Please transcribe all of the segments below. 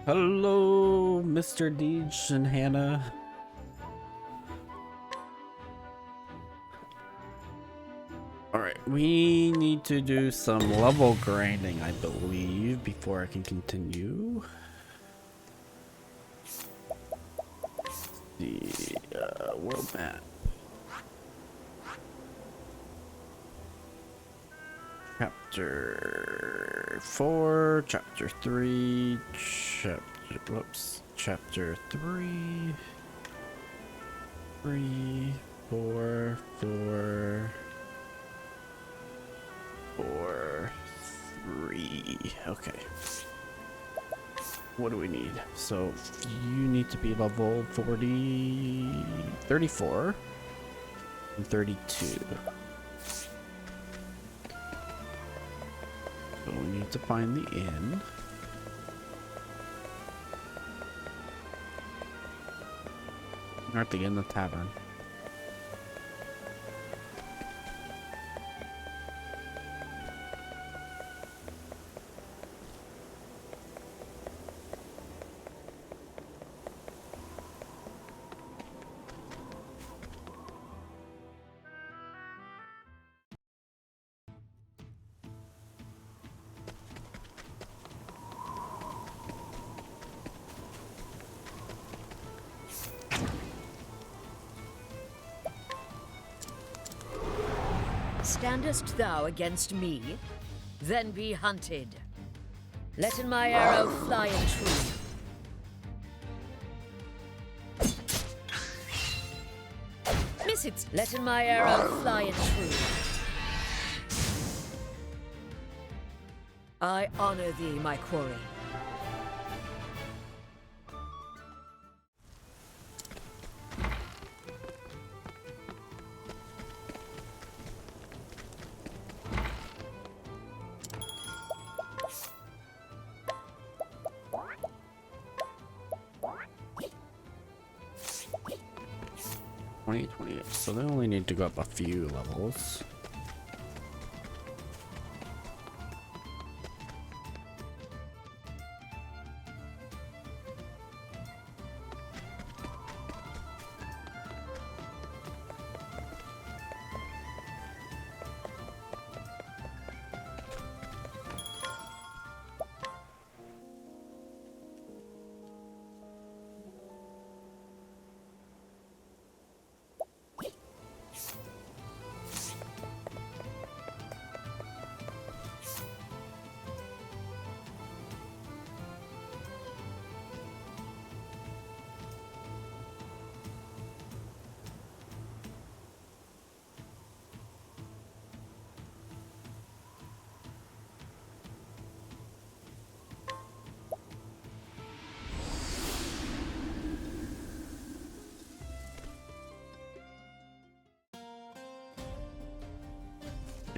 Hello, Mr. Deej and Hannah. Alright, we need to do some level grinding, I believe, before I can continue. The world map. Chapter 4, Chapter 3, Chapter 3, 3, 4, 4, 4, 3. Okay. What do we need? So you need to be level 34 and 32. So we need to find the inn. Not the inn, the tavern. Standest thou against me? Then be hunted. Let my arrow fly in true. Miss it. Let my arrow fly in true. I honor thee, my quarry. So they only need to go up a few levels.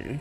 Okay.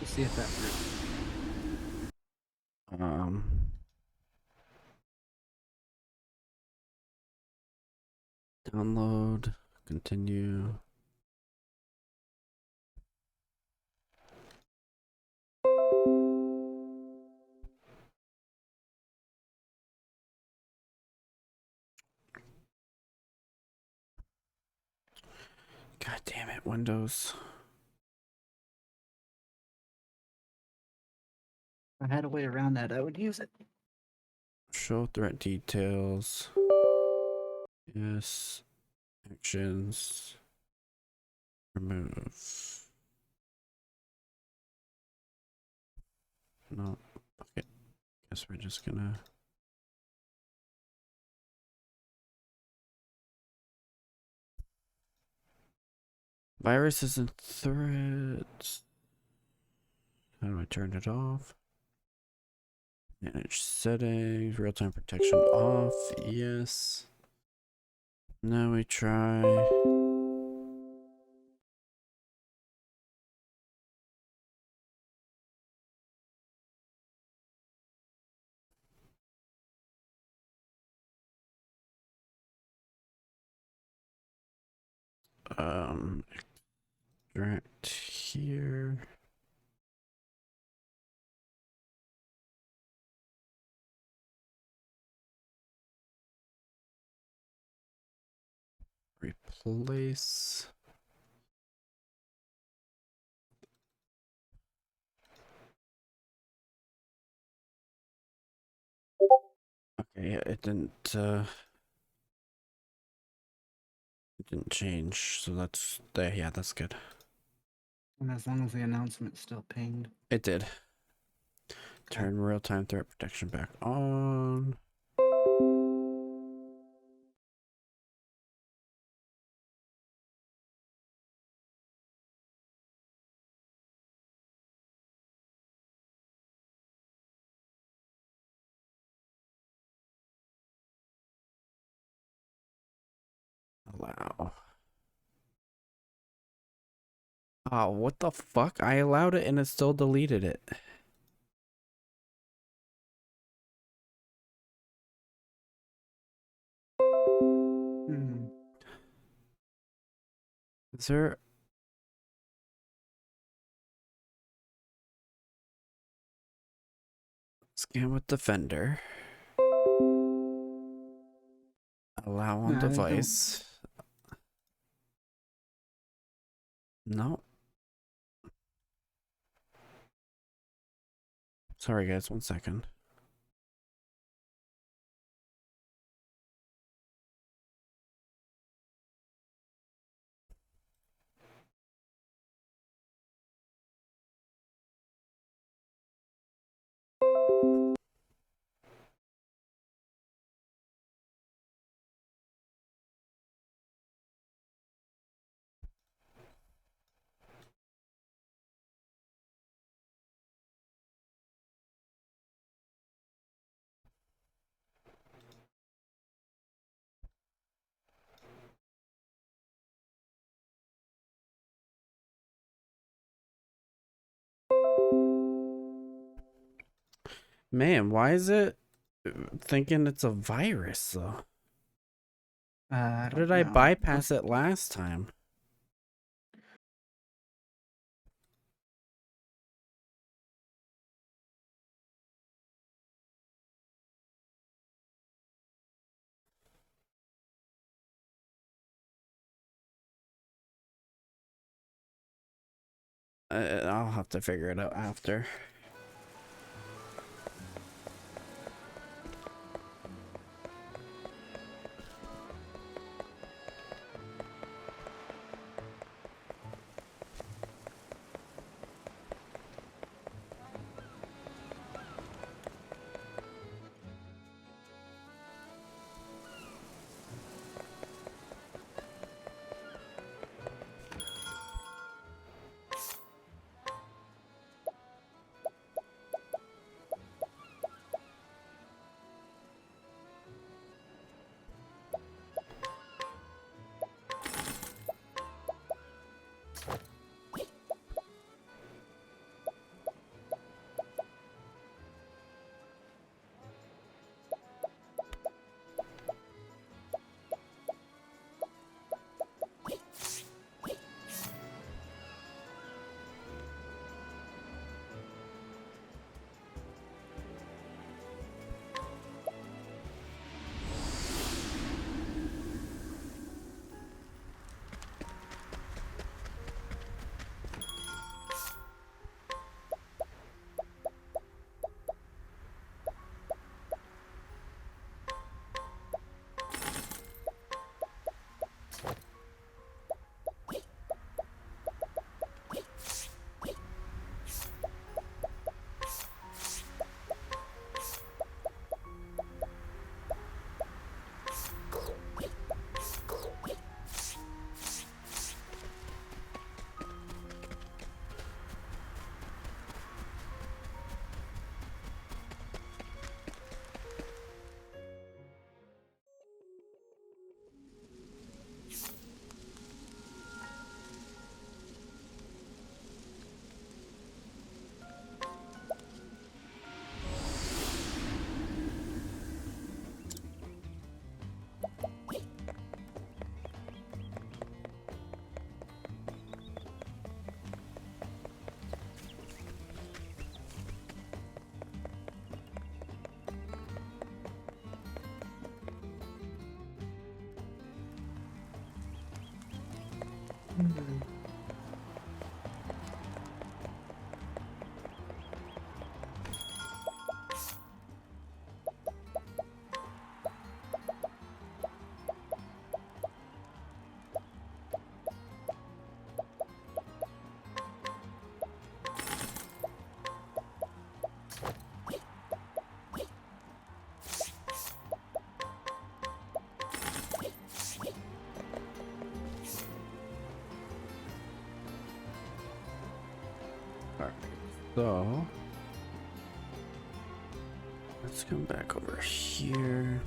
See if that works. Download, continue. God damn it, Windows. If I had a way around that, I would use it. Show threat details. Yes. Actions. Remove. No. Okay. Guess we're just gonna. Viruses and threats. How do I turn it off? Manage settings. Real-time protection off. Yes. Now we try. Extract here. Replace. Okay, yeah, it didn't change, so that's there. Yeah, that's good. And as long as the announcement's still pinged. It did. Turn real-time threat protection back on. Allow. Oh, what the fuck? I allowed it and it still deleted it. Is there... Scan with Defender. Allow on No, device. No. Sorry guys, 1 second. Man, why is it thinking it's a virus though? How did I bypass it last time? I'll have to figure it out after. Alright, so let's come back over here.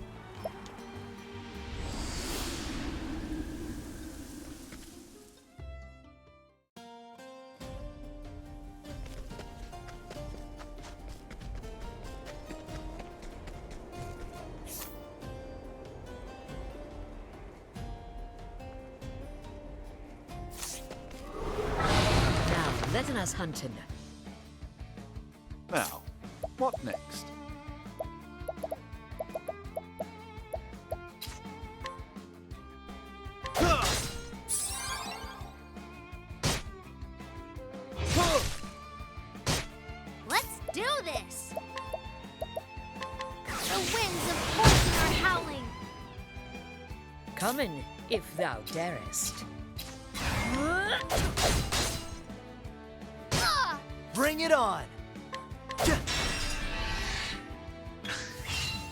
Now, let us hunting. Now, what next? Let's do this! The winds of fortune are howling! Come in, if thou darest. Ah! Bring it on!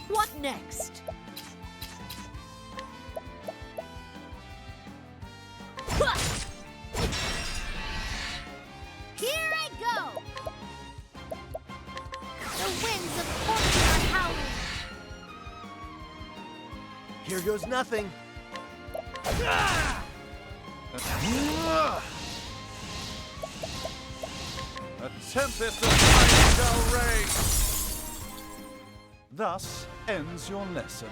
What next? Here I go! The winds of fortune are howling! Here goes nothing. A tempest of fire shall rage! Thus ends your lesson.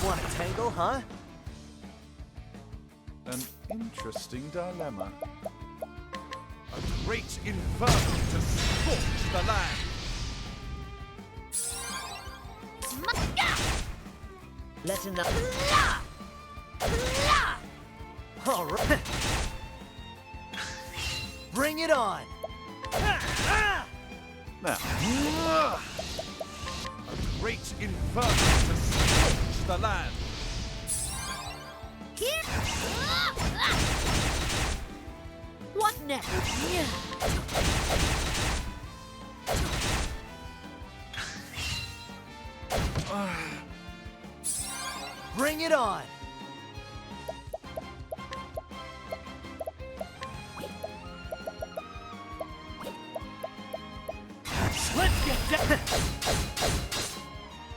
Want a tangle, huh? An interesting dilemma. A great inferno to scorch the land. Let in the... All right. Bring it on! Now, a great inferno to scorch the land. Here! What next? Bring it on! Let's get down!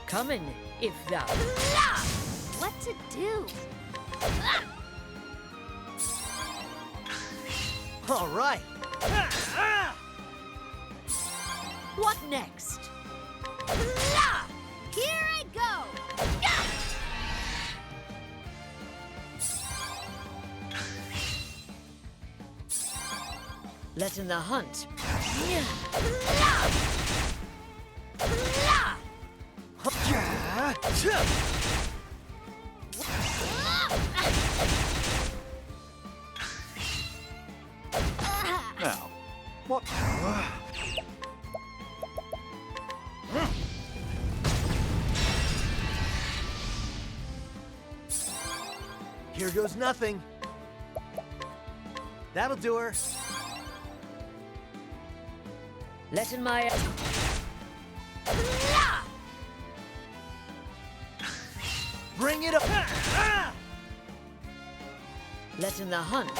Come in, if thou... What to do? All right. What next? Here I go! Let in the hunt. Now, what? Here goes nothing. That'll do her. Let in my... Let in the hunt.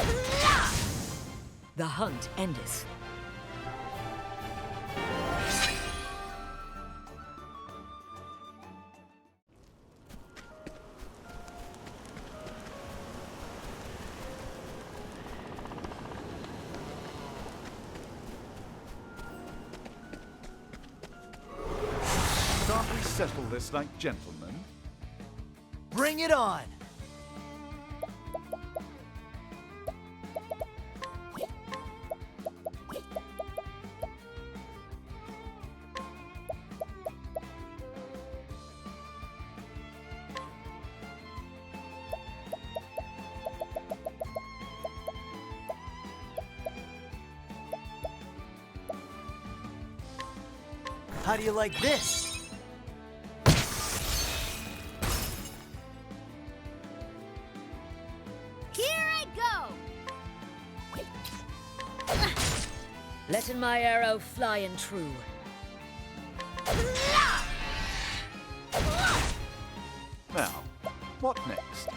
The hunt endeth. Can't we settle this like gentlemen? Bring it on! How do you like this? Here I go! Letting my arrow fly and true. Now, what next?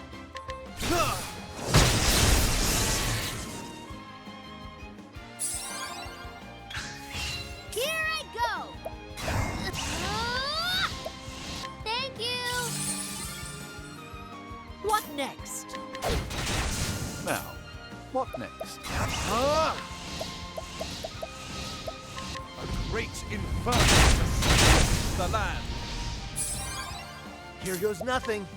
Here I go! Thank you! What next? Now, what next? A great inferno to sweep the land. Here goes nothing.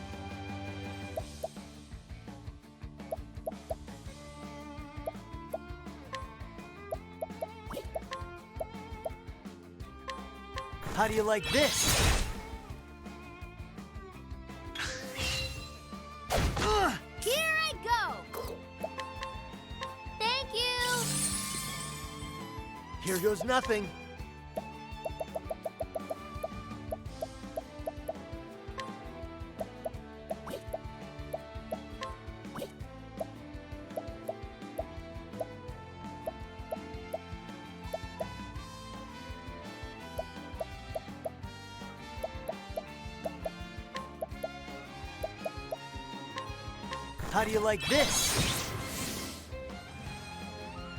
How do you like this? Here I go! Thank you! Here goes nothing. How do you like this?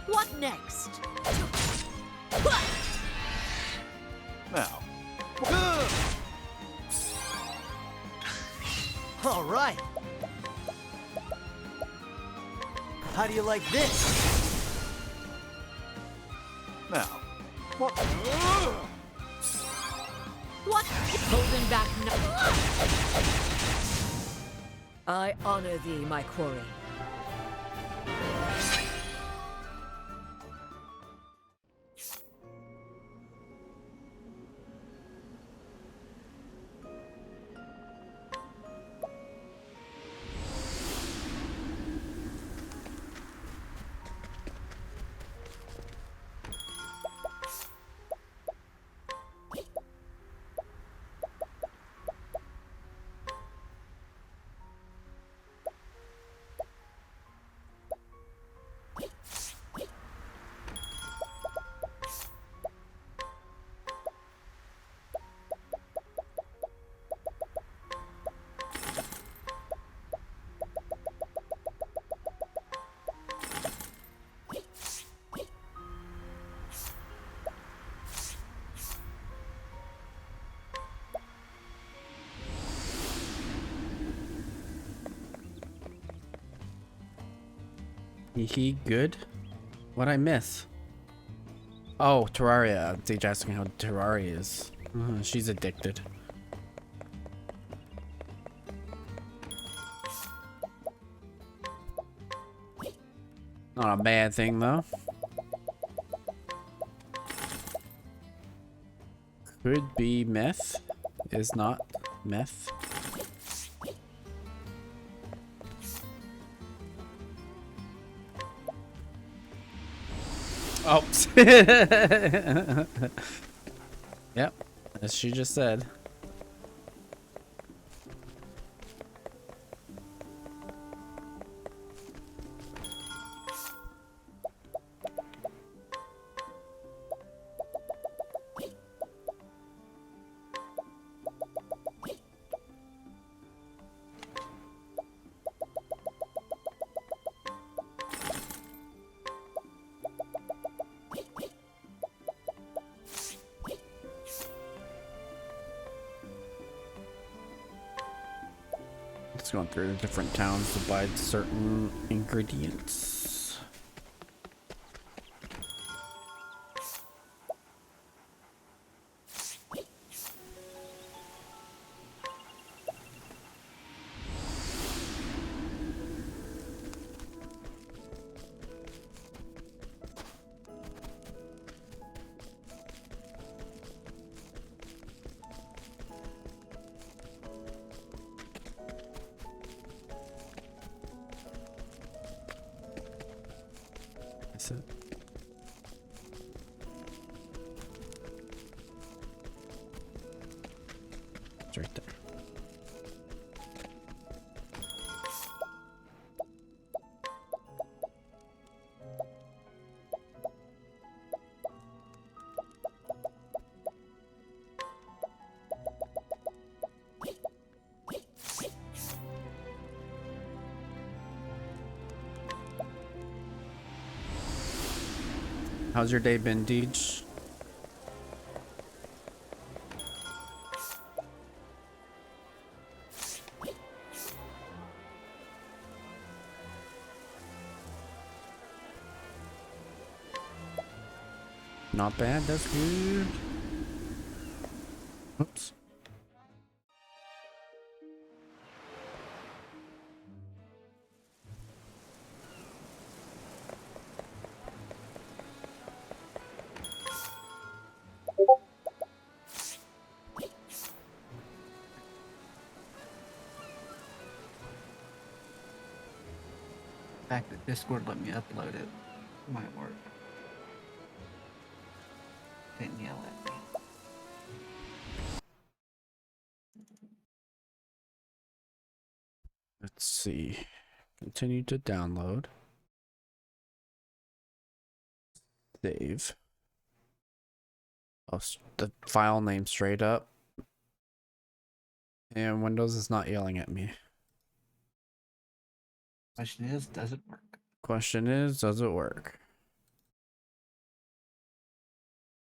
What next? Now, All right. How do you like this? now, what? What? Holding back no. I honor thee, my quarry. He good? What'd I miss? Oh, Terraria. Sage asking how Terraria is. She's addicted. Not a bad thing though. Could be meth. Is not meth. Oh. Yep, as she just said. Just going through the different towns to buy certain ingredients. That's it. It's right there. How's your day been, Deej? Not bad, that's good. Oops. The fact that Discord let me upload it might work. Didn't yell at me. Let's see. Continue to download. Save. Oh, the file name straight up. And Windows is not yelling at me. Question is, does it work? Question is, does it work?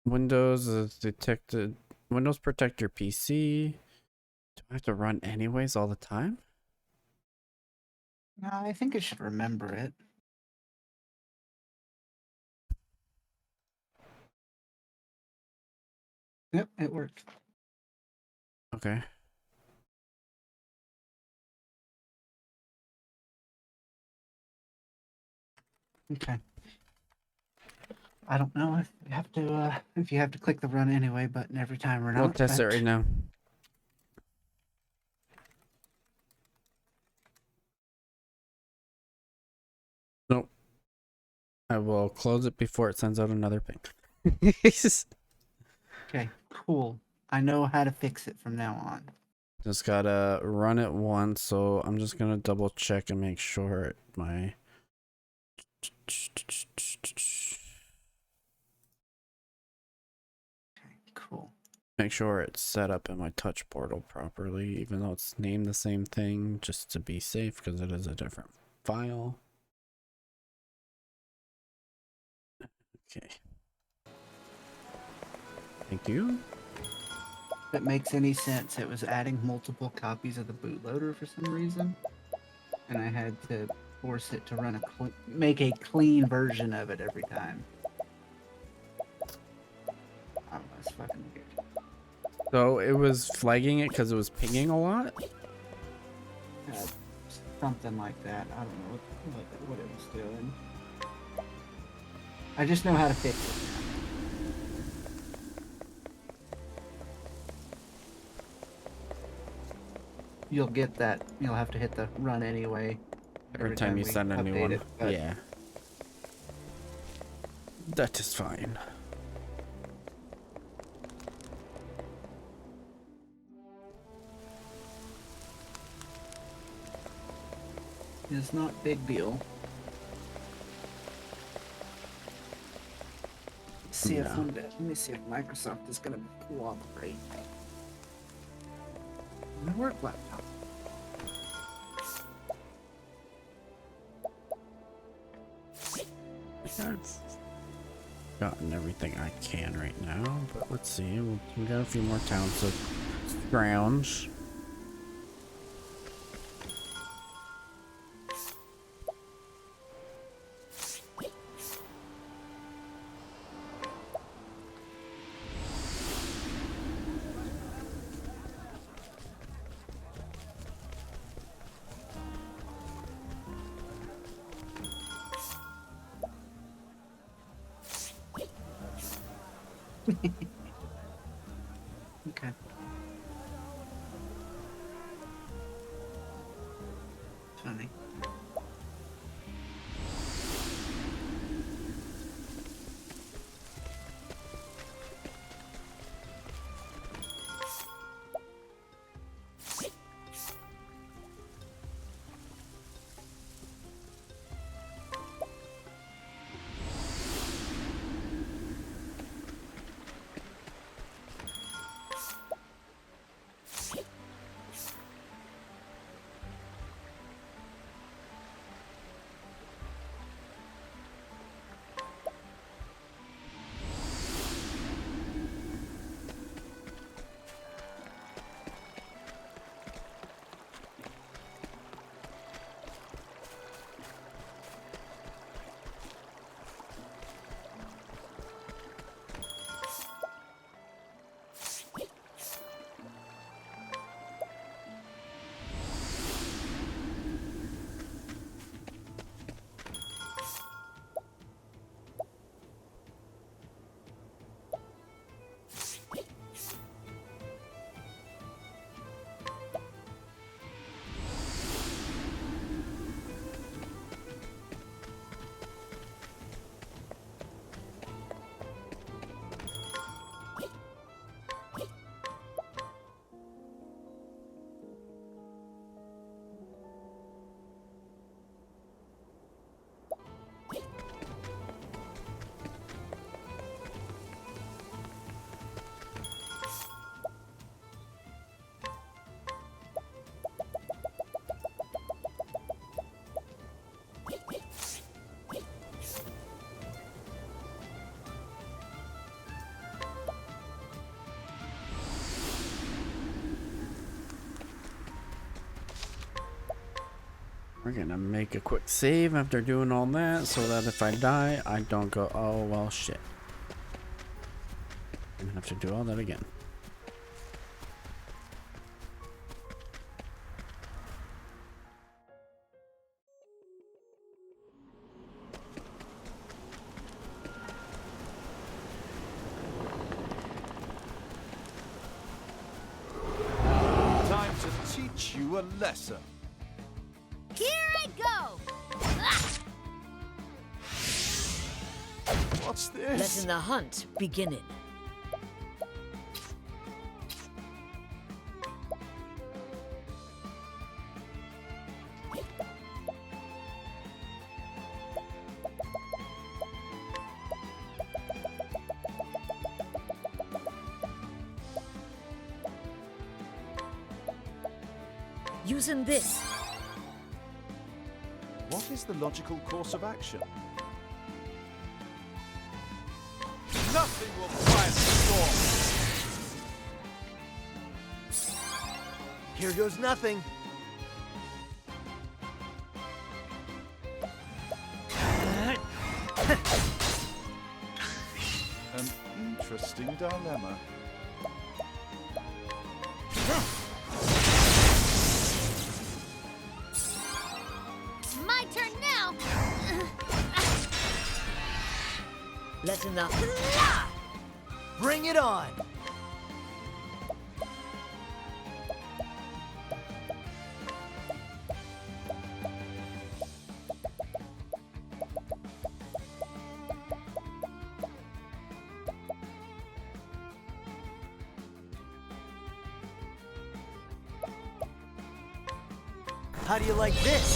Windows is detected. Windows protect your PC. Do I have to run anyways all the time? No, I think it should remember it. Yep, it worked. Okay. Okay. I don't know if you have to click the run anyway button every time or not. We'll test it but- right now. Nope. I will close it before it sends out another ping. Okay, cool. I know how to fix it from now on. Just gotta run it once, so I'm just gonna double check and make sure my Cool. make sure it's set up in my touch portal properly, even though it's named the same thing, just to be safe because it is a different file. Okay. Thank you. If it makes any sense, it was adding multiple copies of the bootloader for some reason, and I had to force it to run make a clean version of it every time. Oh, that's fucking weird. So it was flagging it because it was pinging a lot? Something like that. I don't know what it was doing. I just know how to fix it now. You'll get that. You'll have to hit the run anyway. Every time you we send a new update one. it, but Yeah. That is fine. It's not big deal. See if No. let me see if Microsoft is gonna cooperate. My work laptop. I've gotten everything I can right now, but let's see. We got a few more towns to scrounge. Okay. Funny. We're gonna make a quick save after doing all that so that if I die, I don't go, oh well shit. I'm gonna have to do all that again. Time to teach you a lesson. Here I go! Ah! What's this? Letting the hunt begin. Using this. What is the logical course of action? Nothing will quiet the storm. Here goes nothing. An interesting dilemma. My turn now! Letting the Bring it on. How do you like this?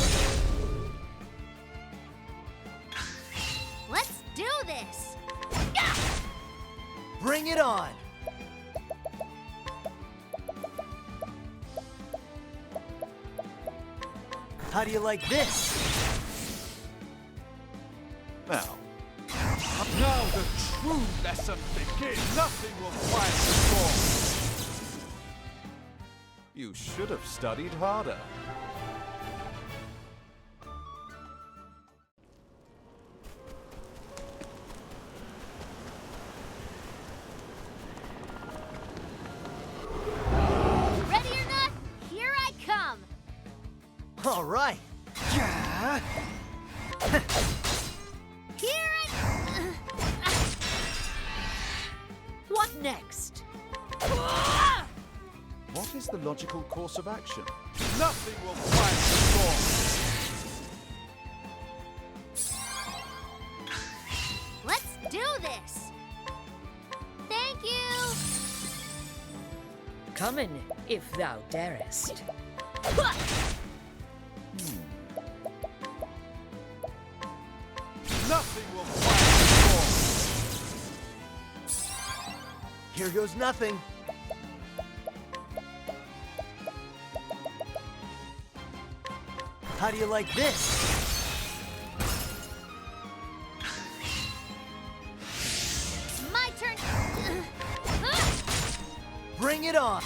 Let's do this! Bring it on. How do you like this? Now the true lesson begins. Nothing will quiet the storm. You should have studied harder. Ready or not, here I come! All right. Here I... next? What is the logical course of action? Nothing will quiet the storm! Let's do this. Thank you. Come in, if thou darest. Nothing will quiet the storm! Here goes nothing. How do you like this? My turn. Bring it on.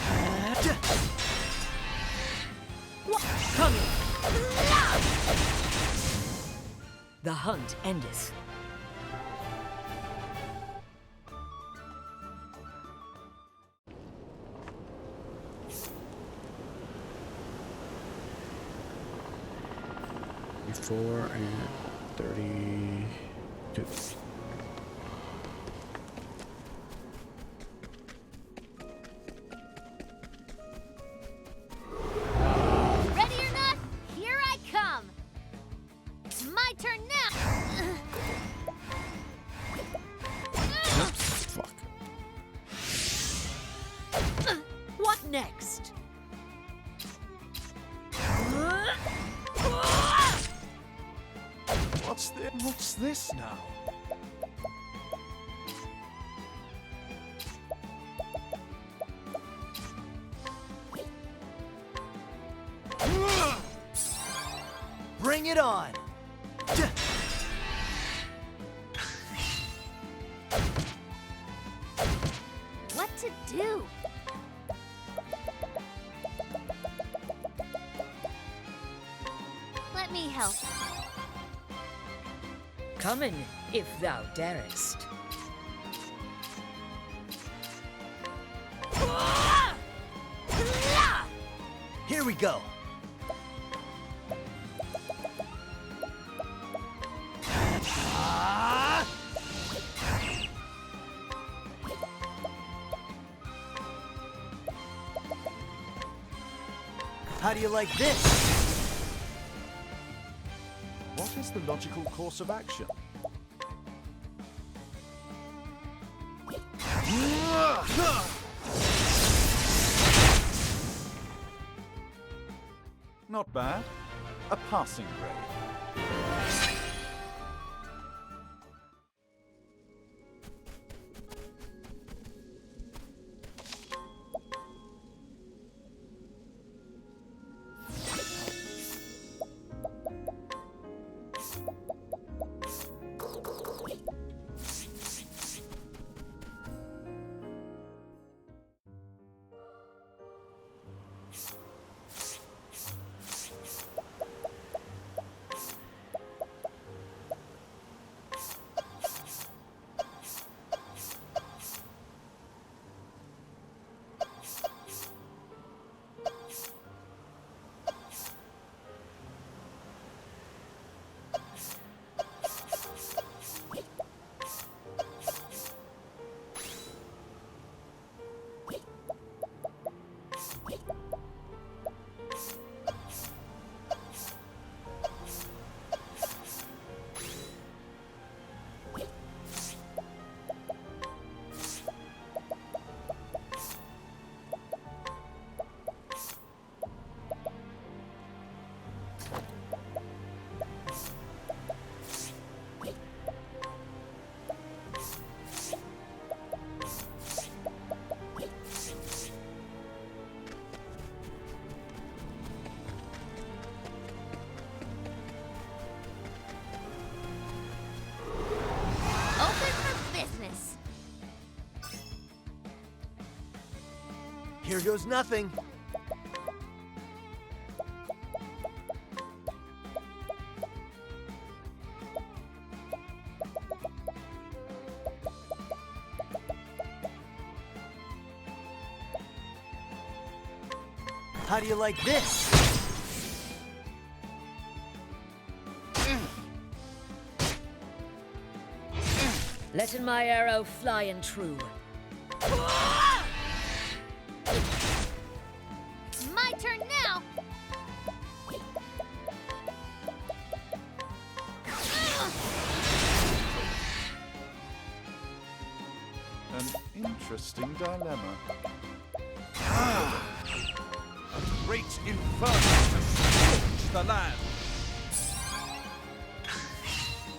Come in. The hunt endeth. Before and 32. Ready or not, here I come. It's my turn now. Fuck. What next? What's this now? Bring it on. What to do? Let me help. Come in, if thou darest. Here we go. How do you like this? What is the logical course of action? Not bad. A passing grade. Here goes nothing. How do you like this? Letting my arrow fly and true. It's my turn now. An interesting dilemma. A great inferno to scorch the land.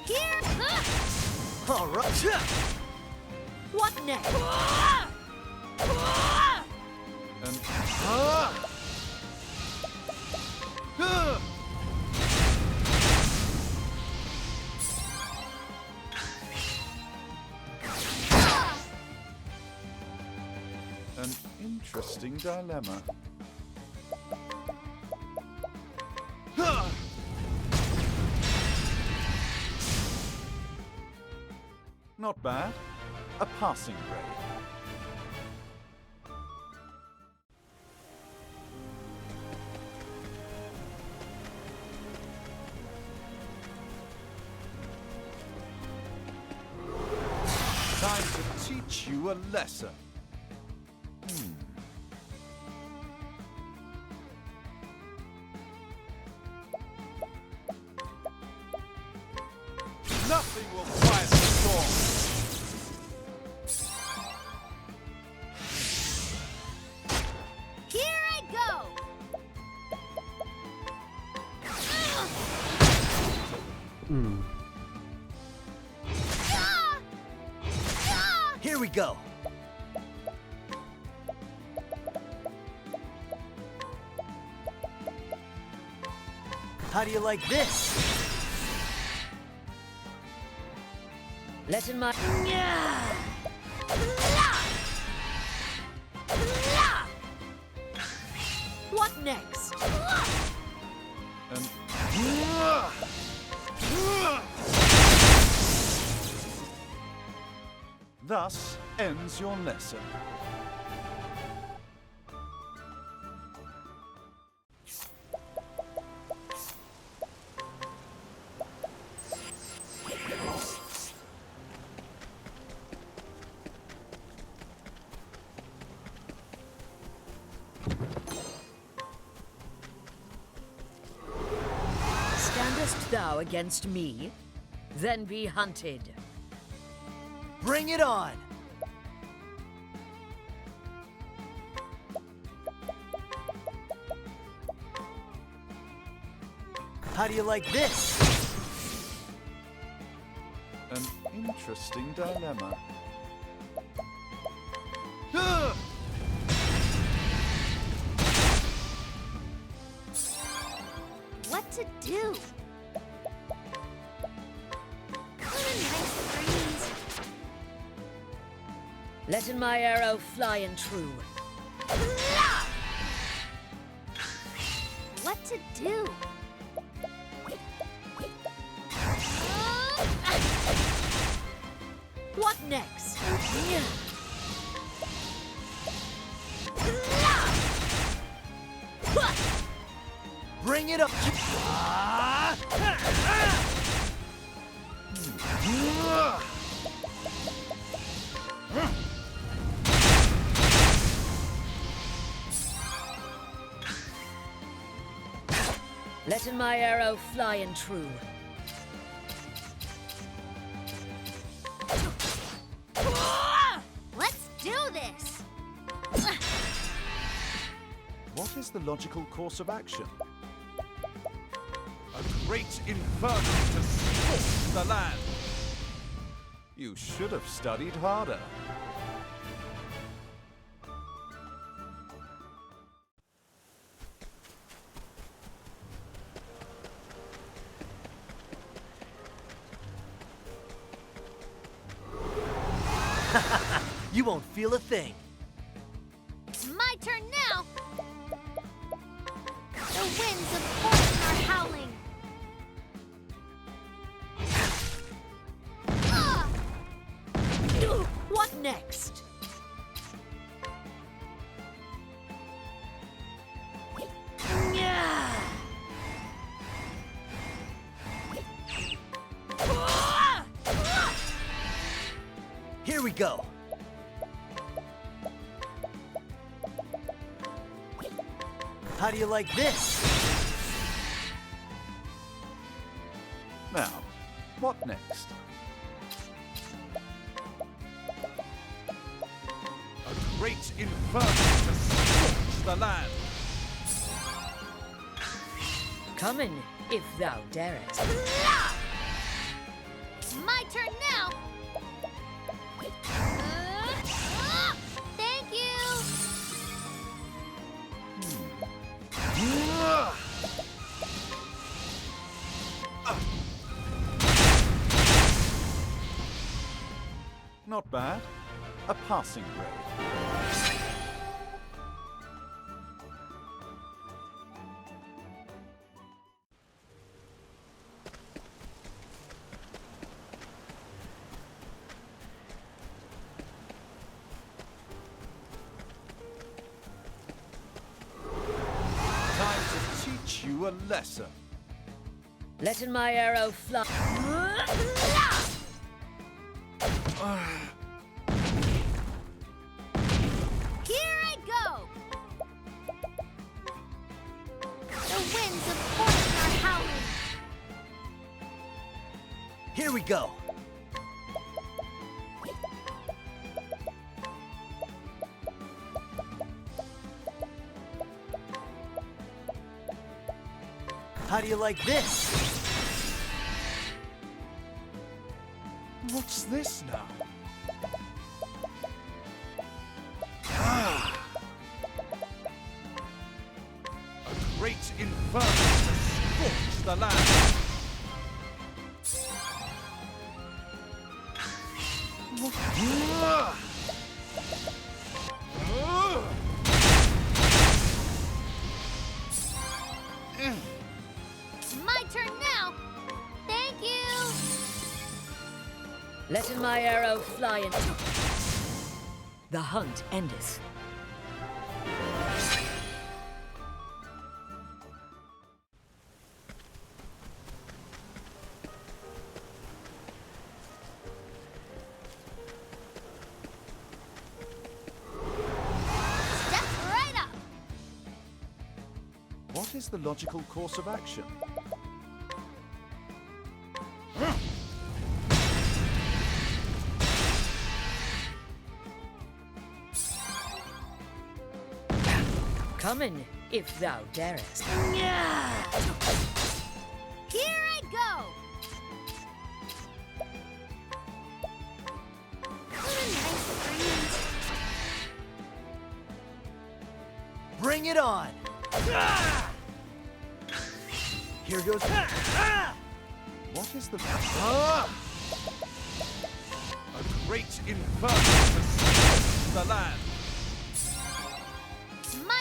Here. All right. What next? And an interesting dilemma. Not bad. A passing grade. Time to teach you a lesson. Nothing will quiet the storm. Here I go. Ah! Ah! Here we go. How do you like this? Letting my... What next? And thus ends your lesson. Standest thou against me? Then be hunted. Bring it on. How do you like this? An interesting dilemma. What to do? What a nice breeze. Letting my arrow fly and true. What to do? What next? Bring it up. Letting my arrow fly and true. Let's do this. What is the logical course of action? A great inferno to scorch the land. You should have studied harder. You won't feel a thing. It's my turn now. The winds of fortune are howling. Ah! What next? Here we go. How do you like this? Now, what next? A great inferno to scorch the land. Come in, if thou darest. It's my turn now. Thank you. Not bad. A passing grade. Time to teach you a lesson. Letting my arrow fly. Here I go. The winds of fortune are howling. Here we go. How do you like this? What's this now? A great inferno to scorch the land. It's my turn now. Thank you. Letting my arrow fly into. The hunt endeth. Step right up. What is the logical course of action? Come in, if thou darest. Here I go. What a nice breeze. Bring it on. Here goes. What is the... A great inferno to scorch the land. My...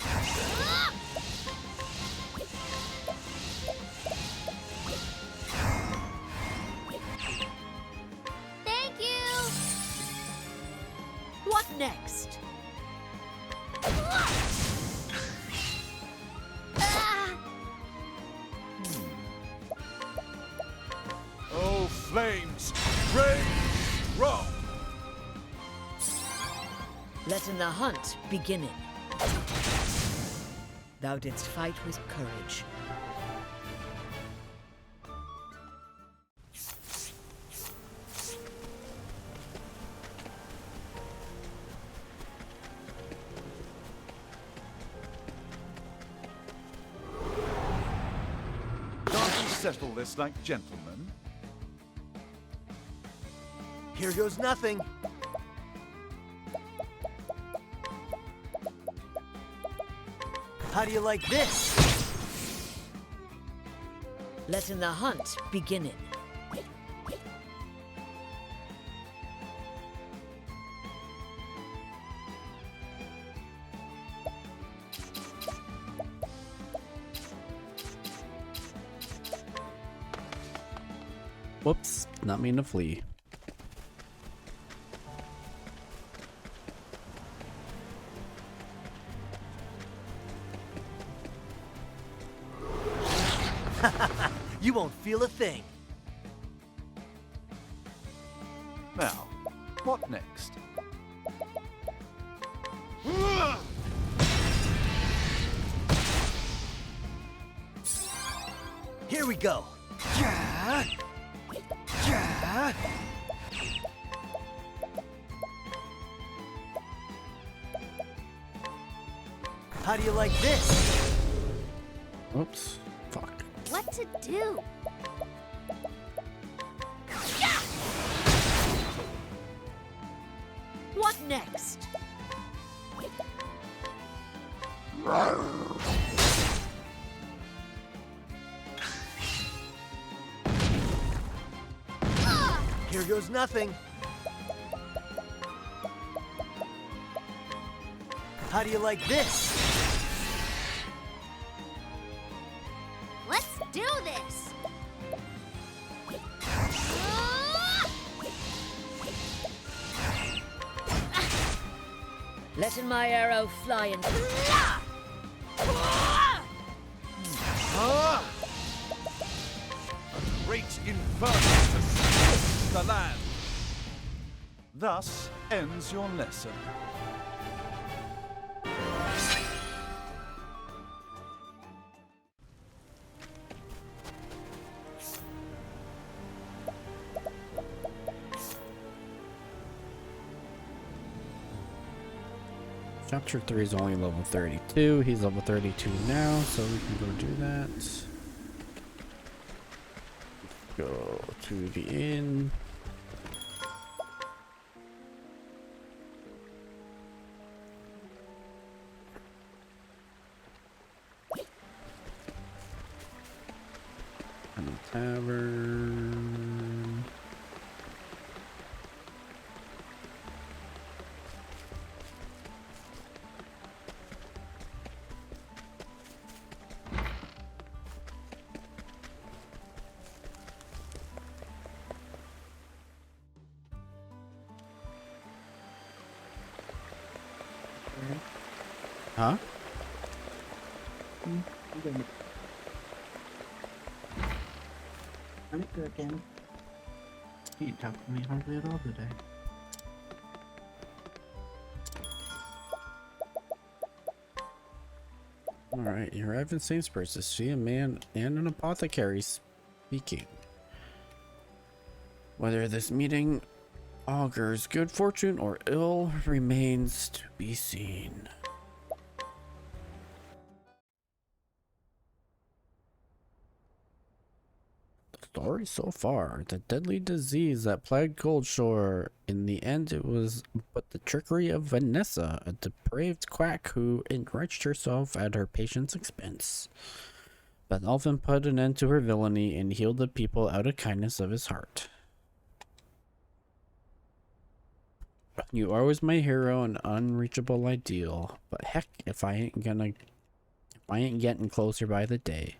Thank you. What next? Ah! Oh, flames, rain strong. Letting the hunt beginning. Thou didst fight with courage. Can't you settle this like gentlemen? Here goes nothing. How do you like this? Letting the hunt beginning. Whoops, not mean to flee. You won't feel a thing. Now, what next? Here we go. Yeah. Yeah. How do you like this? Oops. Fuck. What to do? What next? Here goes nothing. How do you like this? Let's do this. Letting my arrow fly and A great inferno to split the land. Thus ends your lesson. Chapter 3 is only level 32. He's level 32 now, so we can go do that. Go to the inn. And the tavern. Huh? I'm good again. You didn't talk to me hardly at all today. Alright, you arrive in Sainsbury's to see a man and an apothecary speaking. Whether this meeting augurs good fortune or ill remains to be seen. Story so far: the deadly disease that plagued Goldshore. In the end, it was but the trickery of Vanessa, a depraved quack who enriched herself at her patient's expense. But Elfin put an end to her villainy and healed the people out of kindness of his heart. You are always my hero, an unreachable ideal. But heck, if I ain't getting closer by the day.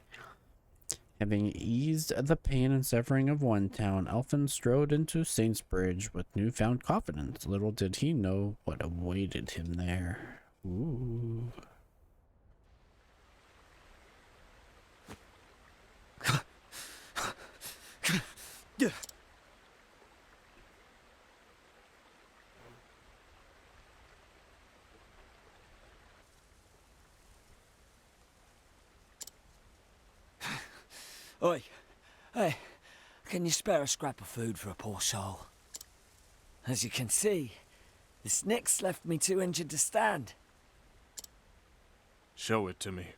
Having eased the pain and suffering of one town, Elfin strode into Saintsbridge with newfound confidence. Little did he know what awaited him there. Ooh. Oi, hey, can you spare a scrap of food for a poor soul? As you can see, the snick's left me too injured to stand. Show it to me.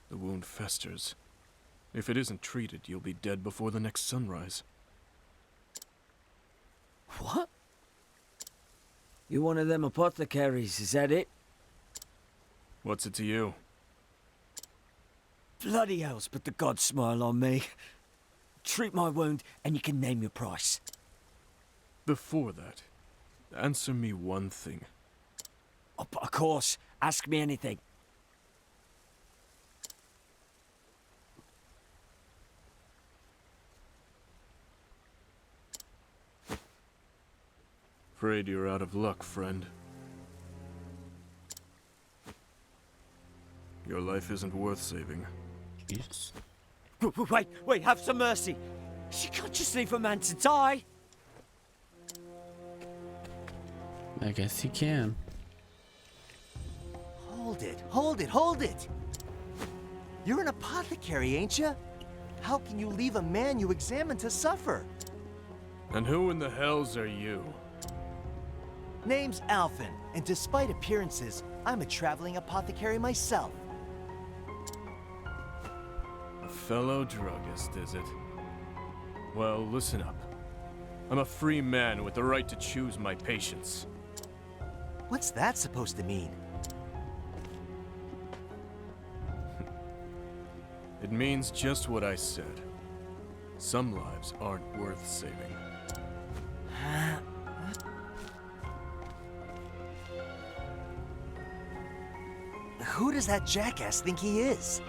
The wound festers. If it isn't treated, you'll be dead before the next sunrise. What? You one of them apothecaries, is that it? What's it to you? Bloody hells, but the gods smile on me. Treat my wound, and you can name your price. Before that, answer me one thing. Oh, but of course, ask me anything. Afraid you're out of luck, friend. Your life isn't worth saving. Jesus. Wait, have some mercy. You can't just leave a man to die. I guess you can. Hold it! You're an apothecary, ain't you? How can you leave a man you examine to suffer? And who in the hells are you? Name's Alphen, and despite appearances, I'm a traveling apothecary myself. A fellow druggist, is it? Well, listen up. I'm a free man with the right to choose my patients. What's that supposed to mean? It means just what I said. Some lives aren't worth saving. Who does that jackass think he is?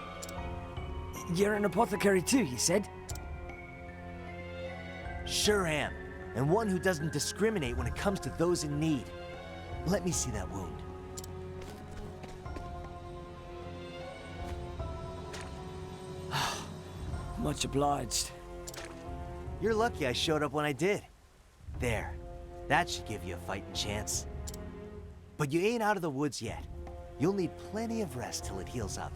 You're an apothecary too, you said? Sure am, and one who doesn't discriminate when it comes to those in need. Let me see that wound. Much obliged. You're lucky I showed up when I did. There. That should give you a fighting chance. But you ain't out of the woods yet. You'll need plenty of rest till it heals up.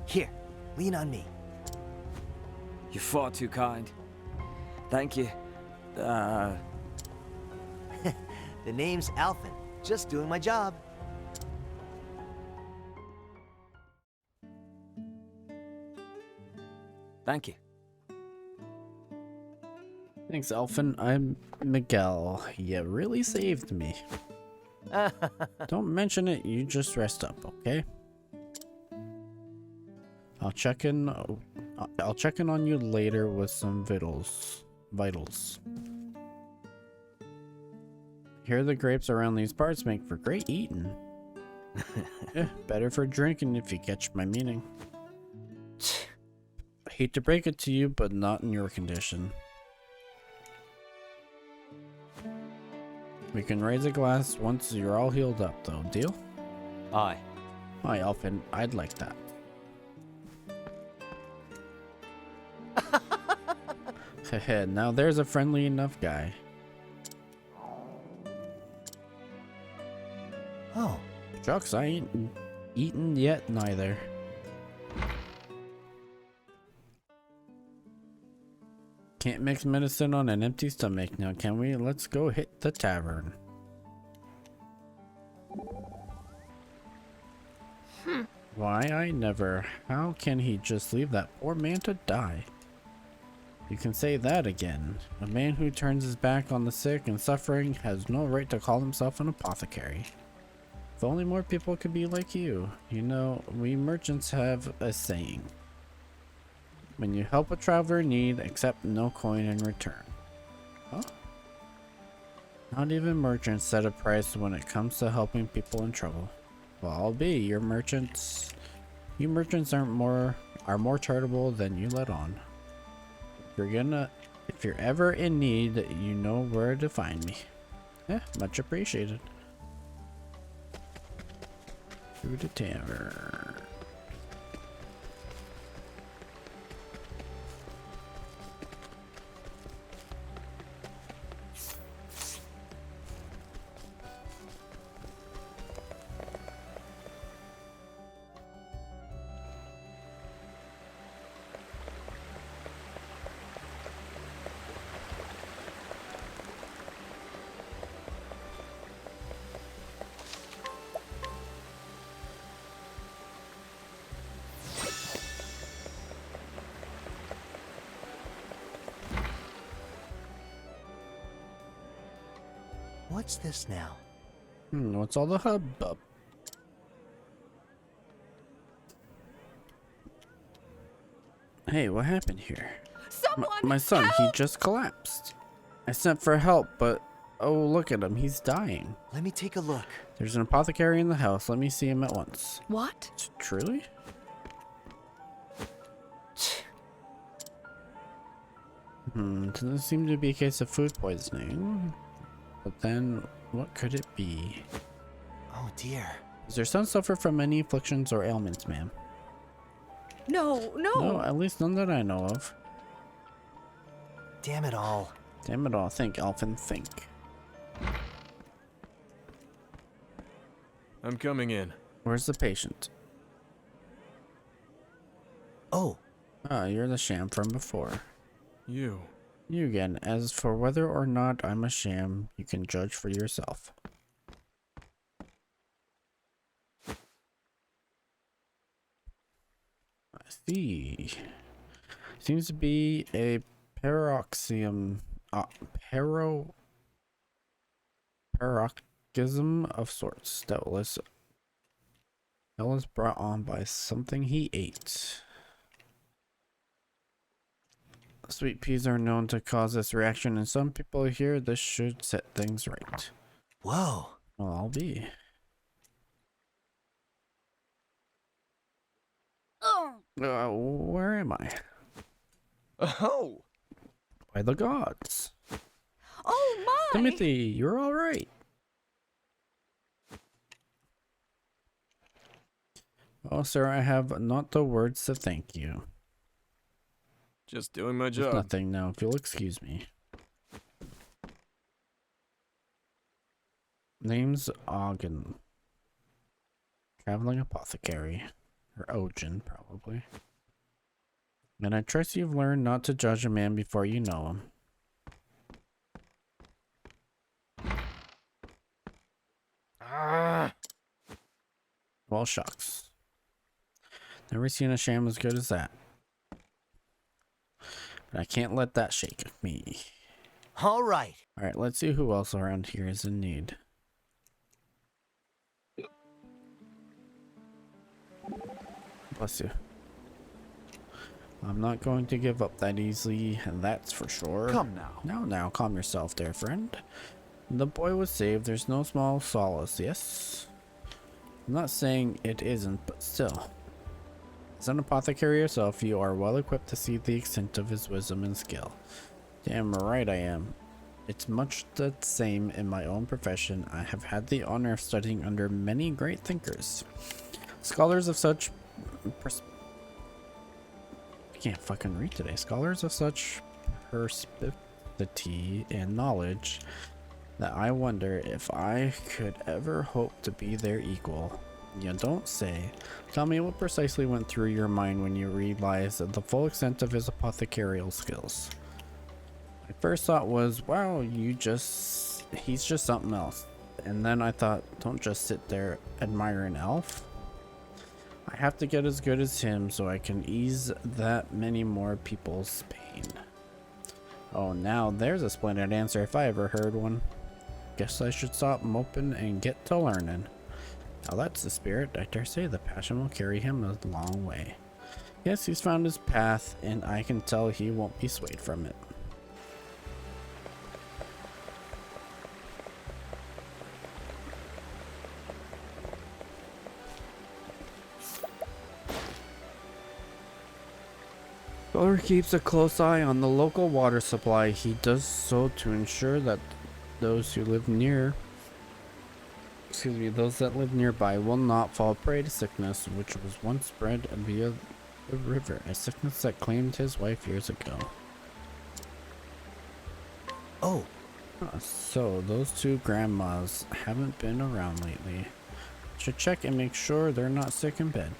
Here, lean on me. You're far too kind. Thank you. The name's Alphen. Just doing my job. Thank you. Thanks, Alphen. I'm Miguel. You really saved me. Don't mention it, you just rest up, okay? I'll check in on you later with some vitals. Here the grapes around these parts make for great eating. Better for drinking if you catch my meaning. I hate to break it to you, but not in your condition. We can raise a glass once you're all healed up, though. Deal? Aye. Aye, Alphen. I'd like that. Heh, now there's a friendly enough guy. Oh. Shucks, I ain't eaten yet neither. Can't mix medicine on an empty stomach now, can we? Let's go hit the tavern. Why, I never. How can he just leave that poor man to die? You can say that again. A man who turns his back on the sick and suffering has no right to call himself an apothecary. If only more people could be like you. You know, we merchants have a saying. When you help a traveler in need, accept no coin in return. Huh? Not even merchants set a price when it comes to helping people in trouble. Well, I'll be your merchants. You merchants are more charitable than you let on. If you're ever in need, you know where to find me. Much appreciated. Through the tavern. What's this now? What's all the hubbub? Hey, what happened here? Someone My son, help! he just collapsed. I sent for help, but oh, look at him, he's dying. Let me take a look. There's an apothecary in the house. Let me see him at once. What? Truly? Doesn't seem to be a case of food poisoning. But then, what could it be? Oh dear. Does your son suffer from any afflictions or ailments, ma'am? No. No, at least none that I know of. Damn it all. Damn it all. Think, Alphen, think. I'm coming in. Where's the patient? Oh, Ah, you're the sham from before. You. You again. As for whether or not I'm a sham, you can judge for yourself. I see. Seems to be a paroxysm, paroxysm of sorts that was brought on by something he ate. Sweet peas are known to cause this reaction, and some people here this should set things right. whoa. Well, I'll be. Where am I? Oh! By the gods. Oh my! Timothy, you're all right. Oh, sir, I have not the words to thank you. Just doing my There's job. nothing now, if you'll excuse me. Name's Ogden. Traveling apothecary. Or Ogen, probably. And I trust you've learned not to judge a man before you know him. Ah! Well, shucks. Never seen a sham as good as that. But I can't let that shake me. All right. Alright, let's see who else around here is in need. Bless you. I'm not going to give up that easily, that's for sure. Come now. Now, calm yourself there, friend. The boy was saved, there's no small solace, yes? I'm not saying it isn't, but still. As an apothecary yourself, you are well equipped to see the extent of his wisdom and skill. Damn right I am. It's much the same in my own profession. I have had the honor of studying under many great thinkers. Scholars of such I can't fucking read today. Scholars of such perspicacity and knowledge that I wonder if I could ever hope to be their equal. You don't say. Tell me what precisely went through your mind when you realized the full extent of his apothecarial skills. My first thought was, wow, he's just something else. And then I thought, don't just sit there, admire an elf. I have to get as good as him so I can ease that many more people's pain. Oh, now there's a splendid answer if I ever heard one. Guess I should stop moping and get to learning. Now that's the spirit. I dare say the passion will carry him a long way. Yes, he's found his path, and I can tell he won't be swayed from it. Scholar keeps a close eye on the local water supply. He does so to ensure that those that live nearby will not fall prey to sickness, which was once spread via the river, a sickness that claimed his wife years ago. Oh, So those two grandmas haven't been around lately. Should check and make sure they're not sick in bed.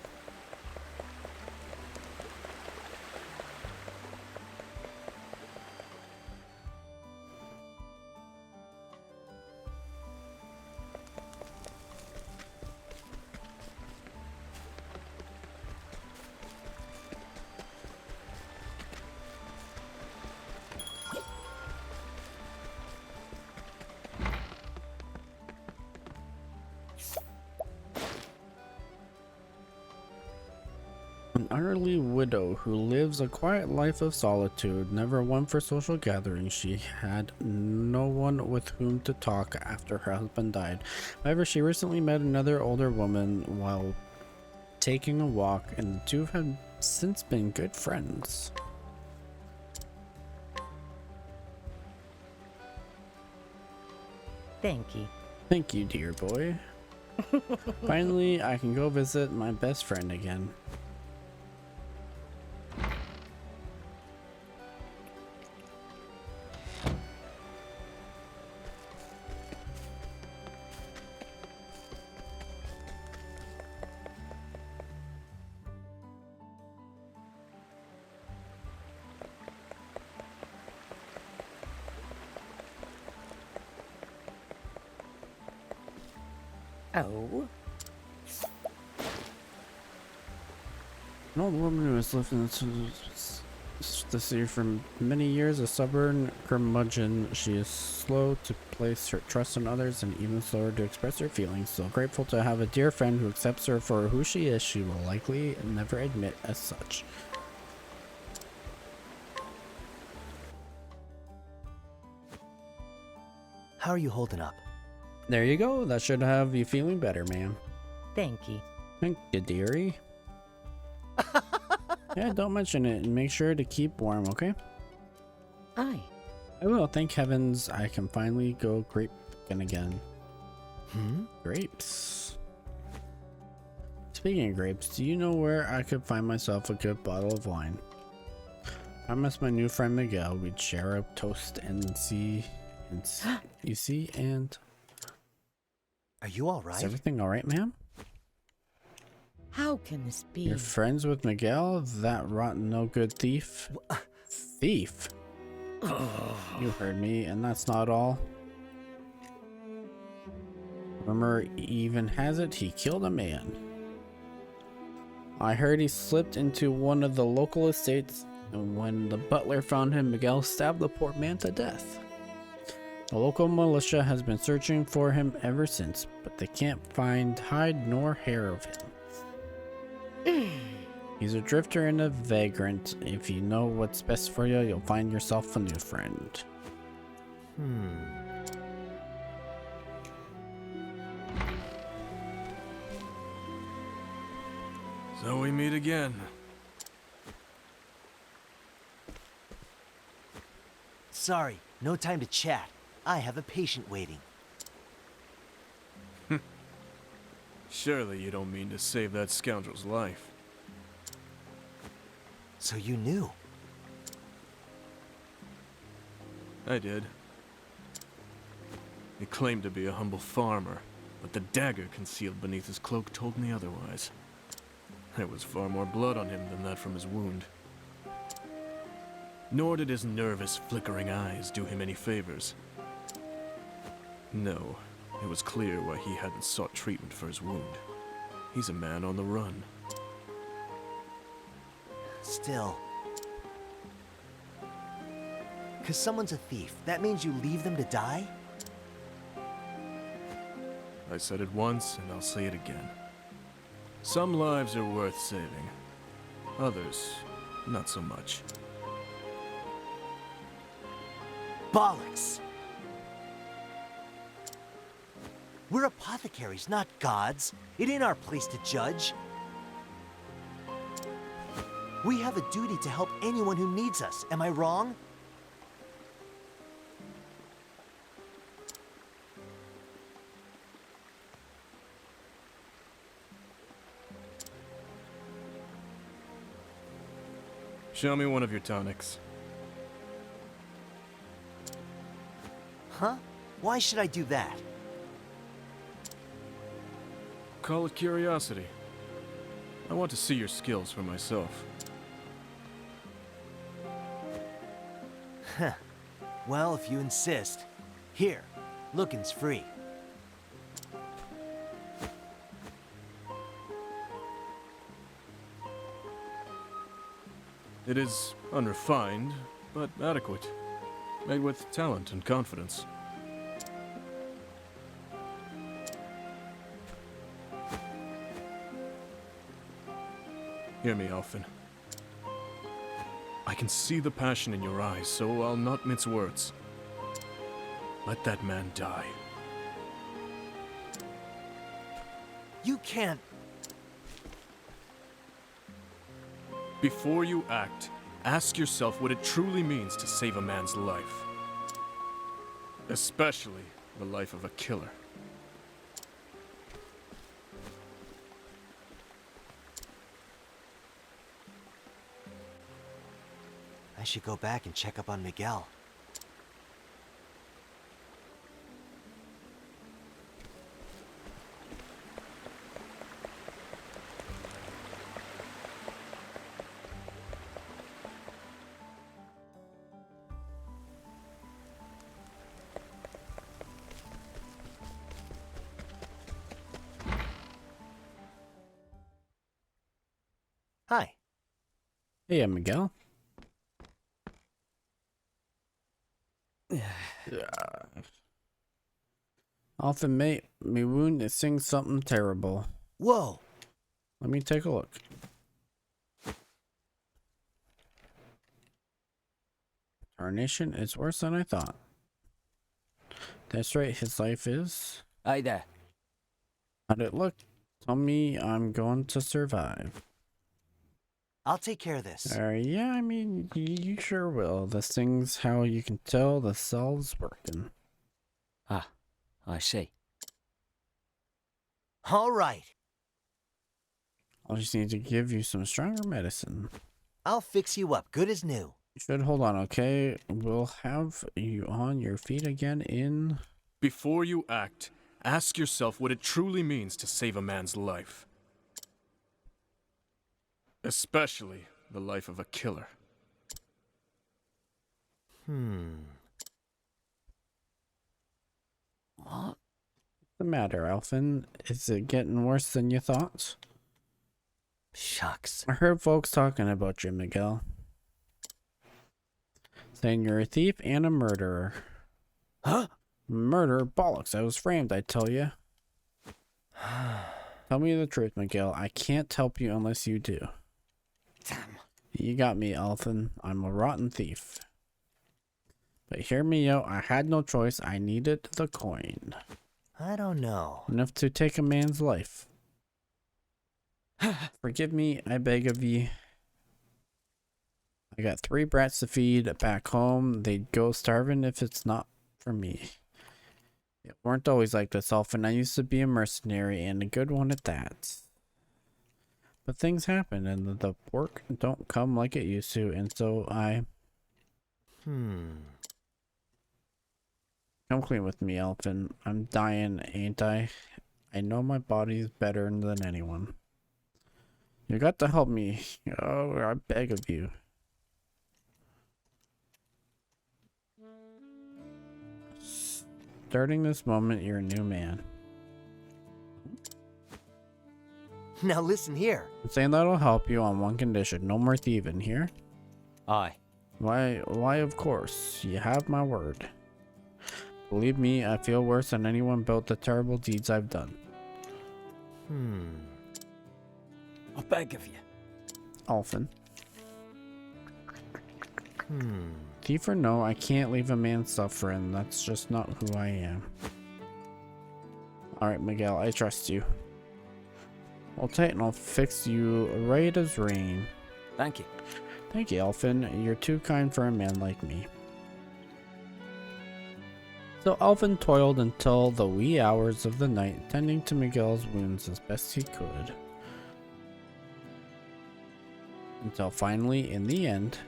An elderly widow who lives a quiet life of solitude, never one for social gatherings. She had no one with whom to talk after her husband died. However, she recently met another older woman while taking a walk, and the two have since been good friends. Thank you. Thank you, dear boy. Finally, I can go visit my best friend again. Oh? An old woman who has lived in the city for many years, a stubborn curmudgeon. She is slow to place her trust in others and even slower to express her feelings. So grateful to have a dear friend who accepts her for who she is, she will likely never admit as such. How are you holding up? There you go. That should have you feeling better, ma'am. Thank you. Thank you, dearie. Yeah, don't mention it and make sure to keep warm, okay? Aye. I will. Thank heavens I can finally go grape picking again. Grapes. Speaking of grapes, do you know where I could find myself a good bottle of wine? I miss my new friend Miguel. We'd share a toast and see, you see, and Are you all is right? everything all right, ma'am? How can this be? You're friends with Miguel, that rotten no good thief? Thief? You heard me, and that's not all. Rumor even has it he killed a man. I heard he slipped into one of the local estates, and when the butler found him, Miguel stabbed the poor man to death. The local militia has been searching for him ever since, but they can't find hide nor hair of him. He's a drifter and a vagrant. If you know what's best for you, you'll find yourself a new friend. So we meet again. Sorry, no time to chat. I have a patient waiting. Surely you don't mean to save that scoundrel's life. So you knew. I did. He claimed to be a humble farmer, but the dagger concealed beneath his cloak told me otherwise. There was far more blood on him than that from his wound. Nor did his nervous, flickering eyes do him any favors. No, it was clear why he hadn't sought treatment for his wound. He's a man on the run. Still. 'Cause someone's a thief, that means you leave them to die? I said it once, and I'll say it again. Some lives are worth saving. Others, not so much. Bollocks! We're apothecaries, not gods. It ain't our place to judge. We have a duty to help anyone who needs us. Am I wrong? Show me one of your tonics. Huh? Why should I do that? Call it curiosity. I want to see your skills for myself. Well, if you insist. Here, looking's free. It is unrefined, but adequate. Made with talent and confidence. Hear me, Alfin. I can see the passion in your eyes, so I'll not mince words. Let that man die. You can't. Before you act, ask yourself what it truly means to save a man's life. Especially the life of a killer. I should go back and check up on Miguel. Hi. Hey, Miguel. Often, mate, me wound is seeing something terrible. Whoa. Let me take a look. Tarnation is worse than I thought. That's right, his life is. Hey there. How'd it look? Tell me I'm going to survive. I'll take care of this. Yeah, I mean, you sure will. This thing's how you can tell the cell's working. Ah, I see. All right. I'll just need to give you some stronger medicine. I'll fix you up, good as new. You should hold on, okay? We'll have you on your feet again in... Before you act, ask yourself what it truly means to save a man's life. Especially the life of a killer. What? What's the matter, Alphen? Is it getting worse than you thought? Shucks. I heard folks talking about you, Miguel. Saying you're a thief and a murderer. Huh? Murder? Bollocks, I was framed, I tell you. Tell me the truth, Miguel. I can't help you unless you do. Damn. You got me, Alphen. I'm a rotten thief. But hear me out. I had no choice. I needed the coin. I don't know. Enough to take a man's life. Forgive me, I beg of ye. I got 3 brats to feed back home. They'd go starving if it's not for me. It weren't always like this, Alphen. I used to be a mercenary and a good one at that. But things happen and the work don't come like it used to, and so I... Come clean with me, Alphen. I'm dying, ain't I? I know my body's better than anyone. You got to help me. Oh, I beg of you. Starting this moment, you're a new man. Now listen here. I'm saying that'll help you on one condition. No more thieving here. Aye. Why, of course. You have my word. Believe me, I feel worse than anyone about the terrible deeds I've done. I beg of you. Alphen. Thief or no, I can't leave a man suffering. That's just not who I am. Alright, Miguel, I trust you. Hold tight and I'll fix you right as rain. Thank you. Thank you, Alphen. You're too kind for a man like me. So Alphen toiled until the wee hours of the night, tending to Miguel's wounds as best he could. Until finally, in the end,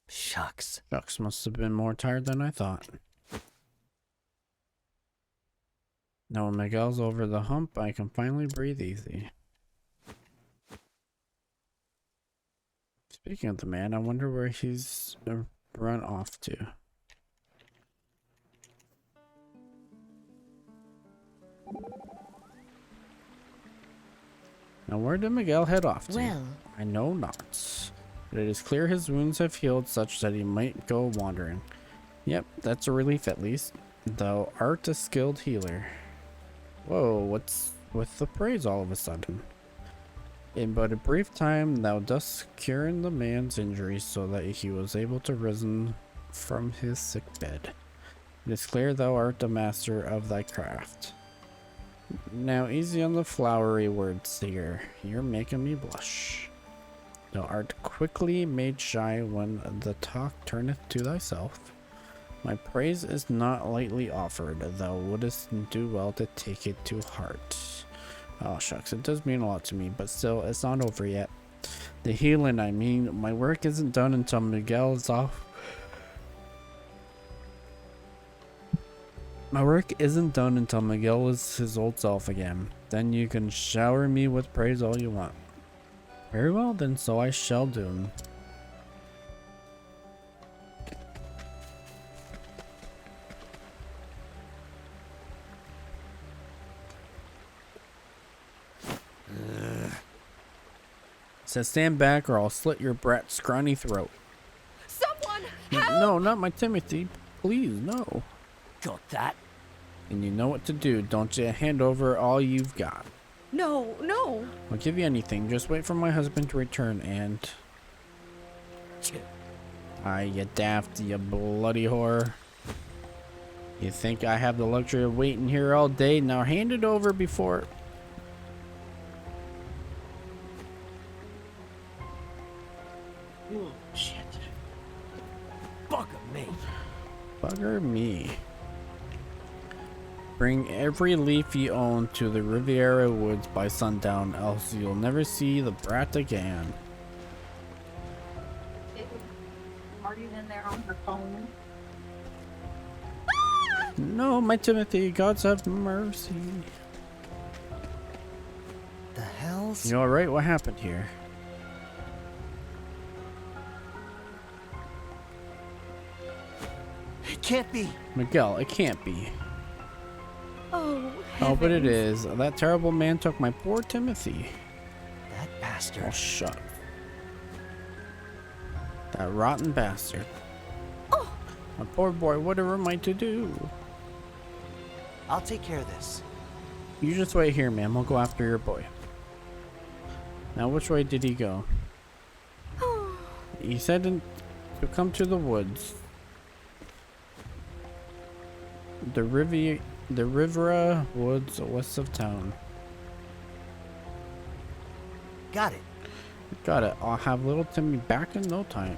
Shucks. Shucks, must have been more tired than I thought. Now when Miguel's over the hump, I can finally breathe easy. Speaking of the man, I wonder where he's run off to. Now where did Miguel head off to? Well, I know not. But it is clear his wounds have healed such that he might go wandering. Yep, that's a relief at least. Thou art a skilled healer. Whoa, what's with the praise all of a sudden? In but a brief time thou dost cure the man's injuries so that he was able to risen from his sick bed. It is clear thou art a master of thy craft. Now easy on the flowery words here. You're making me blush. Thou art quickly made shy when the talk turneth to thyself. My praise is not lightly offered. Thou wouldst do well to take it to heart. Oh shucks, it does mean a lot to me, but still, it's not over yet. The healing, I mean, my work isn't done until Miguel is off. My work isn't done until Miguel is his old self again. Then you can shower me with praise all you want. Very well, then so I shall do. says stand back or I'll slit your brat's scrawny throat. Someone! No, not my Timothy. Please, no. Got that? And you know what to do, don't you? Hand over all you've got. No, no. I'll give you anything. Just wait for my husband to return and... Aye, you daft, you bloody whore. You think I have the luxury of waiting here all day? Now hand it over before... Oh, shit. Bugger me. Bugger me. Bring every leaf you own to the Riviera Woods by sundown, else you'll never see the brat again. Marty's in there on her phone. No, my Timothy, God's have mercy. The hell's... You alright? What happened here? It can't be. Miguel, it can't be. Oh, Oh, but it is. That terrible man took my poor Timothy. That Oh, bastard. shut. That rotten bastard. Oh. My poor boy, whatever am I to do? I'll take care of this. You just wait here, ma'am. I'll go after your boy. Now, which way did he go? He said to come to the woods. The Riviera Woods west of town. Got it. Got it. I'll have little Timmy back in no time.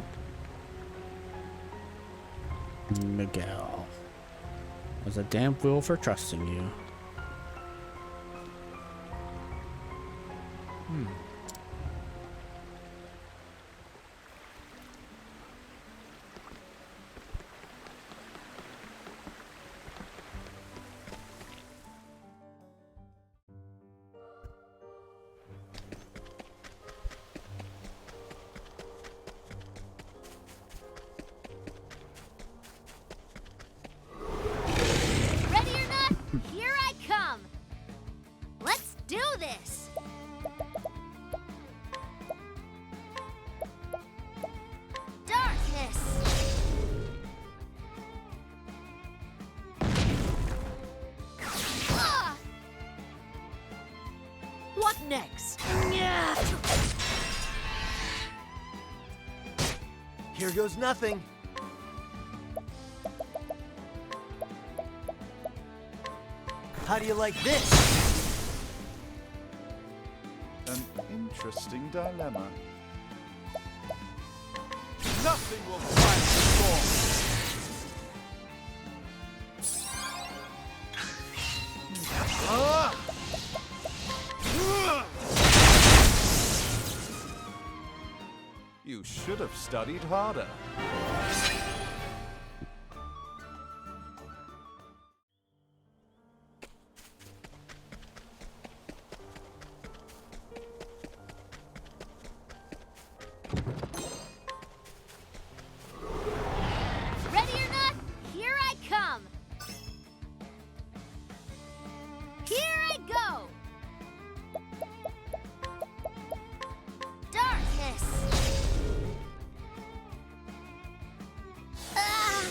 Miguel. Was a damn fool for trusting you. Ready or not, here I come. Let's do this. Darkness. Ah! What next? Here goes nothing. How do you like this? An interesting dilemma. Nothing will quiet the storm. Ah! You should have studied harder. Ready or not, here I come. Here I go. Darkness. Ah!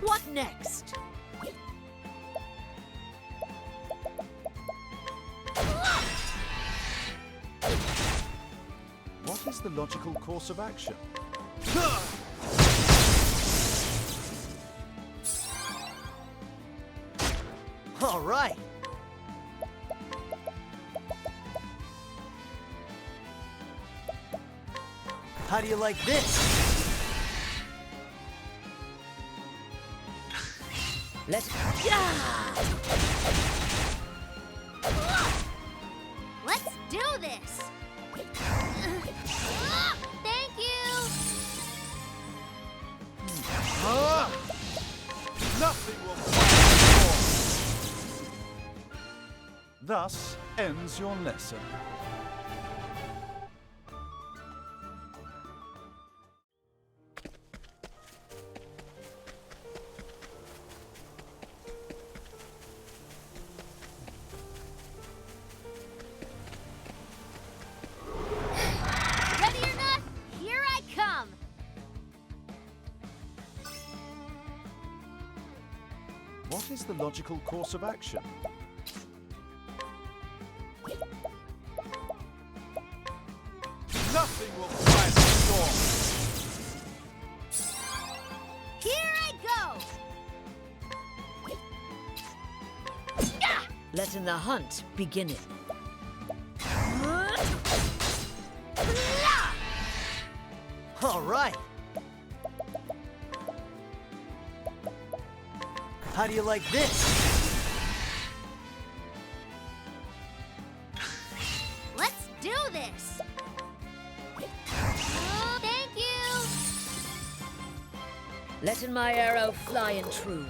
What next? What is the logical course of action? All right. How do you like this? Let's... Let's do this. Thank you. Ah! Nothing will quiet the storm. Thus ends your lesson. What is the logical course of action? Nothing will quiet the storm! Here I go! Letting the hunt begin it. All right. How do you like this? Let's do this! Oh, thank you! Letting my arrow fly and true.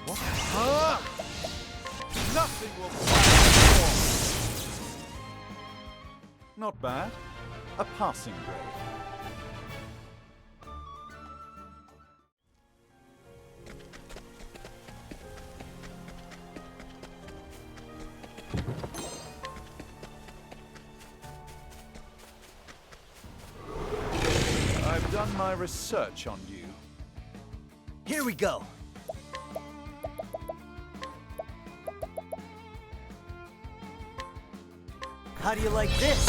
What? Ah! Nothing will quiet the storm! Not bad. A passing grade. I've done my research on you. Here we go. How do you like this?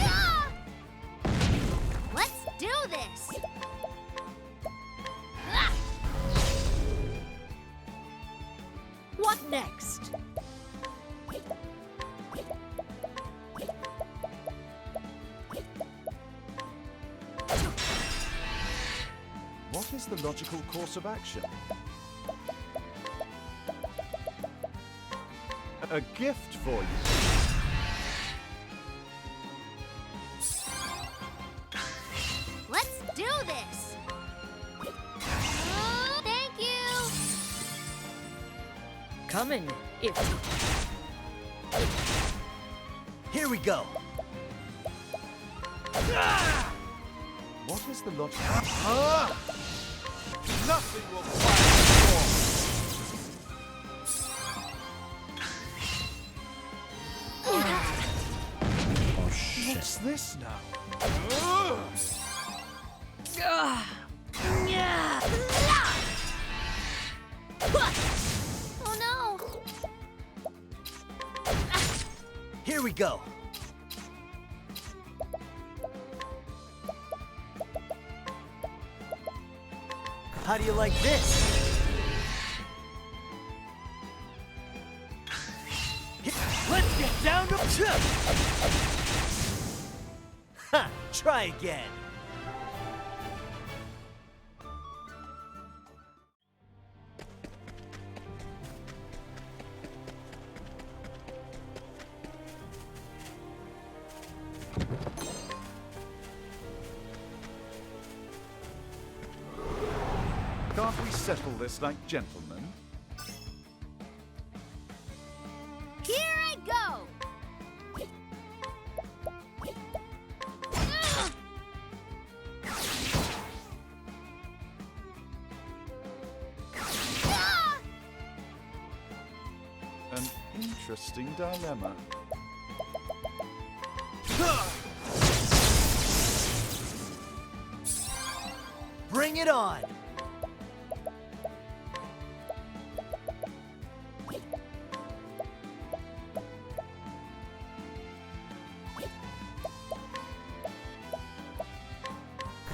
Ah! Let's do this! Ah! What next? What is the logical course of action? A gift for you. Let's do this! Oh, thank you! Coming, if... Here we go. What is the logic? Ah! Nothing will quiet the storm! Oh shit. What's this now? Oh no! Here we go. How do you like this? Let's get down to... Ha! Try again. Can't we settle this like gentlemen? Here I go! Ah! Ah! An interesting dilemma. Bring it on.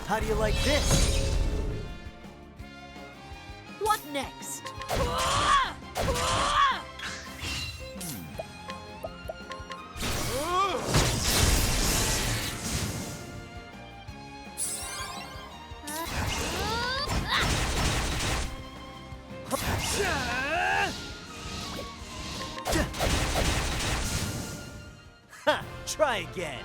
How do you like this? What next? Ha! Try again.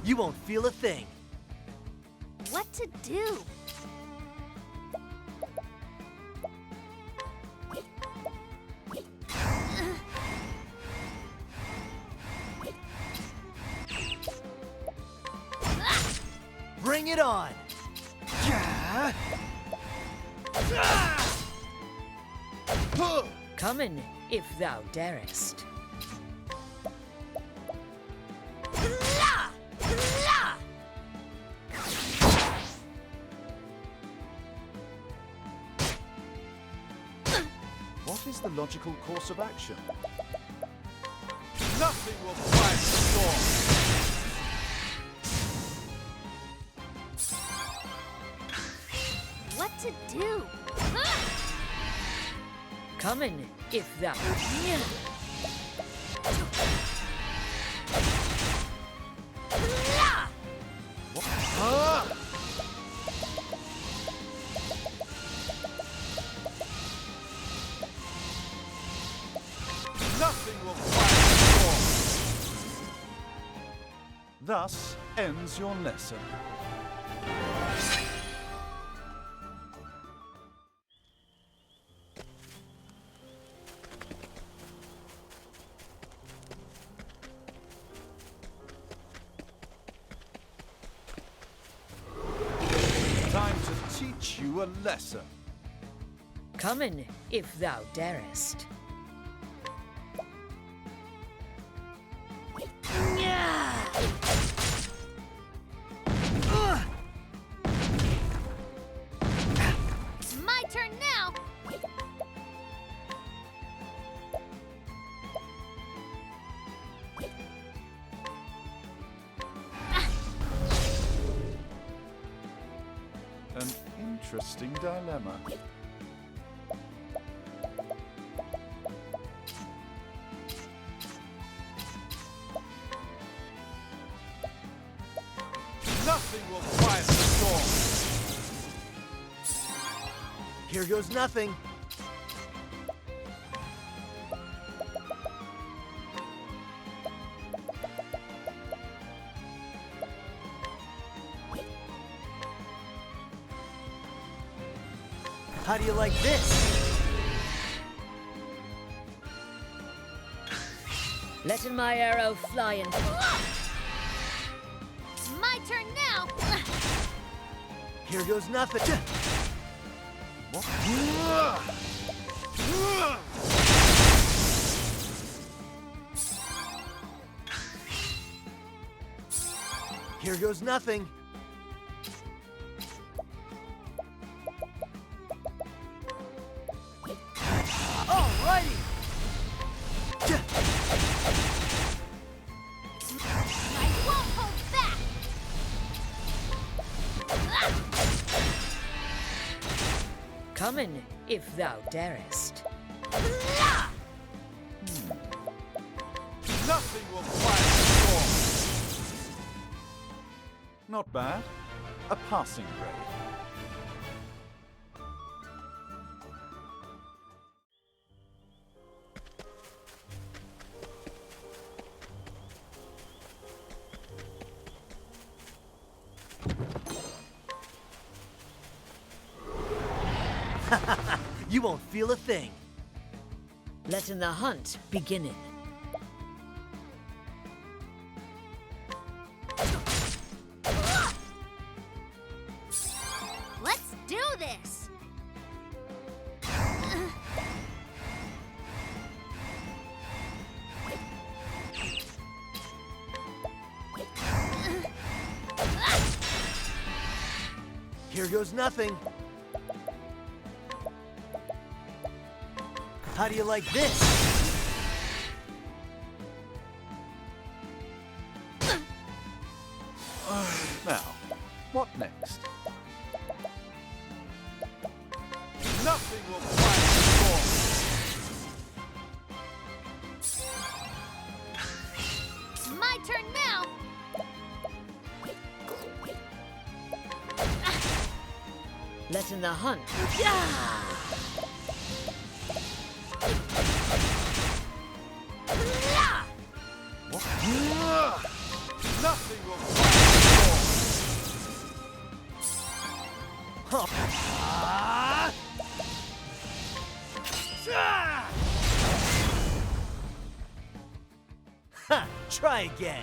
You won't feel a thing. What to do? Bring it on. Yeah. Come in, if thou darest. What is the logical course of action? Nothing will quiet the storm! What to do? Come in, if thou... Nothing will quiet the storm! Thus ends your lesson. Time to teach you a lesson. Come in, if thou darest. It's my turn now. An interesting dilemma. Nothing will quiet the storm. Here goes nothing. How do you like this? Letting my arrow fly and... It's my turn now. Here goes nothing. Here goes nothing. Alrighty. I won't hold back. Come in, if thou darest. Nothing will quiet the storm. Not bad. A passing grade. You won't feel a thing. Letting the hunt beginning. Let's do this. Here goes nothing. How do you like this? Now, what next? Nothing will quiet the storm. It's my turn now. Letting the hunt... Nothing will quiet Ha! Try again.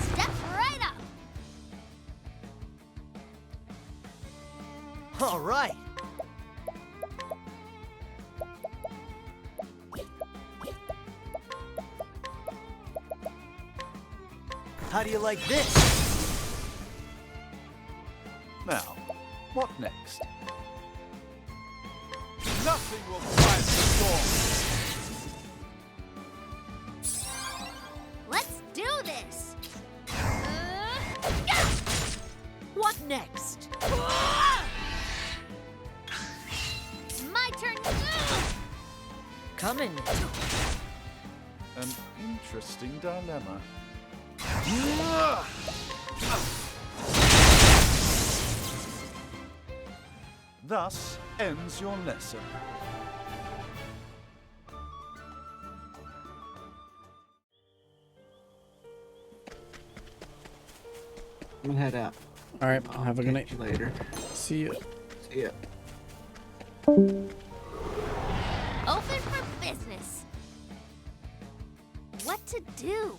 Step right up. All right. How do you like this? Now, what next? Nothing will quiet the storm. Let's do this. What next? It's my turn. Coming. An interesting dilemma. Thus ends your lesson. I'm gonna head out. All right, I'll have a good catch night. you later. See you. See ya. Open for business. What to do?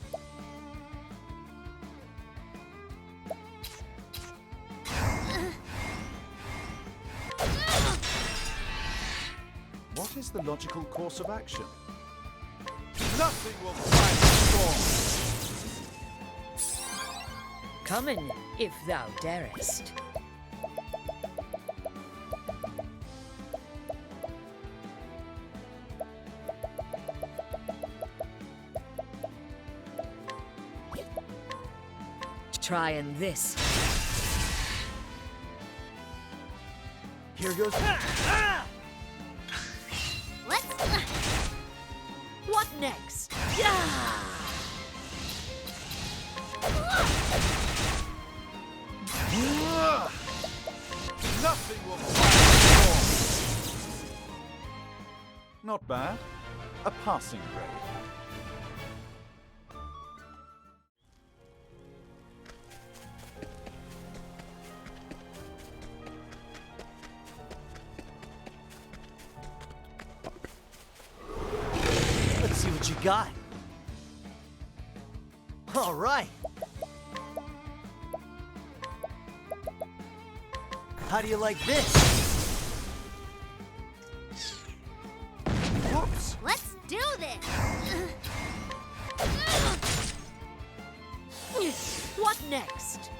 What is the logical course of action? Nothing will quiet the storm. Coming, if thou darest. Trying this. Here goes. Let's. What next? Yeah! Nothing will quiet the storm. Not bad. A passing grade. Let's see what you got. All right. How do you like this? Whoops! Let's do this. What next?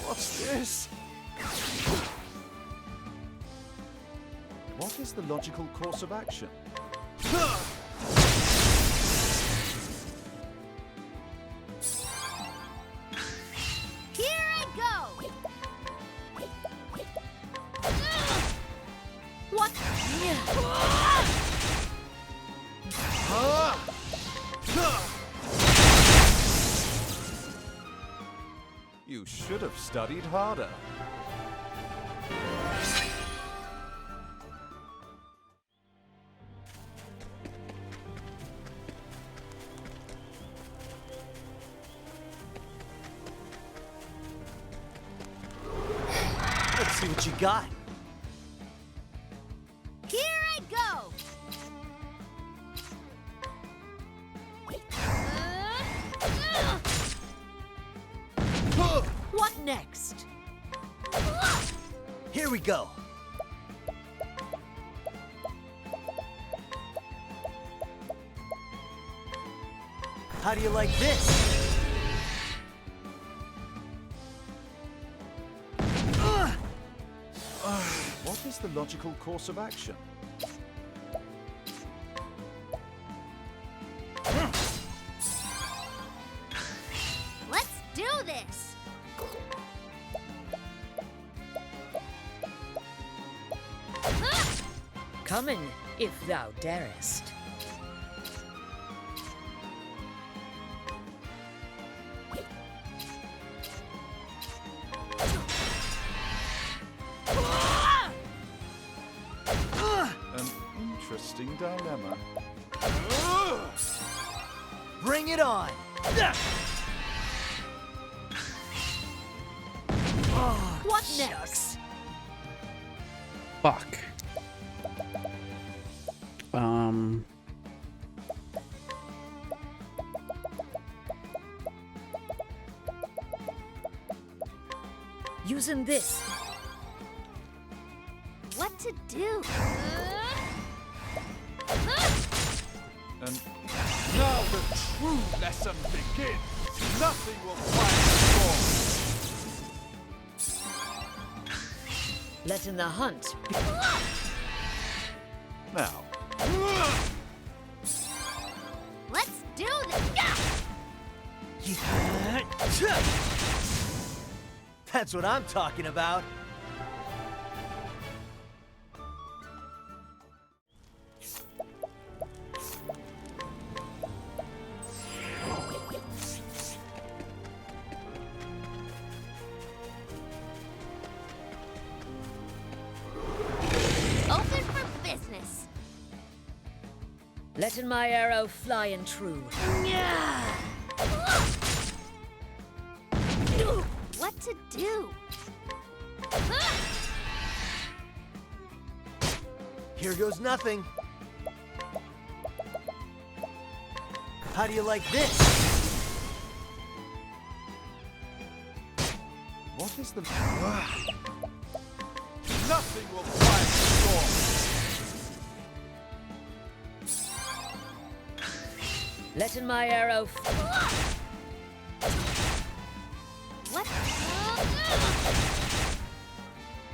What's this? What is the logical course of action? Here I go. What? You should have studied harder. Let's see what you got. Here I go. What next? Here we go. How do you like this? What is the logical course of action? Let's do this. Coming, if thou darest. interesting dilemma. Bring it on! What next? Fuck. Using this. What to do? And now the true lesson begins. Nothing will quiet the storm. Letting the hunt be. Now, Let's do this. That's what I'm talking about. Open for business. Letting my arrow fly and true. What to do? Here goes nothing. How do you like this? what is the... Nothing will quiet the storm. Letting my arrow. What?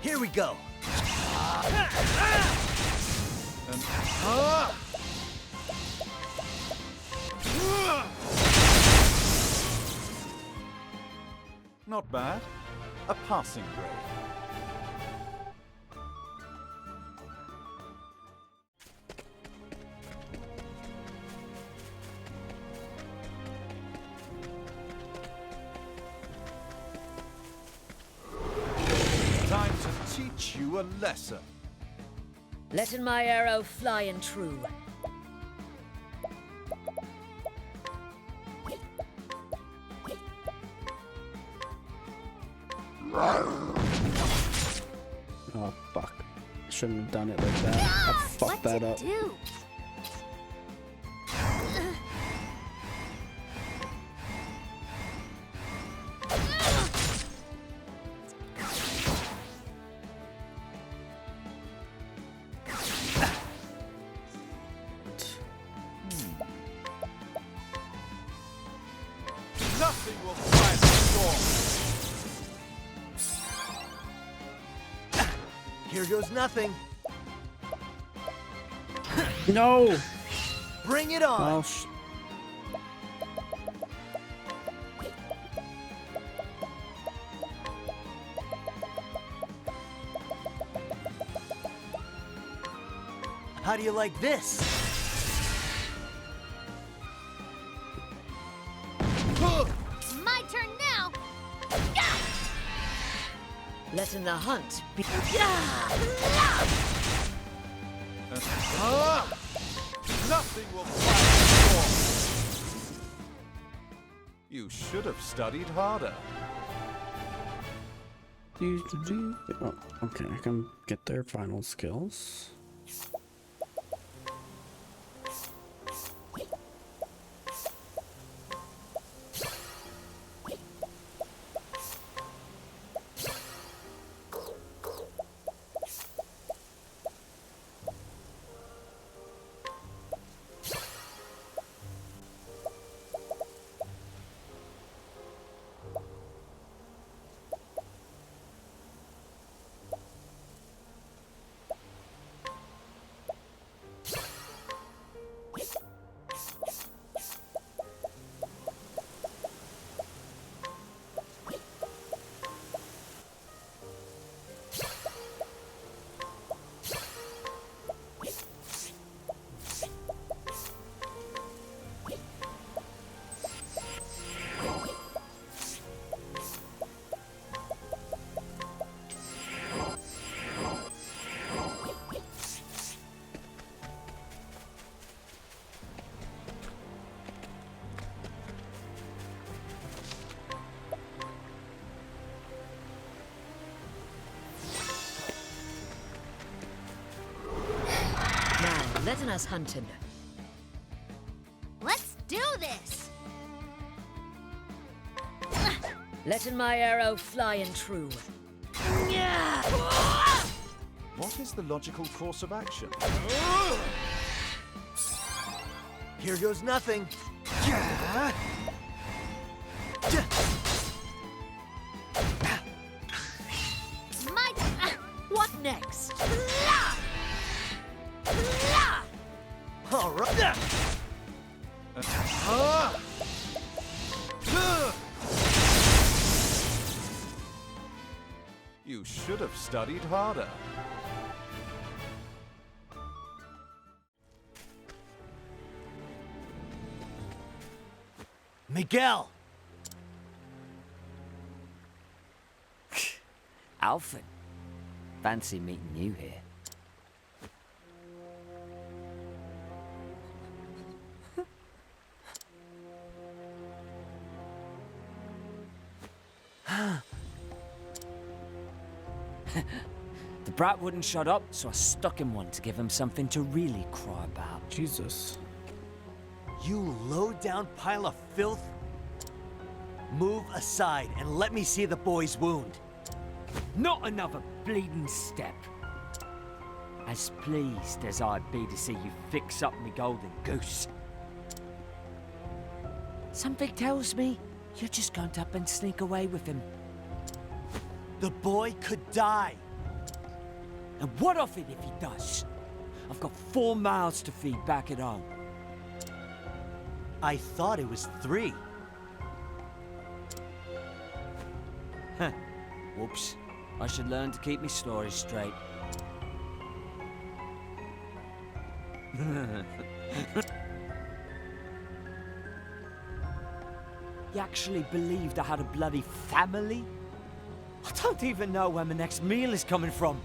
Here we go. And... Not bad. A passing grade. Time to teach you a lesson. Letting my arrow fly and true. Oh fuck. Shouldn't have done it like that. I fucked that up. Do? Nothing will quiet the storm. Here goes nothing. No! Bring it on. Well, How do you like this? My turn now. Letting the hunt be. Nothing will quiet the storm. You should have studied harder. Oh, okay, I can get their final skills. Letting us hunted. Let's do this! Letting my arrow fly and true. What is the logical course of action? Here goes nothing. My... What next? All right. You should have studied harder. Miguel! Alfred, fancy meeting you here. The brat wouldn't shut up, so I stuck him one to give him something to really cry about. Jesus. You low-down pile of filth! Move aside and let me see the boy's wound. Not another bleeding step. As pleased as I'd be to see you fix up me golden goose. Something tells me you're just going to up and sneak away with him. The boy could die. And what of it if he does? I've got 4 mouths to feed back at home. I thought it was 3. Huh. Whoops. I should learn to keep me stories straight. You actually believed I had a bloody family? I don't even know where my next meal is coming from.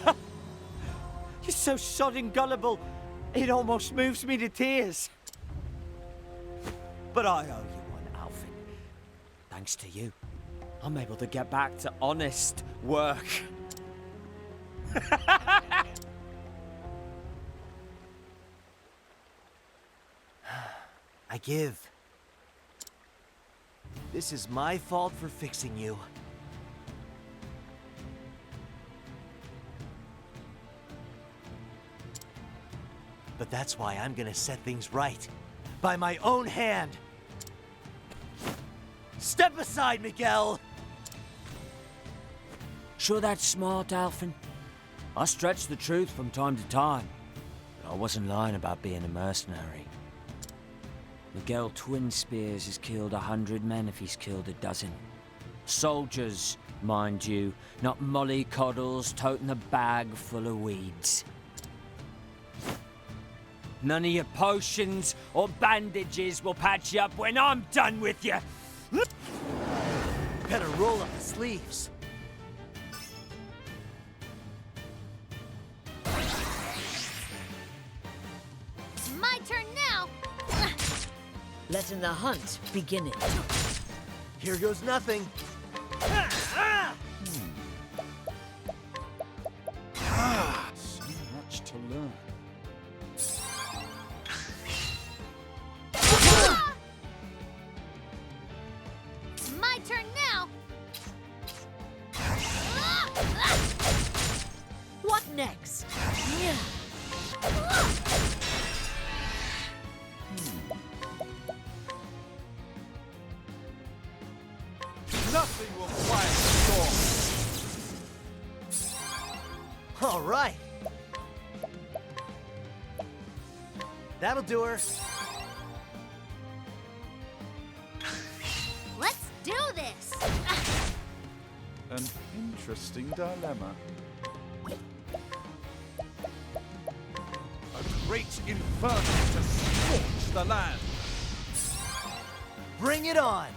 You're so sodding gullible, it almost moves me to tears. But I owe you one, Alfred. Thanks to you, I'm able to get back to honest work. I give. This is my fault for fixing you. But that's why I'm gonna set things right. By my own hand. Step aside, Miguel! Sure that's smart, Alfred? I stretch the truth from time to time. But I wasn't lying about being a mercenary. Miguel Twin Spears has killed 100 men if he's killed a dozen. Soldiers, mind you, not mollycoddles toting a bag full of weeds. None of your potions or bandages will patch you up when I'm done with you. Better roll up the sleeves. It's my turn now! Letting the hunt begin. Here goes nothing. So much to learn. It's my turn now! What next? Nothing will quiet the storm. All right. That'll do her. Let's do this! An interesting dilemma. A great inferno to scorch the land. Bring it on.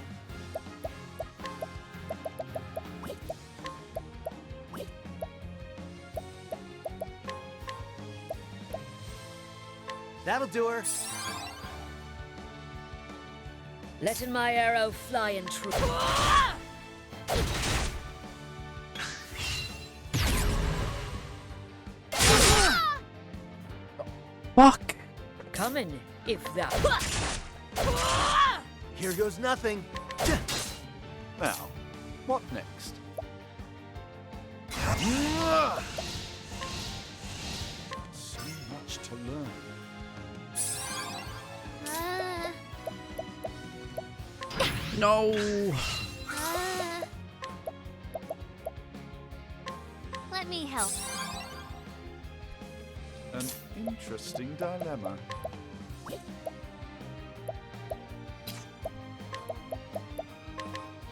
That'll do her. Letting my arrow fly and true. fuck? Coming, if that. Here goes nothing. Now, what next? So much to learn. Uh, No. uh, let me help. An interesting dilemma.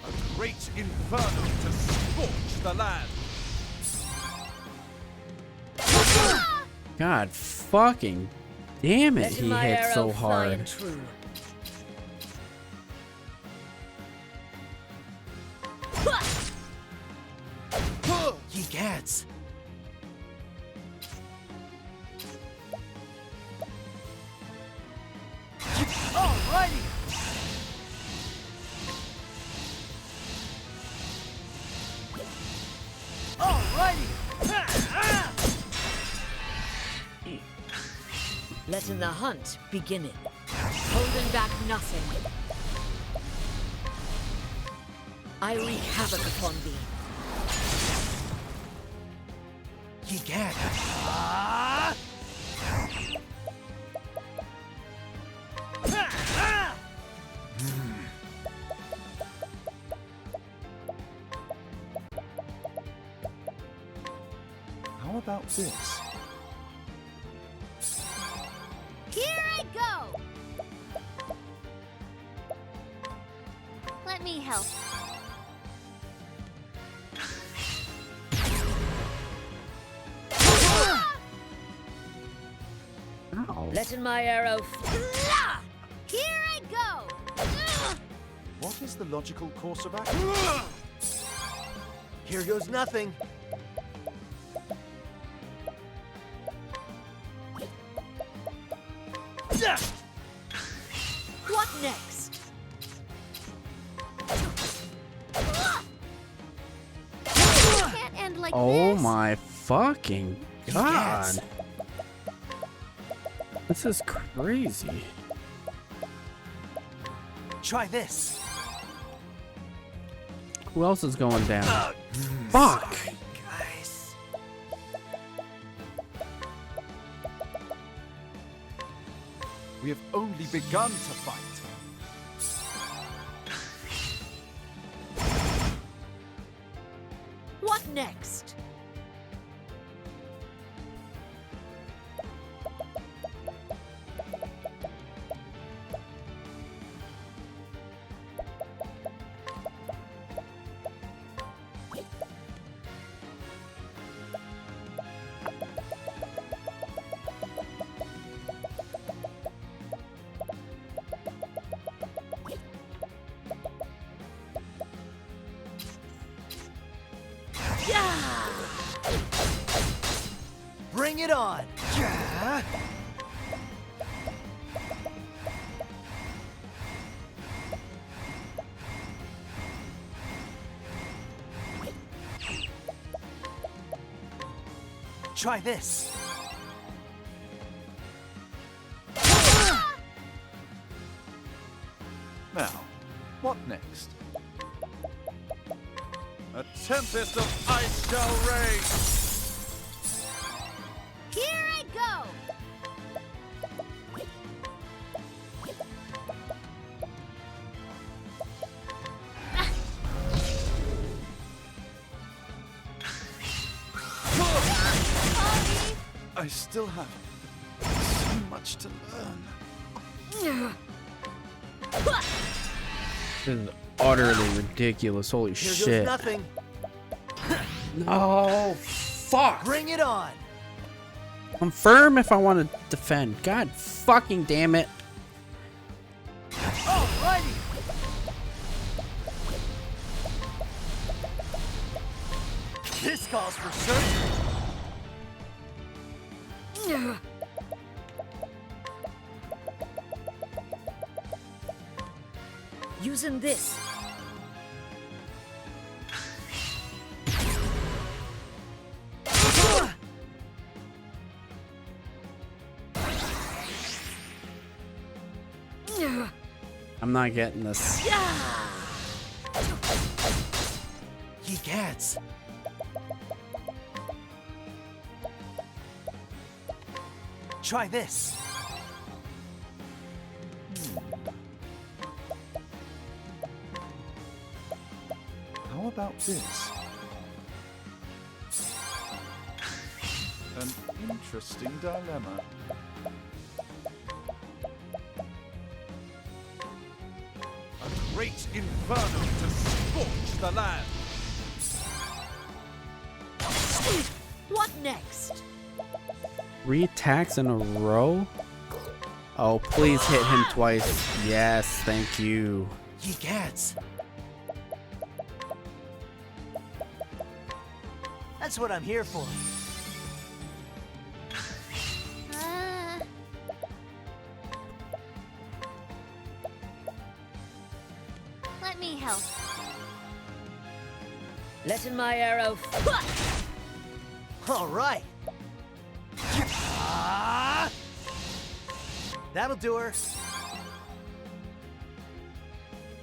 A great inferno to scorch the land. God fucking damn it, Letting he my hit arrow so fly hard. and true. Ye cats. Alrighty. Letting the hunt begin it. Holding back nothing. I wreak havoc upon thee. Ye cats. How about this? Here I go! Let me help. Ow. Letting my arrow Here I go! What is the logical course of action? Here goes nothing. What next? Can't end like Oh this. my fucking god. Yes. This is crazy. Try this. Who else is going down? Fuck. Guys. We have only begun to fight. What next? Bring it on. Yeah. Try this. Now, what next? A tempest of ice shall rage! Here I go! I still have so much to learn. This is utterly ridiculous. Holy Here shit. goes nothing. No. Fuck. Bring it on. Confirm if I want to defend. God fucking damn it. Alrighty. This calls for surgery. Using this. I'm not getting this. Ye cats. Try this. How about this? An interesting dilemma. A great inferno to scorch the land. What next? 3 attacks in a row? Oh, please hit him twice. Yes, thank you. Ye cats. That's what I'm here for. Let me help. Letting my arrow All right. That'll do her.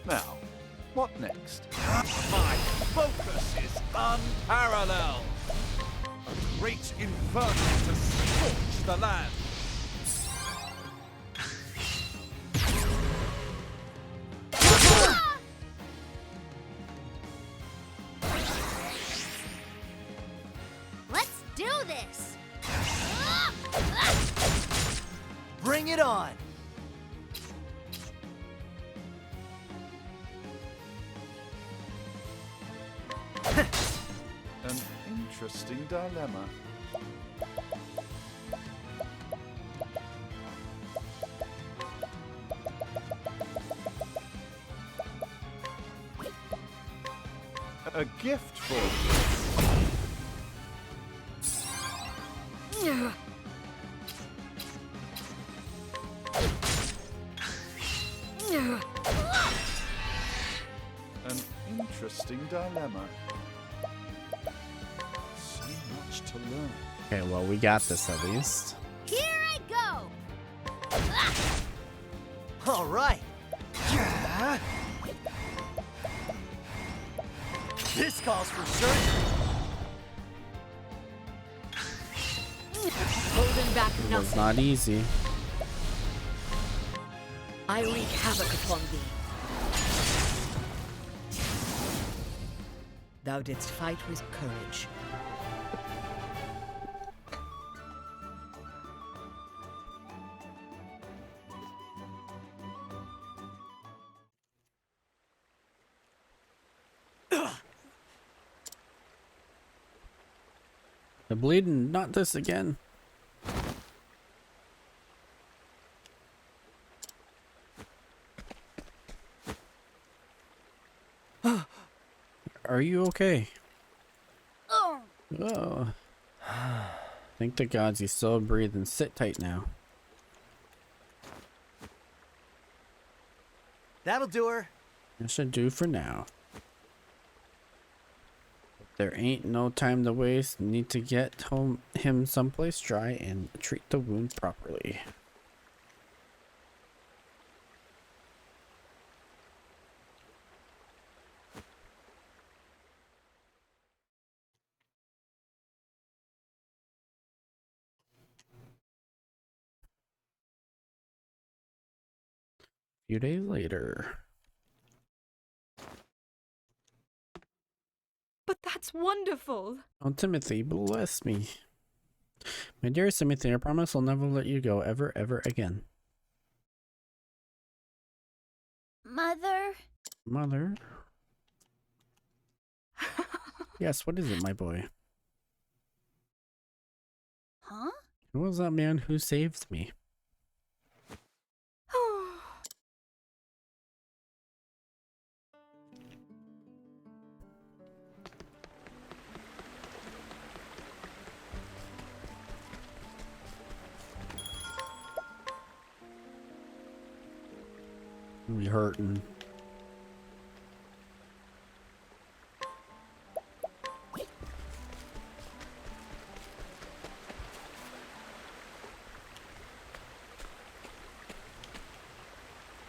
Now, what next? My focus is unparalleled. A great inferno to scorch the land. Let's do this. Bring it on. An interesting dilemma. A gift for you. An interesting dilemma. So much to learn. Okay, well, we got this at least. Here I go. All right. This calls for surgery. holding back It was nothing. not easy. I wreak havoc upon thee. Thou didst fight with courage. The bleeding, not this again. Are you okay? Oh. Thank the gods you still breathe and sit tight now. That'll do her. That should do for now. There ain't no time to waste. Need to get him someplace dry and treat the wound properly. A few days later. But that's wonderful. Oh, Timothy, bless me. My dearest Timothy, I promise I'll never let you go ever, ever again. Mother? Mother? Yes, what is it, my boy? Huh? Who was that man who saved me? We hurting.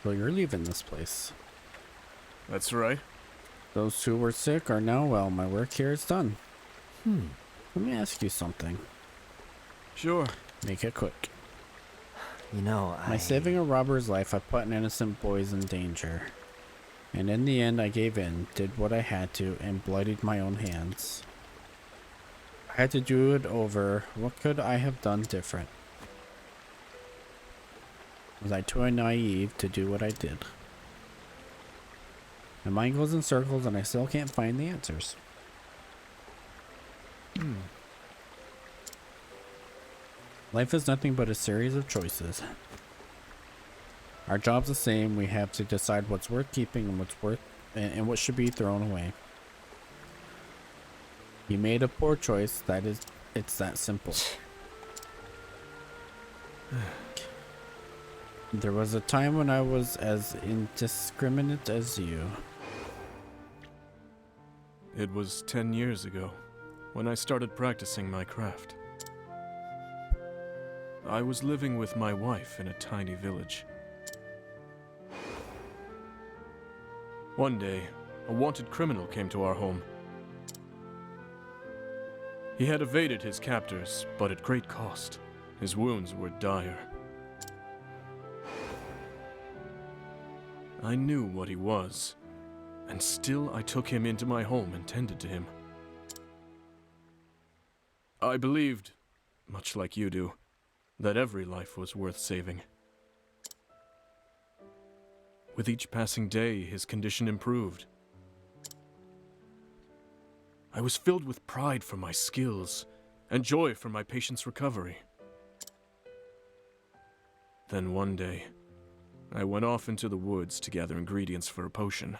So you're leaving this place. That's right. Those who were sick are now well. My work here is done. Let me ask you something. Sure. Make it quick. You know, By saving a robber's life, I put an innocent boys in danger. And in the end, I gave in, did what I had to, and bloodied my own hands. I had to do it over. What could I have done different? Was I too naive to do what I did? My mind goes in circles and I still can't find the answers. Life is nothing but a series of choices. Our job's the same. We have to decide what's worth keeping and what's worth and what should be thrown away. You made a poor choice. It's that simple. There was a time when I was as indiscriminate as you. It was 10 years ago, when I started practicing my craft. I was living with my wife in a tiny village. One day, a wanted criminal came to our home. He had evaded his captors, but at great cost. His wounds were dire. I knew what he was, and still I took him into my home and tended to him. I believed, much like you do, that every life was worth saving. With each passing day, his condition improved. I was filled with pride for my skills and joy for my patient's recovery. Then one day, I went off into the woods to gather ingredients for a potion.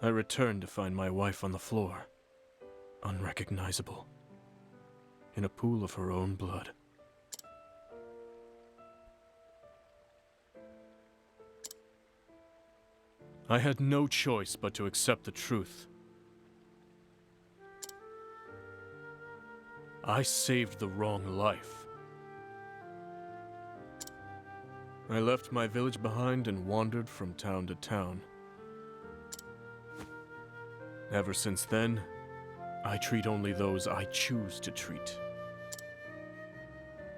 I returned to find my wife on the floor, unrecognizable, in a pool of her own blood. I had no choice but to accept the truth. I saved the wrong life. I left my village behind and wandered from town to town. Ever since then, I treat only those I choose to treat.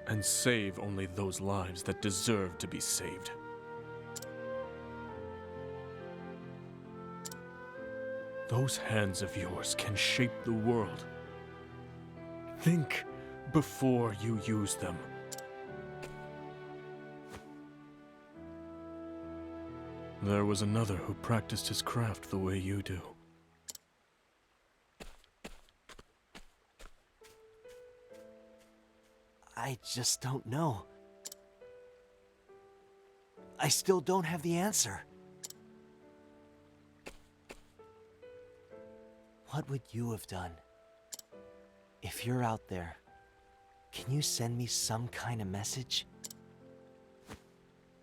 And save only those lives that deserve to be saved. Those hands of yours can shape the world. Think before you use them. There was another who practiced his craft the way you do. I just don't know. I still don't have the answer. What would you have done? If you're out there, can you send me some kind of message?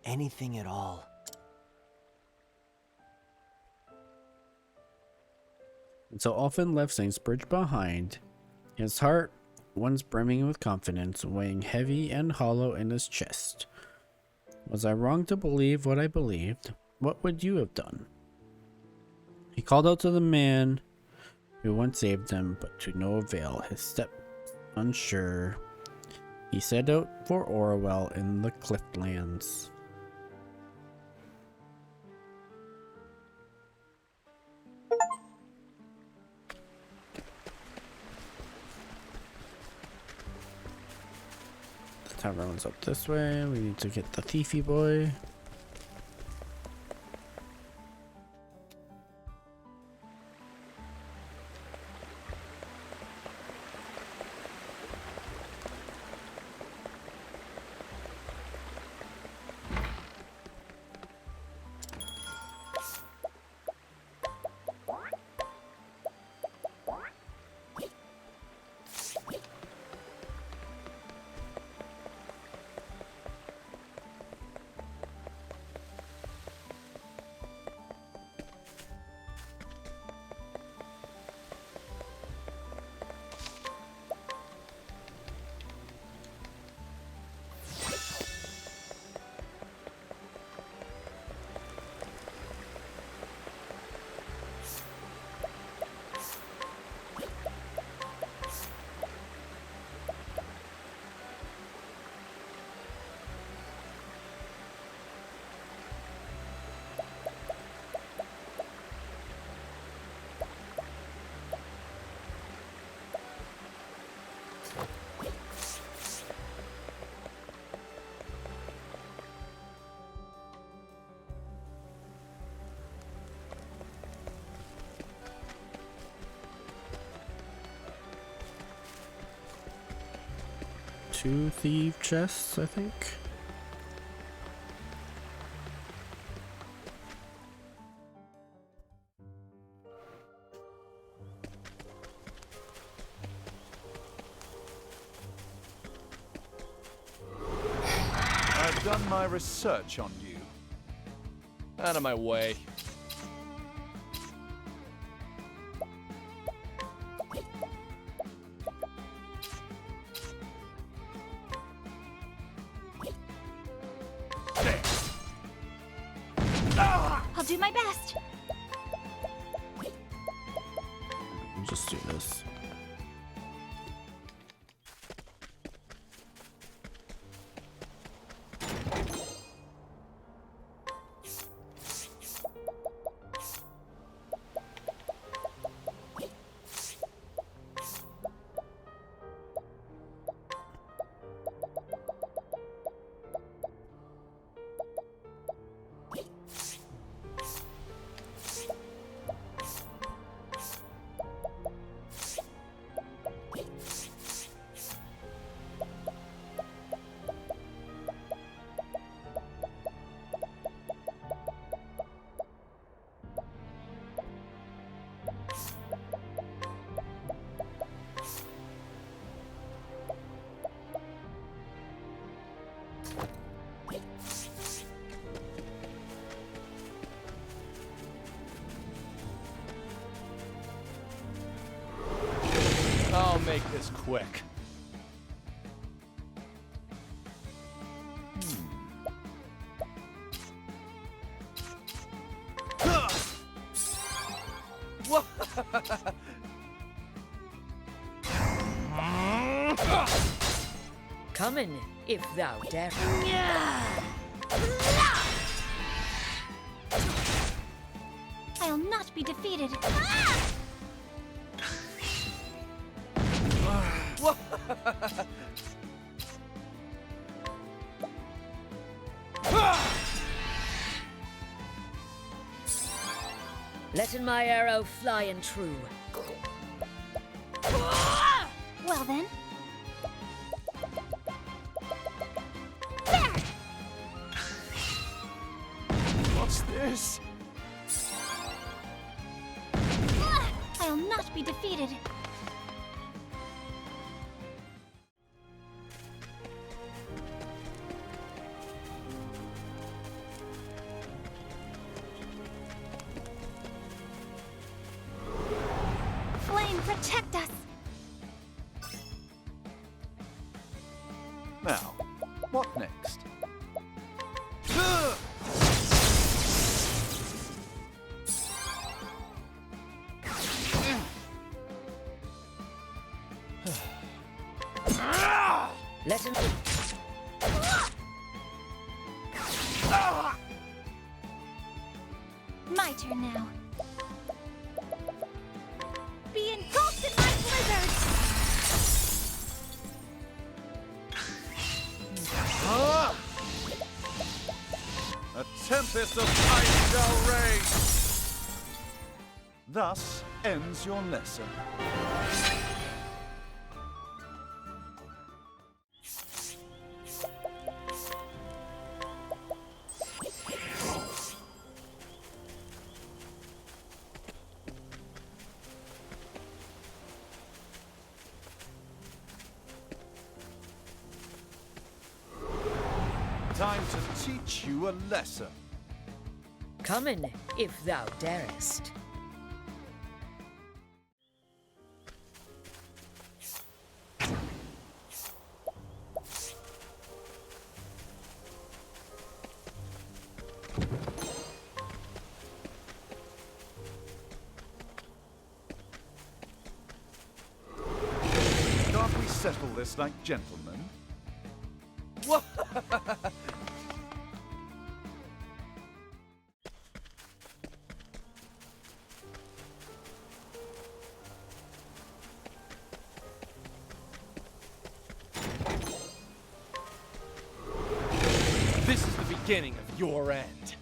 Anything at all. And so Alfin left Sainsbridge behind, his heart once brimming with confidence, weighing heavy and hollow in his chest. Was I wrong to believe what I believed? What would you have done? He called out to the man who once saved him, but to no avail. His step unsure, he set out for Orwell in the Cliftlands. The tavern's up this way. We need to get the thiefy boy. 2 thief chests, I think. I've done my research on you. Out of my way. I'll do my best. Just do this. I'll make this quick. Come in, if thou dare. I'll not be defeated. Letting my arrow fly and true. Well then. There! What's this? I'll not be defeated. Flame, protect us! Now, what next? Let him. My turn now. Be engulfed in my blizzard! A tempest of ice shall rage! Thus ends your lesson. Time to teach you a lesson. Come in, if thou darest. Can't we settle this like gentlemen? This is the beginning of your end.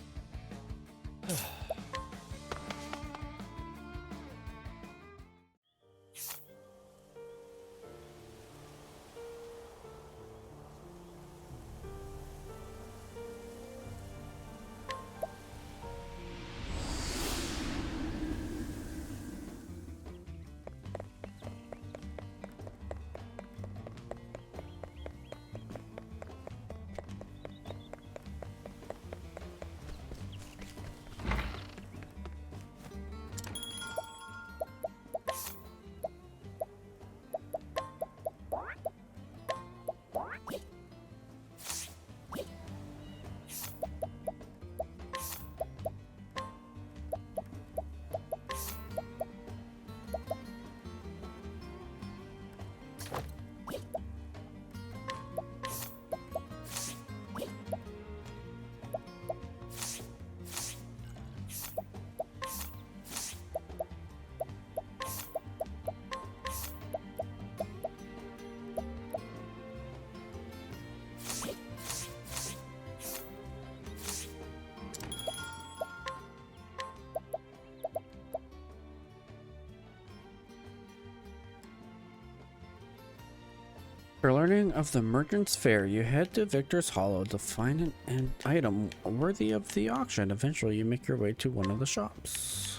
For learning of the Merchant's Fair, you head to Victor's Hollow to find an item worthy of the auction. Eventually, you make your way to one of the shops.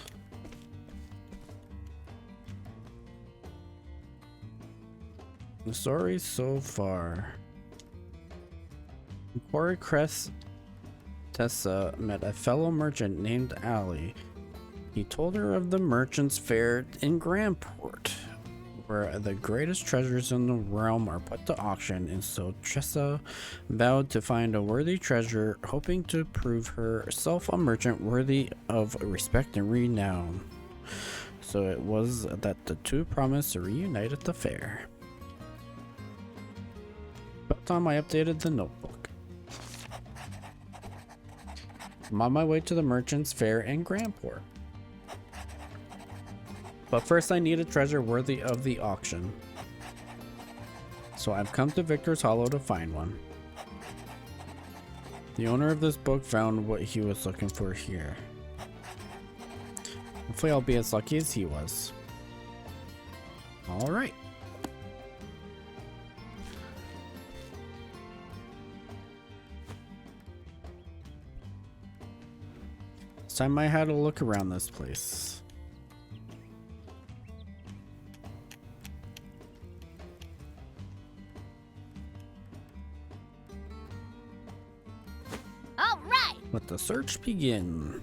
The story so far. Quarry Crest Tessa met a fellow merchant named Allie. He told her of the Merchant's Fair in Grandport, where the greatest treasures in the realm are put to auction, and so Tressa vowed to find a worthy treasure, hoping to prove herself a merchant worthy of respect and renown. So it was that the two promised to reunite at the fair. About time I updated the notebook. I'm on my way to the Merchant's Fair in Grandport. But first I need a treasure worthy of the auction. So I've come to Victor's Hollow to find one. The owner of this book found what he was looking for here. Hopefully I'll be as lucky as he was. Alright. It's time I had a look around this place. All right. Let the search begin.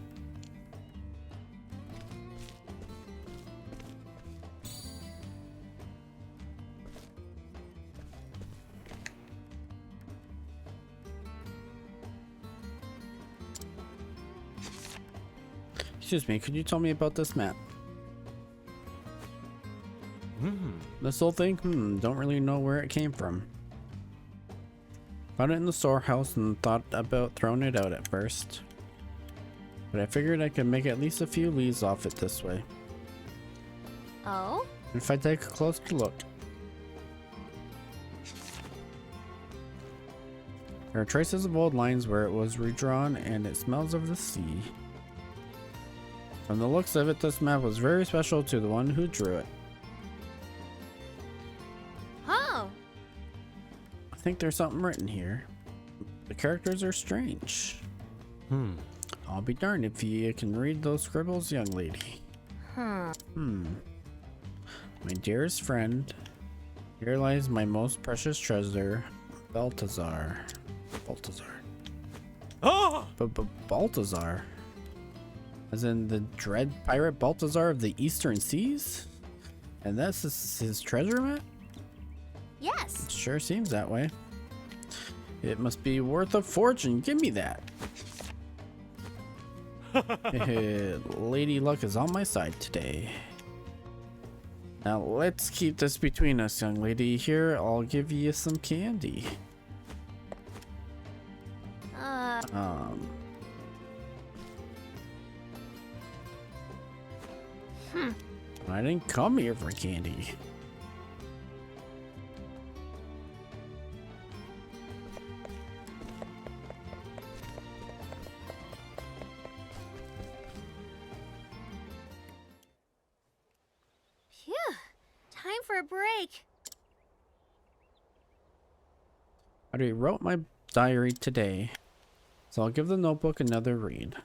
Excuse me, could you tell me about this map? This whole thing? Don't really know where it came from. Found it in the storehouse and thought about throwing it out at first. But I figured I could make at least a few leaves off it this way. Oh? If I take a closer look. There are traces of old lines where it was redrawn and it smells of the sea. From the looks of it, this map was very special to the one who drew it. Oh. I think there's something written here. The characters are strange. I'll be darned if you can read those scribbles, young lady. My dearest friend, here lies my most precious treasure, Balthazar. Balthazar? As in the dread pirate Balthazar of the Eastern Seas? And that's his treasure map? Yes. It sure seems that way. It must be worth a fortune. Give me that. Lady Luck is on my side today. Now let's keep this between us, young lady. Here, I'll give you some candy. I didn't come here for candy. Phew. Time for a break. I already wrote my diary today, so I'll give the notebook another read.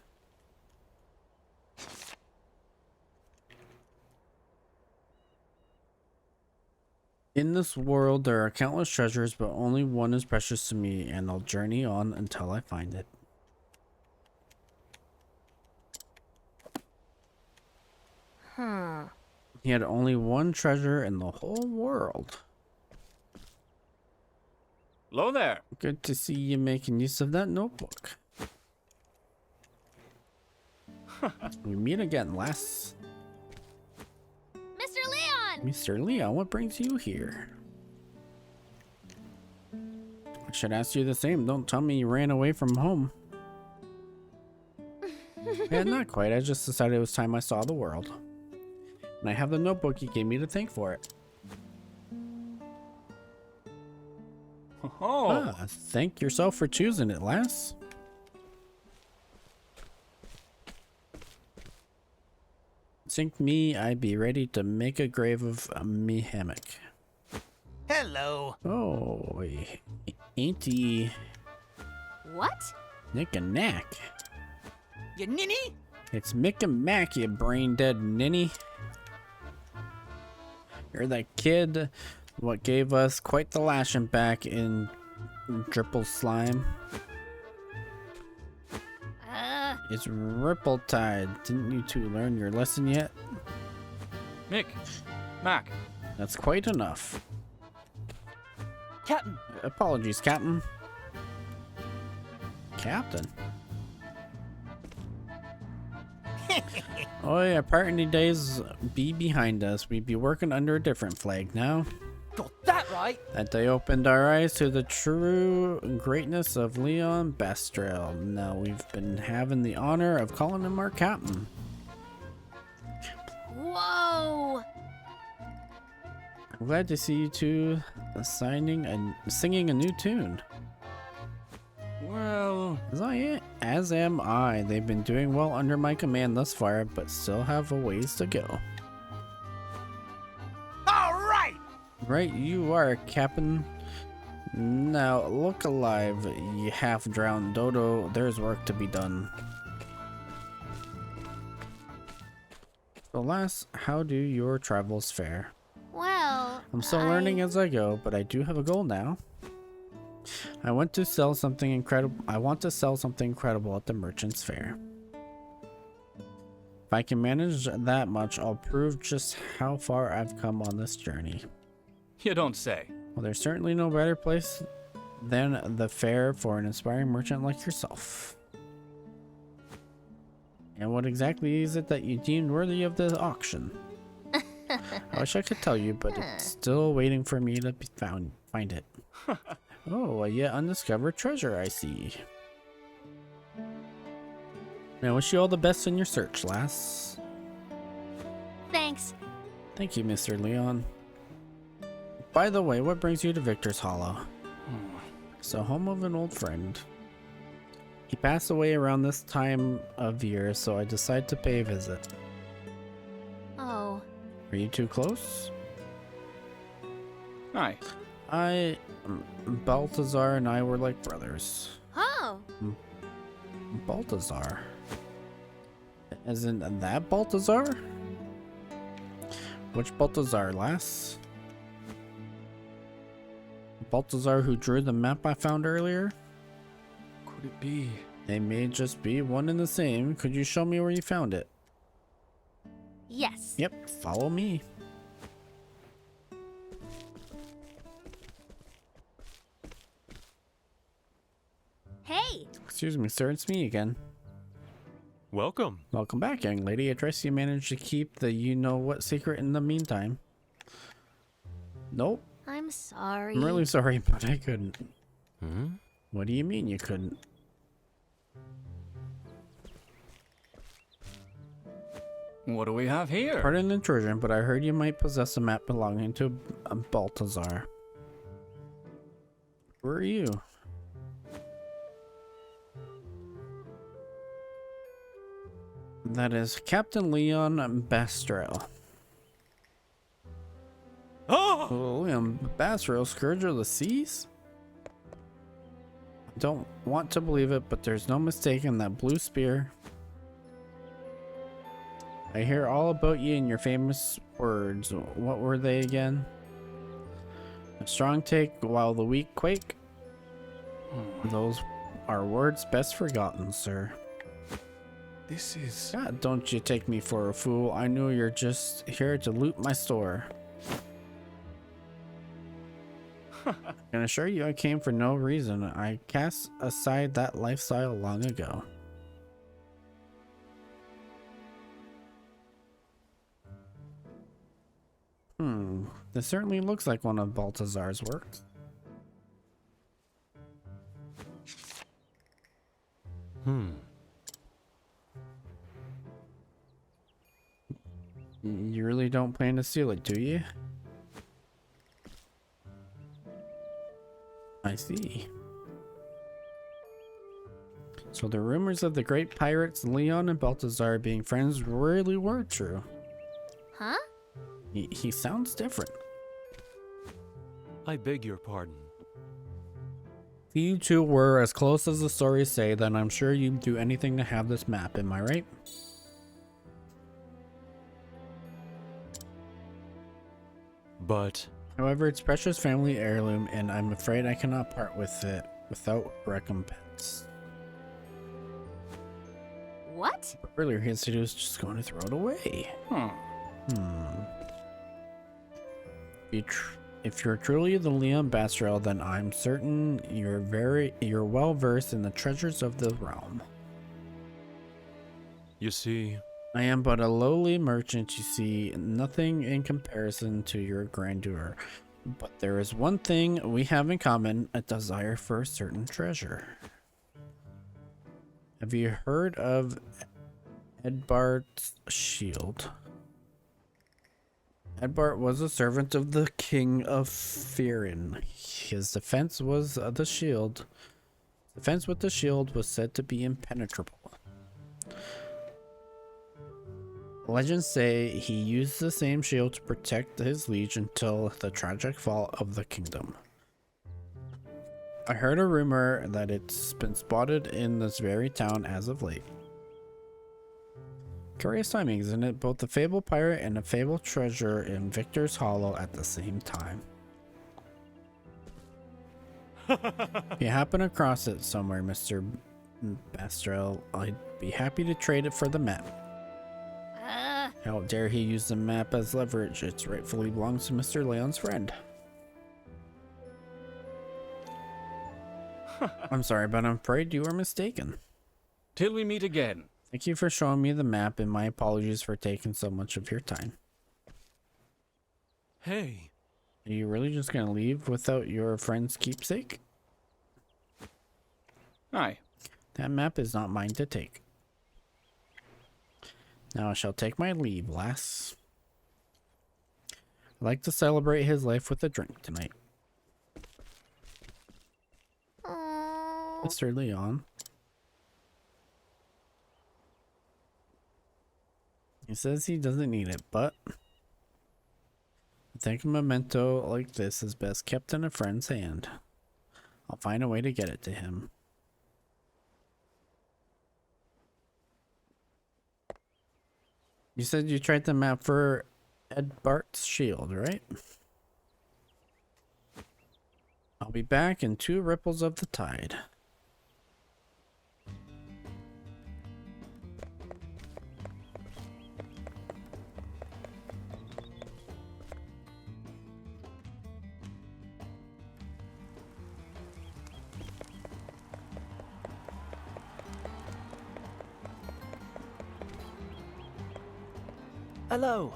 In this world, there are countless treasures, but only one is precious to me, and I'll journey on until I find it. He had only one treasure in the whole world. Hello there. Good to see you making use of that notebook. We meet again, lass. Mr. Leon! Mr. Leon, what brings you here? I should ask you the same. Don't tell me you ran away from home. Yeah, not quite. I just decided it was time I saw the world. And I have the notebook you gave me to thank for it. Oh. Thank yourself for choosing it, lass. Sink me, I be ready to make a grave of me hammock. Hello. Hello. Oh, ain't he What? Nick and Knack? You ninny? It's Mick and Mac, you brain-dead ninny. You're that kid what gave us quite the lashing back in Dripple Slime. It's Ripple Tide. Didn't you two learn your lesson yet? Mick, Mac, That's quite enough. Captain! Apologies, Captain. Captain? Oh yeah, party days be behind us. We'd be working under a different flag now. Got that right! That day opened our eyes to the true greatness of Leon Bastrel. Now we've been having the honor of calling him our captain. Whoa! I'm glad to see you two singing a new tune. well, As am I. They've been doing well under my command thus far, but still have a ways to go. All right. Right, you are, Captain. Now, look alive, you half-drowned dodo. There's work to be done. So, lass, how do your travels fare? Well, I'm still learning as I go, but I do have a goal now. I want to sell something incredible. At the Merchant's Fair. If I can manage that much, I'll prove just how far I've come on this journey. you don't say. Well, there's certainly no better place than the fair for an inspiring merchant like yourself. And what exactly is it that you deemed worthy of the auction? I wish I could tell you, but it's still waiting for me to find it. Oh, a yet undiscovered treasure, I see. I wish you all the best in your search, lass. thanks. Thank you, Mr. Leon. By the way, what brings you to Victor's Hollow? It's the home of an old friend. He passed away around this time of year, so I decided to pay a visit. Oh, Are you too close? Aye. Balthazar and I were like brothers. oh, Balthazar? Isn't that Balthazar? Which Balthazar, lass? Balthazar who drew the map I found earlier? Could it be? They may just be one and the same. Could you show me where you found it? yes. Yep, follow me. Hey, Excuse me, sir, it's me again. Welcome. Welcome back, young lady. I trust you managed to keep the you-know-what secret in the meantime. Nope. I'm sorry. I'm really sorry, but I couldn't. Hmm? What do you mean you couldn't? What do we have here? Pardon the intrusion, but I heard you might possess a map belonging to Balthazar. Who are you? That is Captain Leon Bastrel. Oh! Leon Bastrel, Scourge of the Seas? I don't want to believe it, but there's no mistaking that blue spear. I hear all about you and your famous words. What were they again? A strong take while the weak quake? Those are words best forgotten, sir. This is... God, don't you take me for a fool. I knew you're just here to loot my store. I can assure you I came for no reason. I cast aside that lifestyle long ago. This certainly looks like one of Balthazar's works. You really don't plan to steal it, do you? I see. So the rumors of the great pirates Leon and Balthazar being friends really were true. Huh? He sounds different. I beg your pardon. If you two were as close as the stories say, then I'm sure you'd do anything to have this map, am I right? But However, it's precious family heirloom, and I'm afraid I cannot part with it without recompense. What? Earlier, he said he was just going to throw it away. If you're truly the Leon Bastrel, then I'm certain you're well versed in the treasures of the realm. you see, I am but a lowly merchant, you see, nothing in comparison to your grandeur. But there is one thing we have in common, a desire for a certain treasure. Have you heard of Edbart's shield? Edbart was a servant of the king of Firin. His defense was the shield. Defense with the shield was said to be impenetrable. Legends say he used the same shield to protect his liege until the tragic fall of the kingdom. I heard a rumor that it's been spotted in this very town as of late. Curious timing, isn't it? Both the fabled pirate and the fabled treasure in Victor's Hollow at the same time. If you happen across it somewhere, Mr. Bastrel, I'd be happy to trade it for the map. How dare he use the map as leverage? It rightfully belongs to Mr. Leon's friend. I'm sorry, but I'm afraid you are mistaken. Till we meet again. Thank you for showing me the map, and my apologies for taking so much of your time. hey, Are you really just gonna leave without your friend's keepsake? Aye. That map is not mine to take. Now I shall take my leave, lass. I'd like to celebrate his life with a drink tonight. Mr. Leon. He says he doesn't need it, but I think a memento like this is best kept in a friend's hand. I'll find a way to get it to him. You said you tried the map for Edbart's shield, right? I'll be back in 2 ripples of the tide. Hello.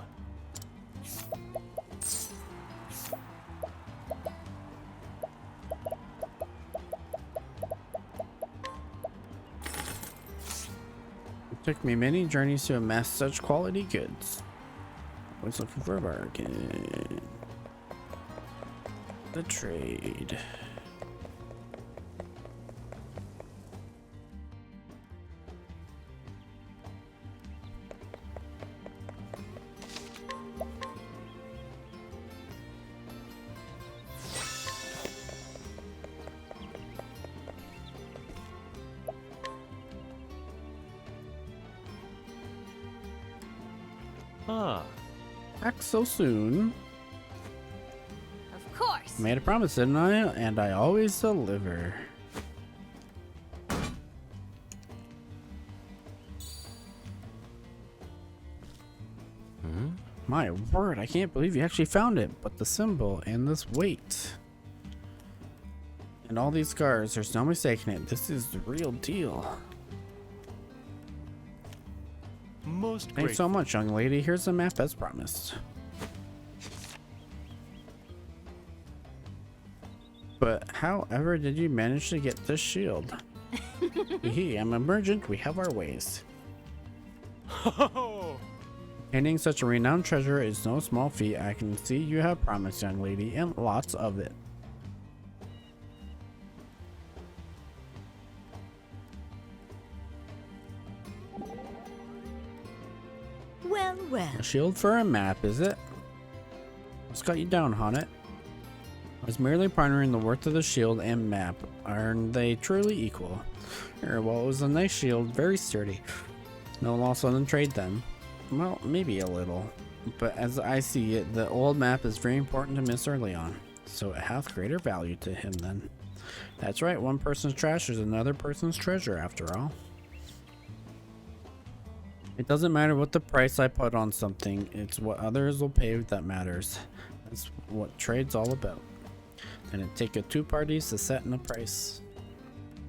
It took me many journeys to amass such quality goods. Always looking for a bargain. The trade. ah, Back so soon. Of course. Made a promise, didn't I? And I always deliver. My word, I can't believe you actually found it. But the symbol and this weight. And all these scars, there's no mistaking it. This is the real deal. most Thanks grateful. so much, young lady. Here's the map as promised. But however did you manage to get this shield? I'm a merchant, we have our ways. Obtaining such a renowned treasure is no small feat. I can see you have promise, young lady, and lots of it. Well, well. A shield for a map, is it? What's got you down, Honnet? I was merely pondering the worth of the shield and map. Aren't they truly equal? Well, it was a nice shield, very sturdy. No loss on the trade then. Well, maybe a little. But as I see it, the old map is very important to Mr. Leon. So it hath greater value to him then. That's right, one person's trash is another person's treasure after all. It doesn't matter what the price I put on something, it's what others will pay that matters. That's what trade's all about. And it take two parties to set in a price.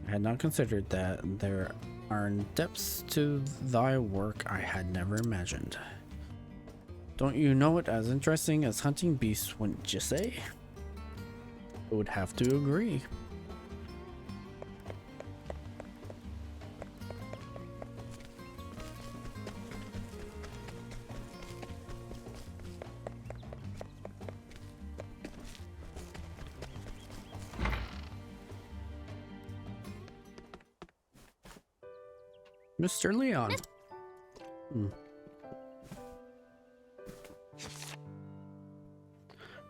I had not considered that there are depths to thy work I had never imagined. Don't you know it as interesting as hunting beasts, wouldn't you say? I would have to agree. Mr. Leon.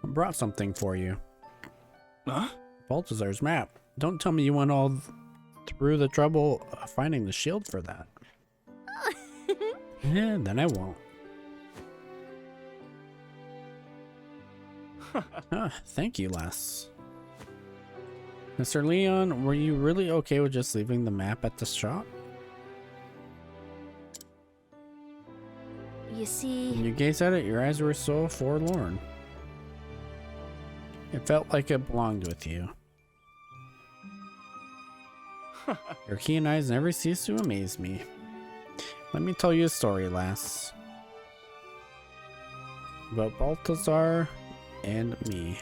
I brought something for you. Huh? Balthazar's map. Don't tell me you went all through the trouble of finding the shield for that. Yeah, then I won't. Thank you, lass. Mr. Leon, were you really okay with just leaving the map at the shop? You see... When you gazed at it, your eyes were so forlorn. It felt like it belonged with you. Your keen eyes never cease to amaze me. Let me tell you a story, lass. About Balthazar and me.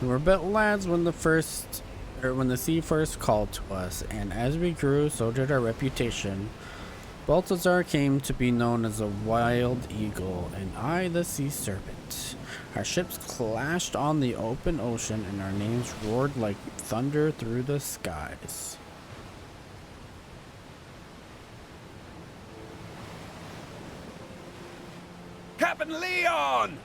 We were but lads when the sea first called to us, and as we grew, so did our reputation. Balthazar came to be known as a wild eagle, and I the sea serpent. Our ships clashed on the open ocean, and our names roared like thunder through the skies. Captain Leon!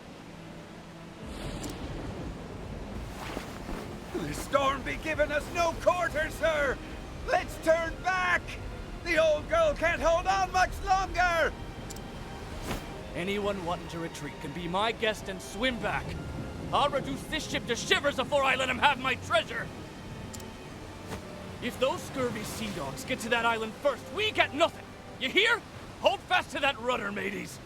The storm be giving us no quarter, sir! Let's turn back! The old girl can't hold on much longer! Anyone wanting to retreat can be my guest and swim back. I'll reduce this ship to shivers before I let him have my treasure. If those scurvy sea dogs get to that island first, we get nothing. You hear? Hold fast to that rudder, mateys.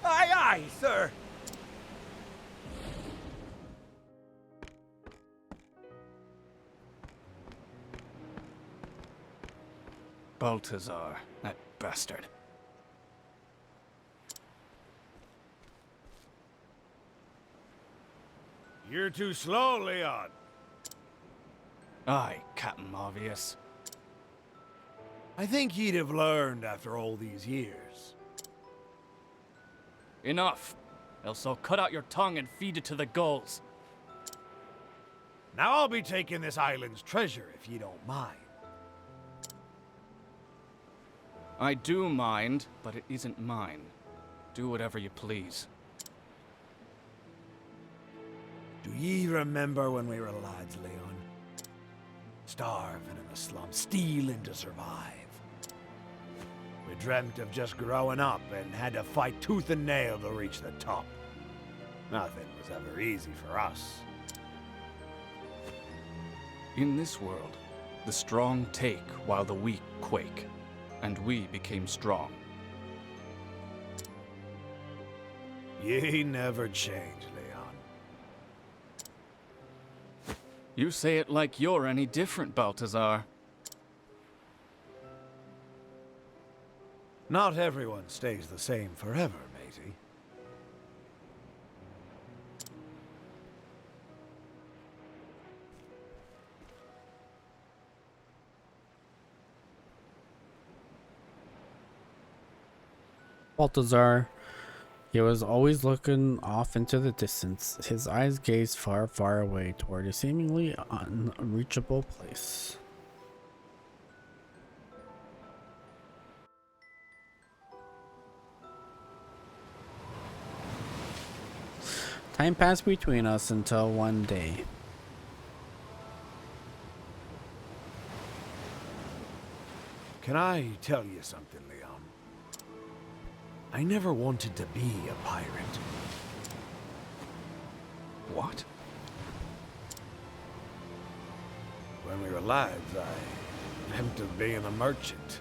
Aye, aye, sir! Balthazar, that bastard. You're too slow, Leon. Aye, Captain Obvious. I think he'd have learned after all these years. Enough. Else I'll cut out your tongue and feed it to the gulls. Now I'll be taking this island's treasure, if you don't mind. I do mind, but it isn't mine. Do whatever you please. Do ye remember when we were lads, Leon? Starving in a slum, stealing to survive. We dreamt of just growing up and had to fight tooth and nail to reach the top. Nothing was ever easy for us. In this world, the strong take while the weak quake, and we became strong. Ye never change, Leon. You say it like you're any different, Balthazar. Not everyone stays the same forever, matey. Balthazar He was always looking off into the distance. His eyes gazed far, far away toward a seemingly unreachable place. Time passed between us until one day. Can I tell you something, Leon? I never wanted to be a pirate. What? When we were lads, I dreamt of being a merchant.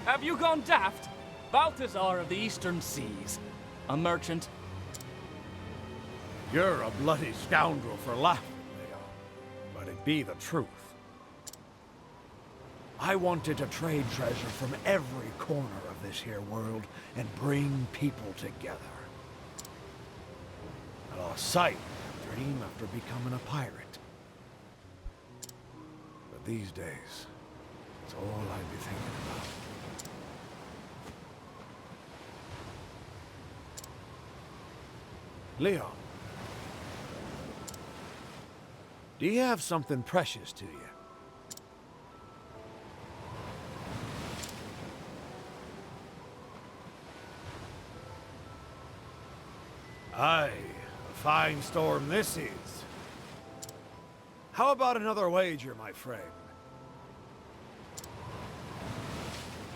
Have you gone daft? Balthazar of the Eastern Seas. A merchant. You're a bloody scoundrel for laughing, Leon. But it be the truth. I wanted to trade treasure from every corner of this here world and bring people together. I lost sight of that dream after becoming a pirate. But these days, it's all I'd be thinking about. Leon, do you have something precious to you? Aye, a fine storm this is. How about another wager, my friend?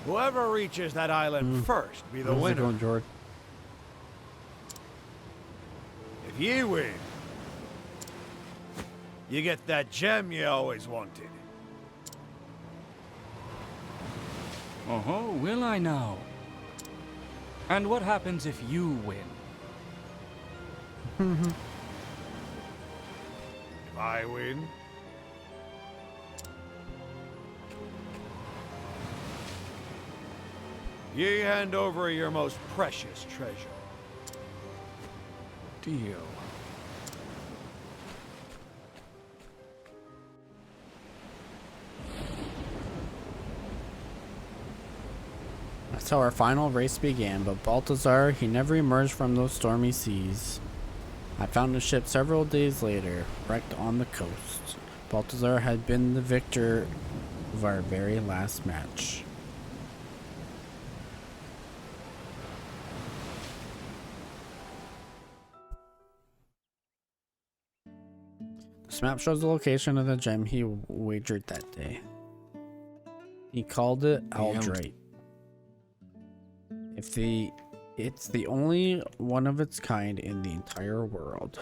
Whoever reaches that island first be the How's it winner. going, George? If you win, you get that gem you always wanted. Oh, will I now? And what happens if you win? If I win, you hand over your most precious treasure. Deal. That's how our final race began, but Balthazar, he never emerged from those stormy seas. I found the ship several days later, wrecked on the coast. Balthazar had been the victor of our very last match. This map shows the location of the gem he wagered that day. He called it Aldrate. It's the only one of its kind in the entire world.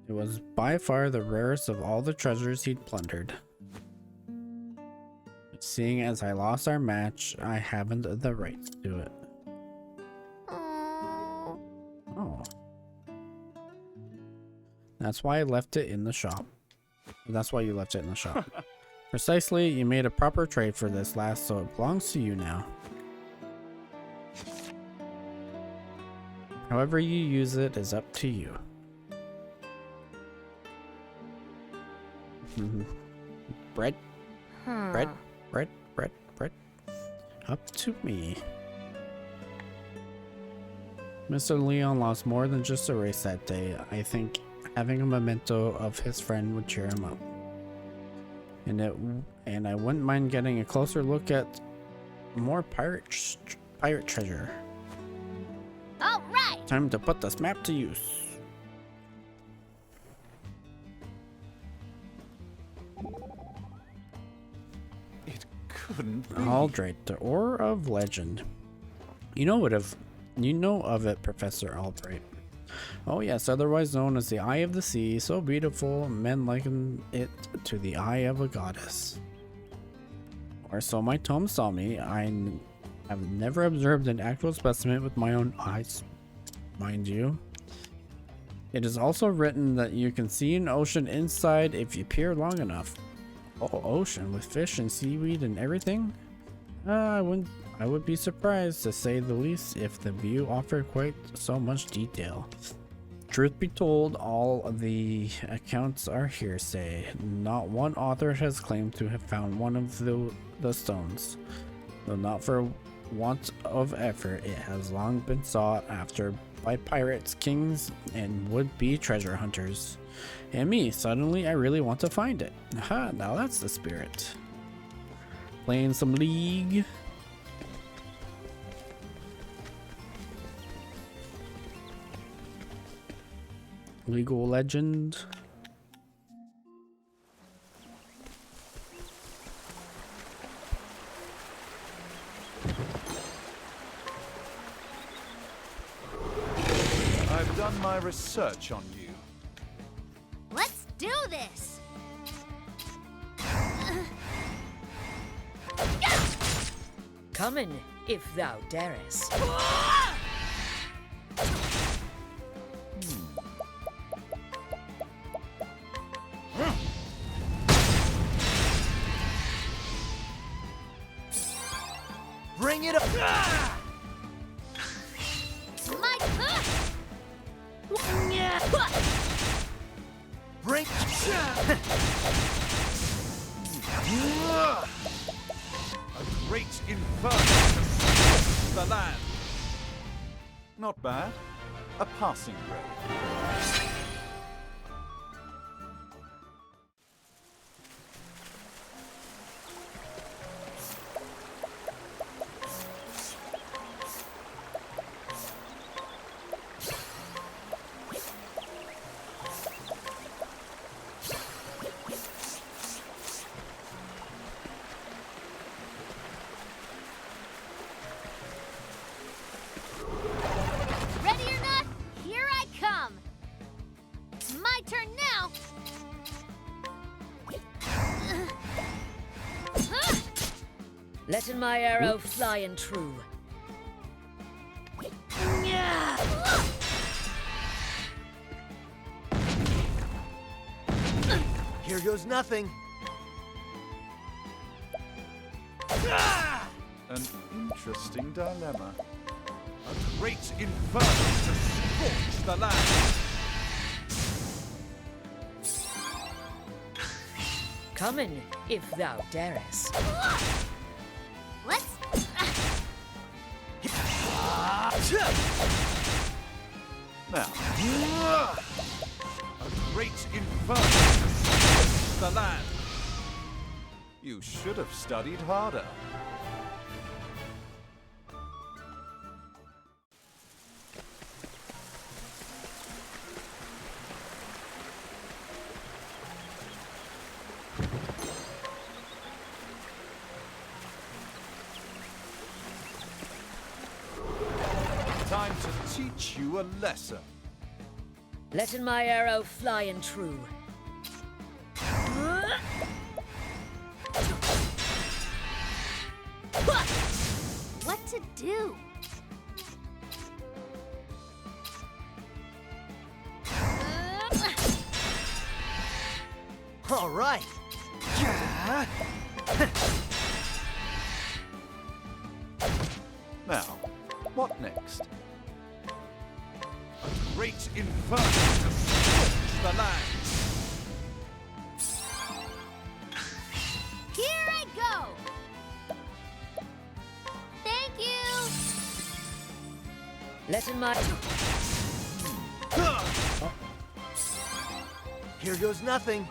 It was by far the rarest of all the treasures he'd plundered. But seeing as I lost our match, I haven't the rights to it. Oh. That's why I left it in the shop. That's why you left it in the shop. Precisely, you made a proper trade for this last, so it belongs to you now. However you use it is up to you. Bread? Bread? Bread? Bread? Bread? Up to me. Mr. Leon lost more than just a race that day. I think having a memento of his friend would cheer him up. And I wouldn't mind getting a closer look at more pirate treasure. All right. Time to put this map to use. It couldn't be. Aldrate, the ore of legend. You know of it, Professor Albright. Oh yes, otherwise known as the Eye of the Sea, so beautiful, men liken it to the eye of a goddess. Or so my tomes tell me. I have never observed an actual specimen with my own eyes, mind you. It is also written that you can see an ocean inside if you peer long enough. Oh, ocean with fish and seaweed and everything? I would be surprised, to say the least, if the view offered quite so much detail. Truth be told, all of the accounts are hearsay. Not one author has claimed to have found one of the stones. Though not for want of effort, it has long been sought after by pirates, kings, and would-be treasure hunters. And me, suddenly I really want to find it. Aha, now that's the spirit. Playing some League. Legal Legend. I've done my research on you. Let's do this! Come in, if thou darest. Bring it up! My Bring... A great inferno to scorch the land. Not bad. A passing grade. Ready or not, here I come! It's my turn now! Letting my arrow fly and true. Here goes nothing. An interesting dilemma. A great inferno to scorch the land. Come in, if thou darest. Let's... Now, a great inferno to scorch the land. You should have studied harder. Time to teach you a lesson. Letting my arrow fly and true. What to do? All right. Now, what next? A great inferno to scorch the land. Here I go! Thank you! Letting my... Here goes nothing.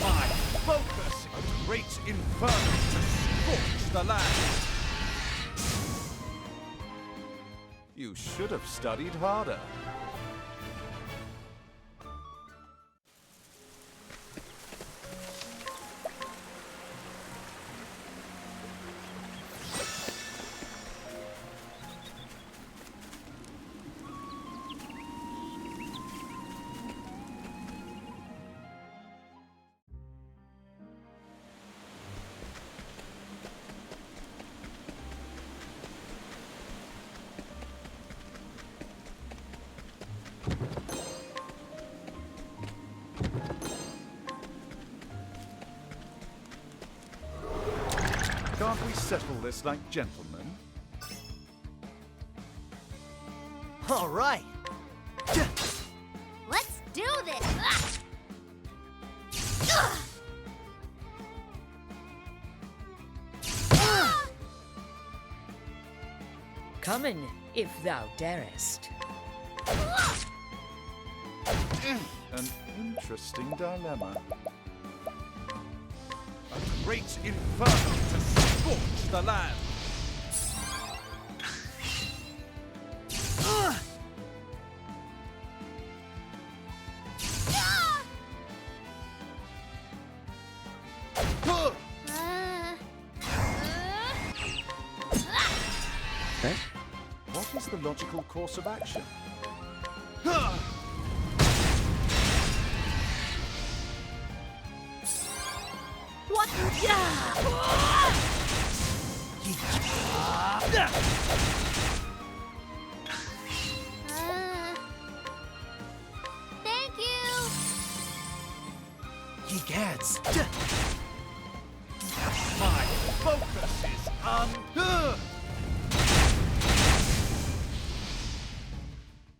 My focus! A great inferno to scorch the land. You should have studied harder. Can't we settle this like gentlemen? All right. Let's do this! Ah! Come in, if thou darest. An interesting dilemma. A great inferno to scorch the land. Okay. What is the logical course of action? What? Thank you! He gets. My focus is on.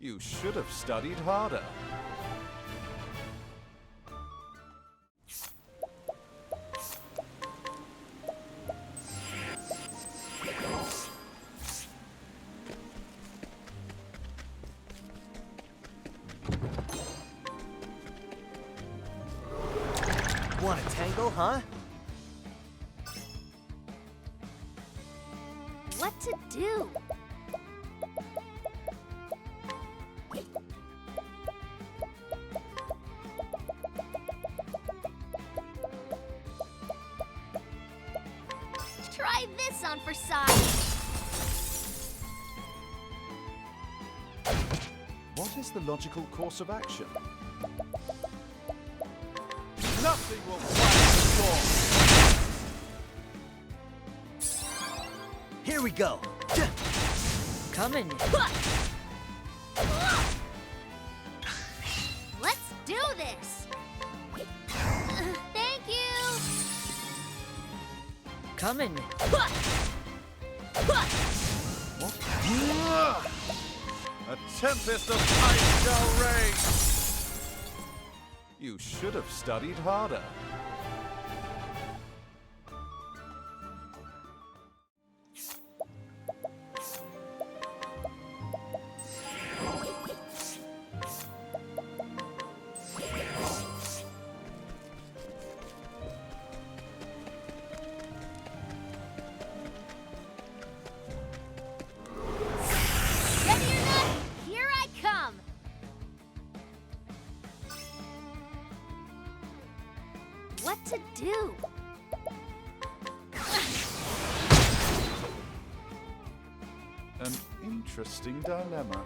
You should have studied harder. Want a tango, huh? What to do? Try this on for size. What is the logical course of action? Nothing will quiet the storm. Here we go. Come in. Let's do this. Thank you. Come in. A tempest of ice shall rage! You should have studied harder. Ready or not, here I come. What to do? An interesting dilemma.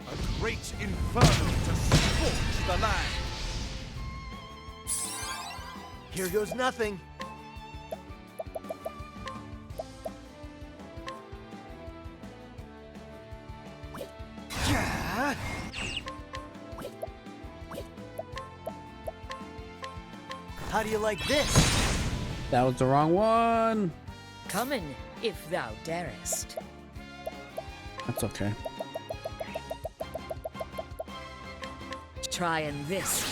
A great inferno to scorch the land. Here goes nothing. How do you like this? That was the wrong one. Come in, if thou darest. That's okay. Trying this.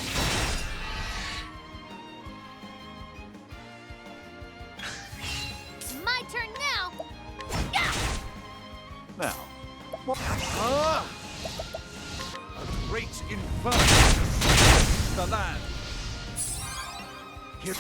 My turn now. Now, A great inferno to scorch the land. Here.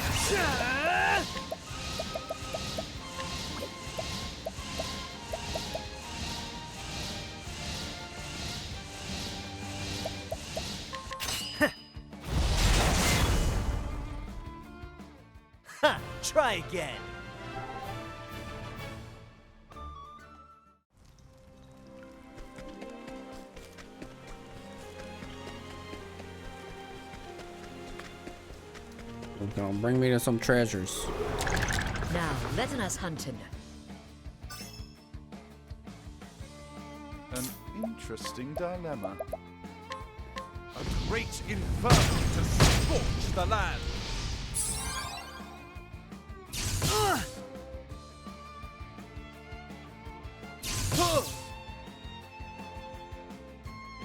Ha! Try again. Gonna bring me to some treasures. Now, letting us hunting. an interesting dilemma. A great inferno to scorch the land.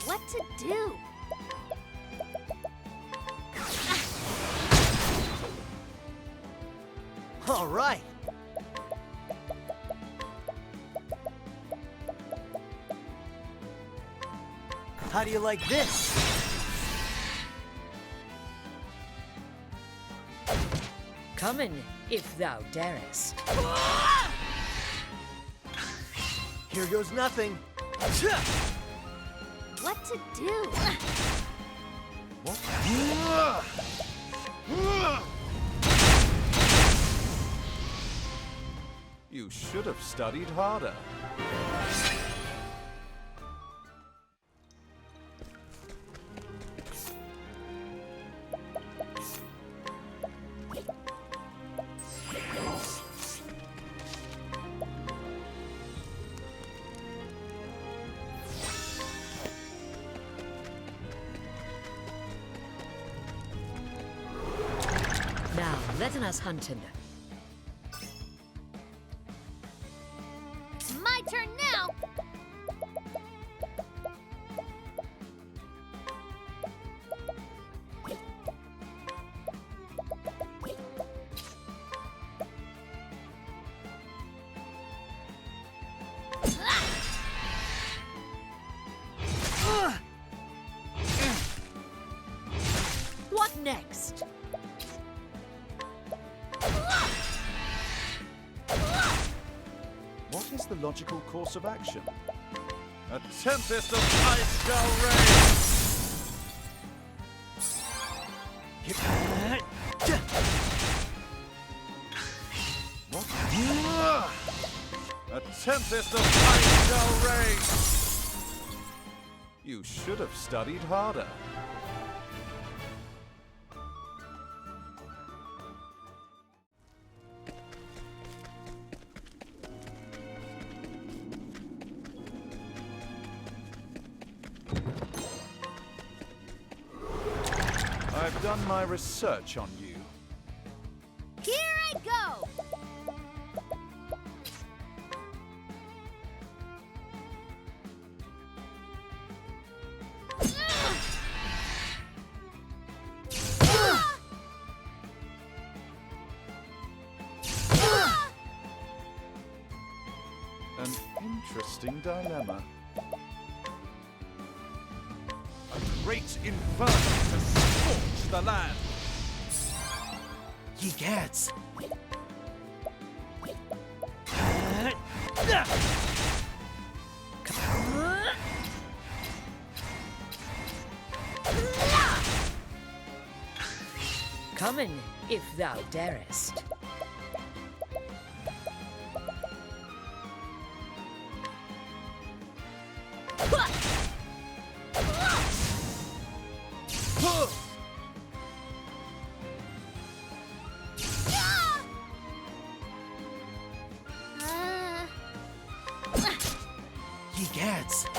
What to do? All right. How do you like this? Come in, if thou darest. Here goes nothing. What to do? You should have studied harder. Now, let us hunting. It's my turn now. What next? What is the logical course of action? A tempest of ice shall reign! What? A tempest of ice shall reign! You should have studied harder. I've done my research on you. Here I go. An interesting dilemma. A great inferno to scorch the land. Ye gads. Come in, if thou darest. Ye gads. A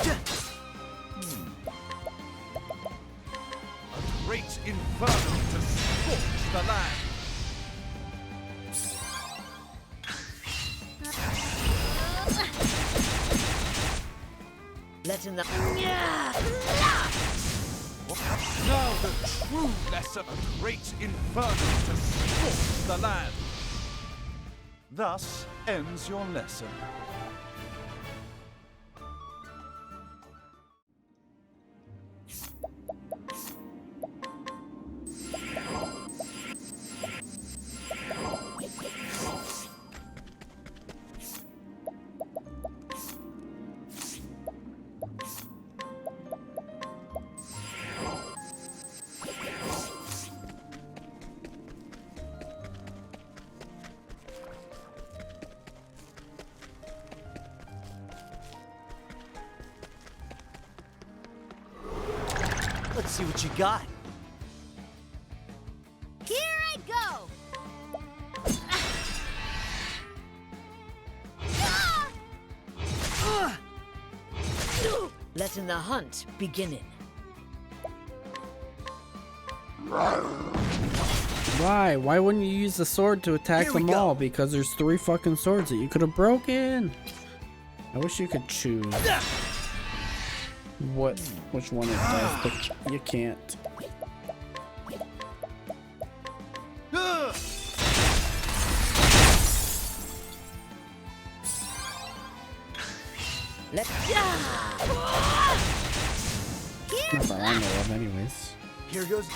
great inferno to scorch the land. Let in the... Now the true lesson. A great inferno to scorch the land. Thus ends your lesson. Let's see what you got. Here I go. Letting the hunt beginning. Why? Why wouldn't you use the sword to attack Here we them go. all? Because there's 3 fucking swords that you could have broken. I wish you could choose which one it does, but you can't. Let's Not that I know of, anyways. Here goes.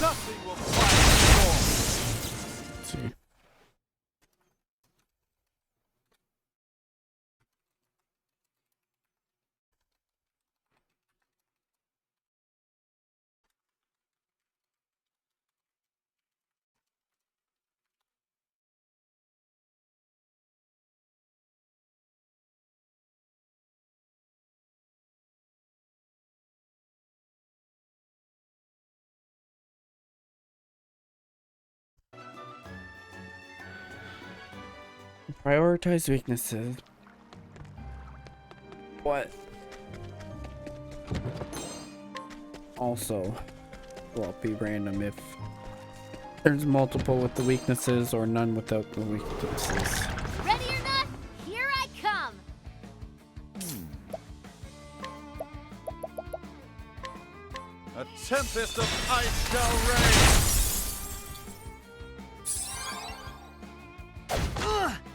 Nothing will quiet the storm. Let's see. Prioritize weaknesses. What? Also, well, be random if there's multiple with the weaknesses or none without the weaknesses. Ready or not, here I come. A tempest of ice shall reign.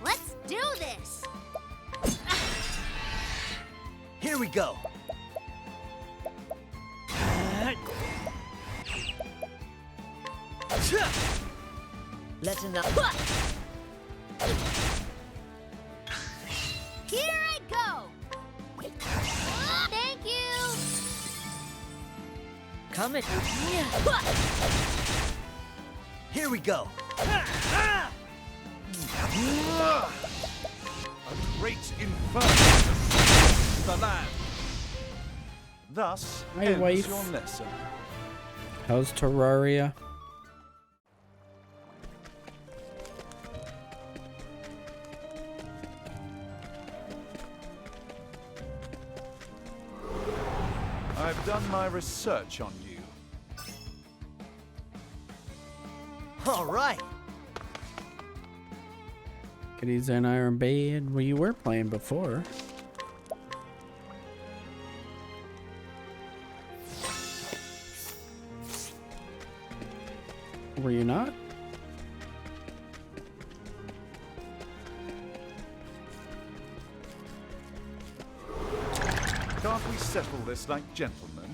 Let's do this. Here we go. let enough. Here I go. Thank you. Come in. Here we go. A great inferno to the land. Thus Hi, ends wife. your lesson. How's Terraria? I've done my research on you. All right. Kitties and Iron Bed. Well, you were playing before. Were you not? Can't we settle this like gentlemen?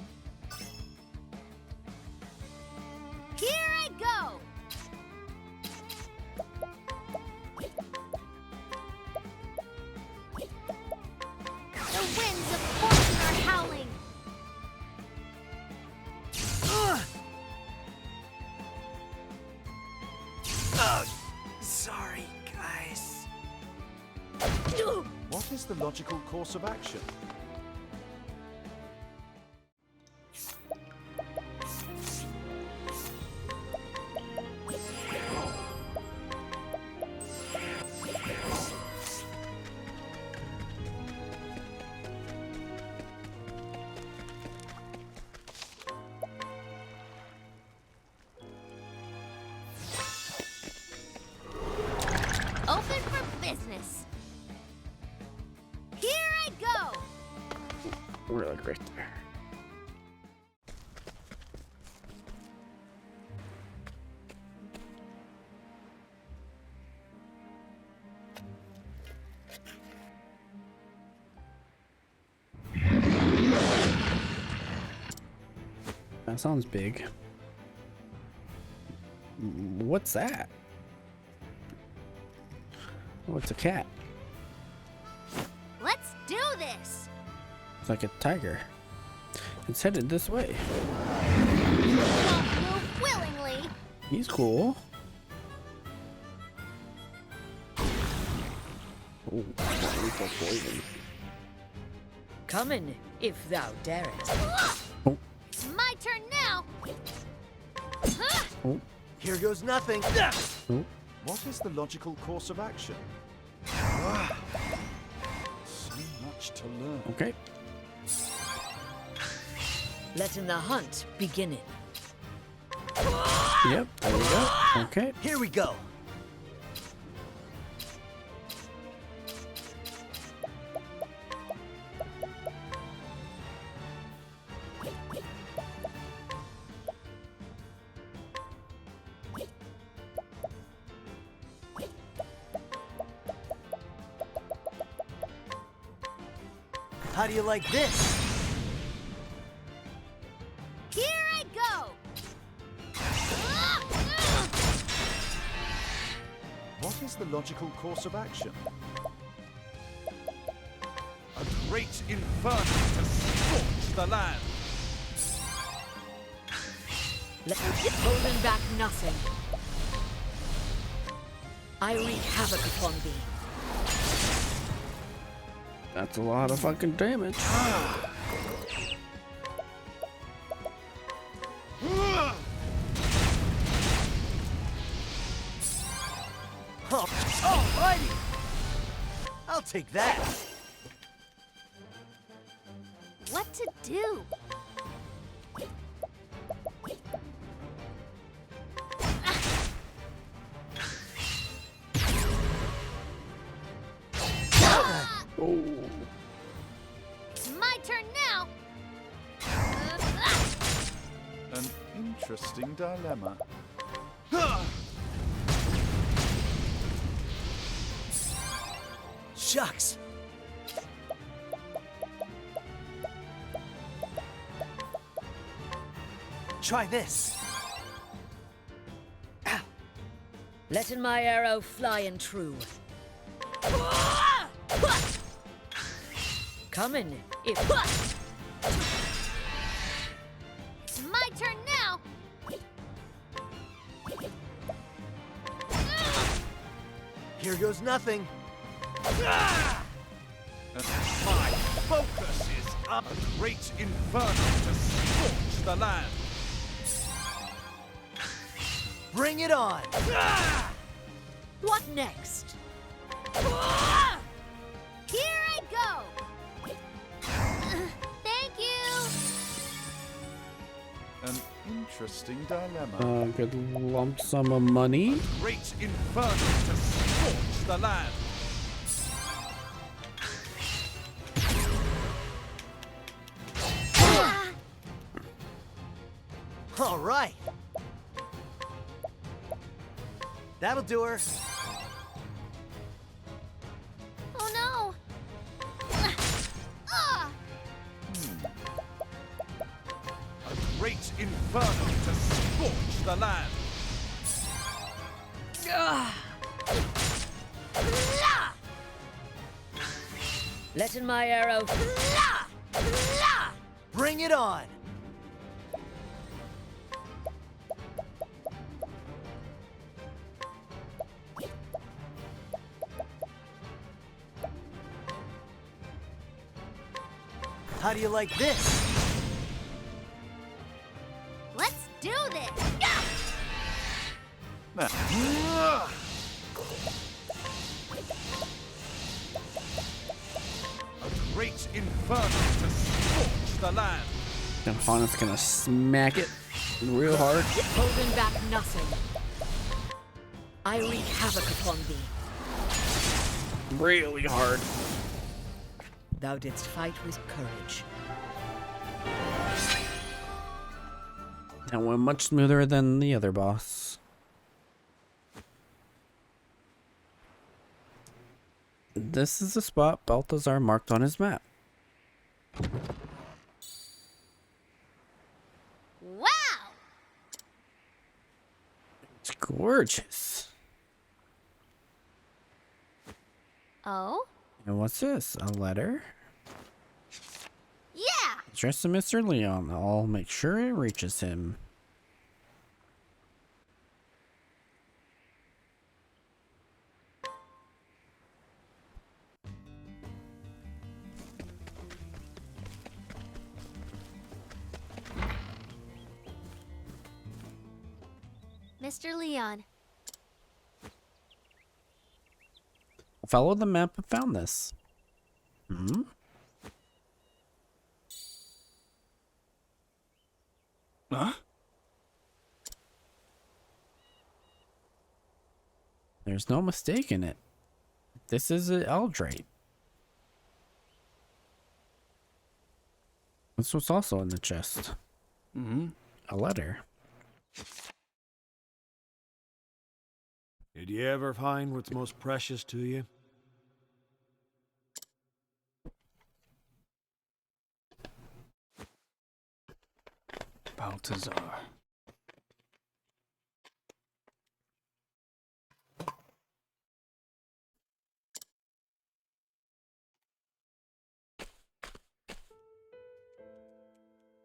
Here I go. The winds of fortune are howling. Sorry, guys. What is the logical course of action? Open for business. Here I go. Really great there. That sounds big. What's that? Oh, it's a cat. Let's do this. It's like a tiger. It's headed this way. Won't move willingly. He's cool. Oh, lethal poison. Come in, if thou darest. Oh, It's my turn now. oh, Here goes nothing. oh. What is the logical course of action? So much to learn. Okay. Letting the hunt begin. Yep, there we go. Okay. Here we go. How do you like this? Here I go! What is the logical course of action? A great inferno to scorch the land. Holding back nothing. I wreak havoc upon thee. That's a lot of fucking damage. Alrighty! I'll take that. What to do? Oh. It's my turn now! An interesting dilemma. Shucks! Try this. Ow. Letting my arrow fly and true. Coming, if... It's my turn now! Here goes nothing. And my focus is a great inferno to scorch the land. Bring it on. What next? Here I go! Thank you! An interesting dilemma. Good lump sum of money. Great inferno to scorch the land. All right. That'll do her. Oh no! A great inferno to scorch the land. Letting my arrow... Bring it on. How do you like this? Let's do this! Now, a great inferno to scorch the land. And Hana's gonna smack it real hard. Holding back nothing. I wreak havoc upon thee. Really hard. Thou didst fight with courage. That went much smoother than the other boss. This is the spot Balthazar marked on his map. Wow! It's gorgeous. Oh? And what's this? A letter? Yeah! Addressed to Mr. Leon. I'll make sure it reaches him. Mr. Leon. I followed the map and found this. Hmm? Huh? There's no mistaking it. This is an Eldrate. This was also in the chest. Mm-hmm. A letter. Did you ever find what's most precious to you? Balthazar.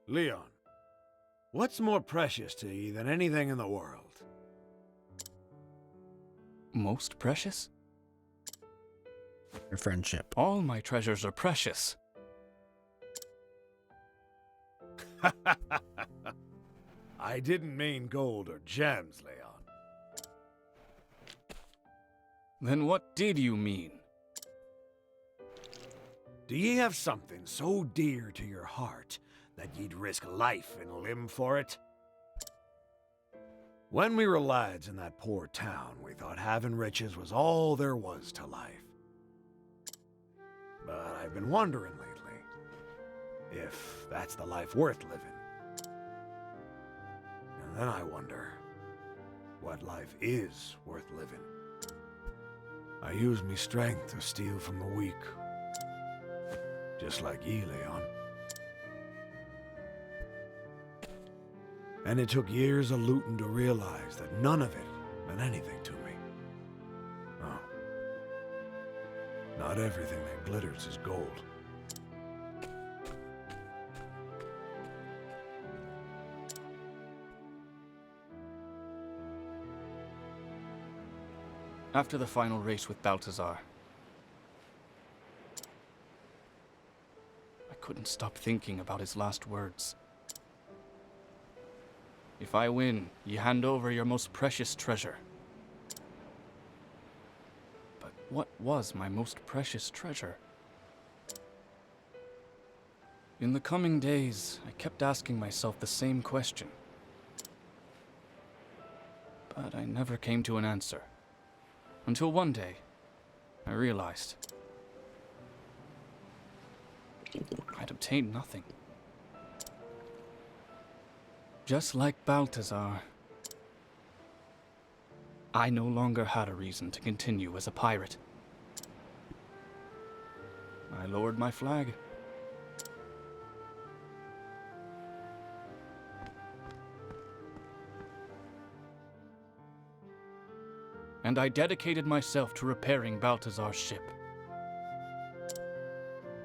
Leon, what's more precious to you than anything in the world? Most precious? Your friendship. All my treasures are precious. I didn't mean gold or gems, Leon. Then what did you mean? Do ye have something so dear to your heart that ye'd risk life and limb for it? When we were lads in that poor town, we thought having riches was all there was to life. But I've been wondering lately if that's the life worth living. And then I wonder what life is worth living. I use me strength to steal from the weak. Just like ye, Leon. And it took years of looting to realize that none of it meant anything to me. No. Not everything that glitters is gold. After the final race with Balthazar, I couldn't stop thinking about his last words. If I win, ye hand over your most precious treasure. But what was my most precious treasure? In the coming days, I kept asking myself the same question. But I never came to an answer. Until one day, I realized I'd obtained nothing. Just like Balthazar, I no longer had a reason to continue as a pirate. I lowered my flag. And I dedicated myself to repairing Balthazar's ship.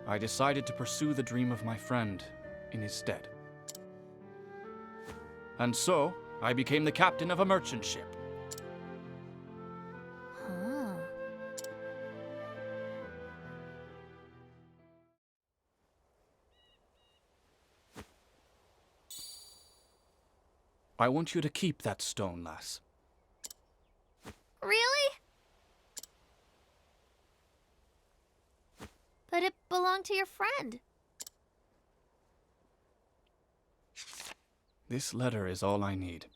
I decided to pursue the dream of my friend in his stead. And so, I became the captain of a merchant ship. Huh. I want you to keep that stone, lass. Really? But it belonged to your friend. This letter is all I need.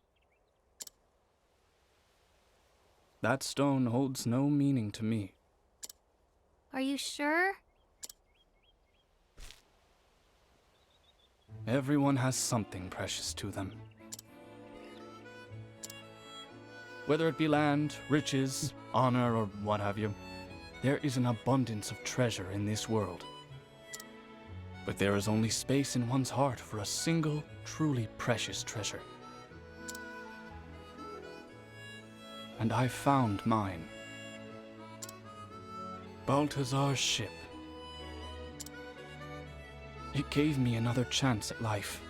That stone holds no meaning to me. Are you sure? Everyone has something precious to them. Whether it be land, riches, honor, or what have you, there is an abundance of treasure in this world. But there is only space in one's heart for a single, truly precious treasure. And I found mine. Balthazar's ship. It gave me another chance at life.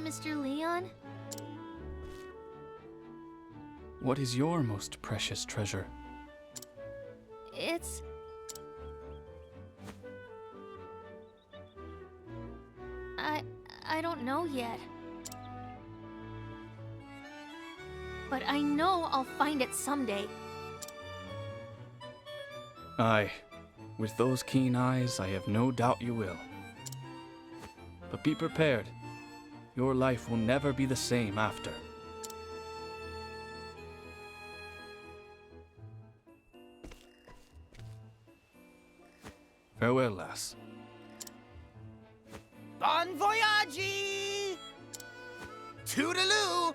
Mr. Leon? What is your most precious treasure? It's... I don't know yet. But I know I'll find it someday. Aye. With those keen eyes, I have no doubt you will. But be prepared. Your life will never be the same after. Farewell, lass. Bon voyage! Toodaloo!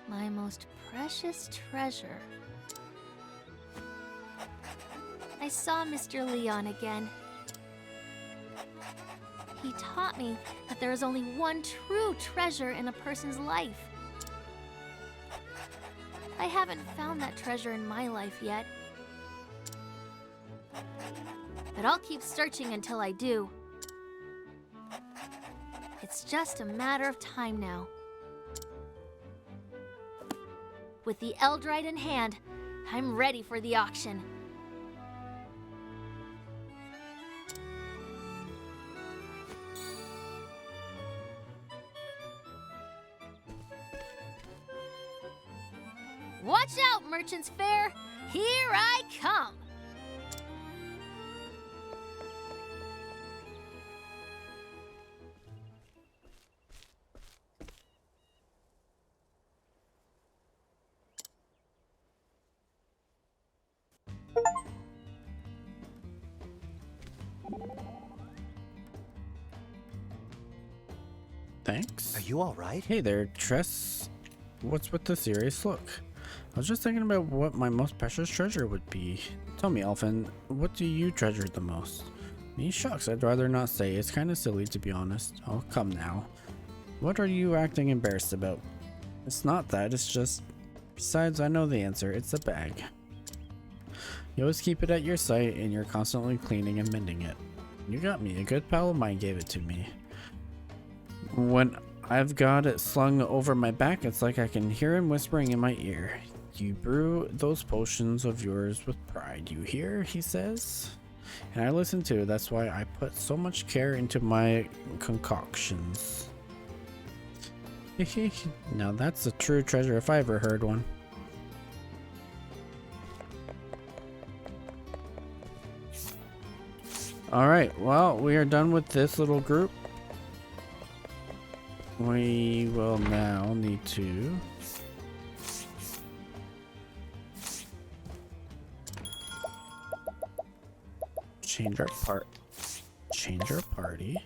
My most precious treasure. I saw Mr. Leon again. He taught me that there is only one true treasure in a person's life. I haven't found that treasure in my life yet. But I'll keep searching until I do. It's just a matter of time now. With the Eldrite in hand, I'm ready for the auction. Watch out, Merchant's Fair! Here I come! Thanks. Are you alright? Hey there, Tress. What's with the serious look? I was just thinking about what my most precious treasure would be. Tell me, Elfin, what do you treasure the most? Me? Shucks, I'd rather not say. It's kind of silly, to be honest. Oh, come now. What are you acting embarrassed about? It's not that, it's just... Besides, I know the answer. It's the bag. You always keep it at your site, and you're constantly cleaning and mending it. You got me. A good pal of mine gave it to me. When I've got it slung over my back, it's like I can hear him whispering in my ear. You brew those potions of yours with pride, you hear? He says. And I listen too. That's why I put so much care into my concoctions. Now that's a true treasure if I ever heard one. Alright, well, we are done with this little group. We will now need to change our party.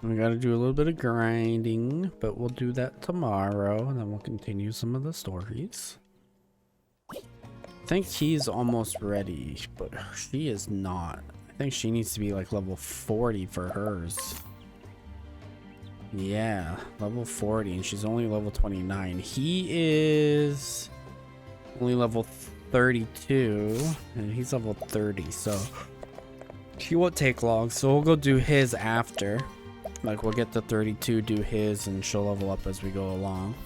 We gotta do a little bit of grinding, but we'll do that tomorrow, and then we'll continue some of the stories. I think he's almost ready, but she is not. I think she needs to be like level 40 for hers. Yeah, level 40, and she's only level 29. He is only level 32, and he's level 30, so she won't take long. So we'll go do his after. Like, we'll get to 32, do his, and she'll level up as we go along.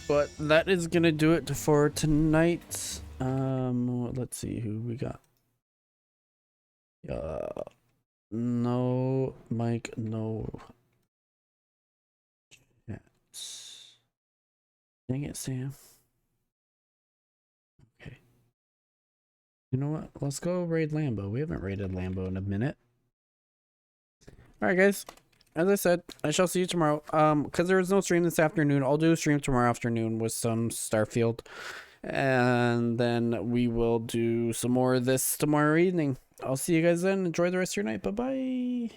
But that is gonna do it for tonight. Let's see who we got. No, Mike, no. Chats. Dang it, Sam. You know what? Let's go raid Lambo. We haven't raided Lambo in a minute. Alright, guys. As I said, I shall see you tomorrow. Because there was no stream this afternoon, I'll do a stream tomorrow afternoon with some Starfield. And then we will do some more of this tomorrow evening. I'll see you guys then. Enjoy the rest of your night. Bye-bye.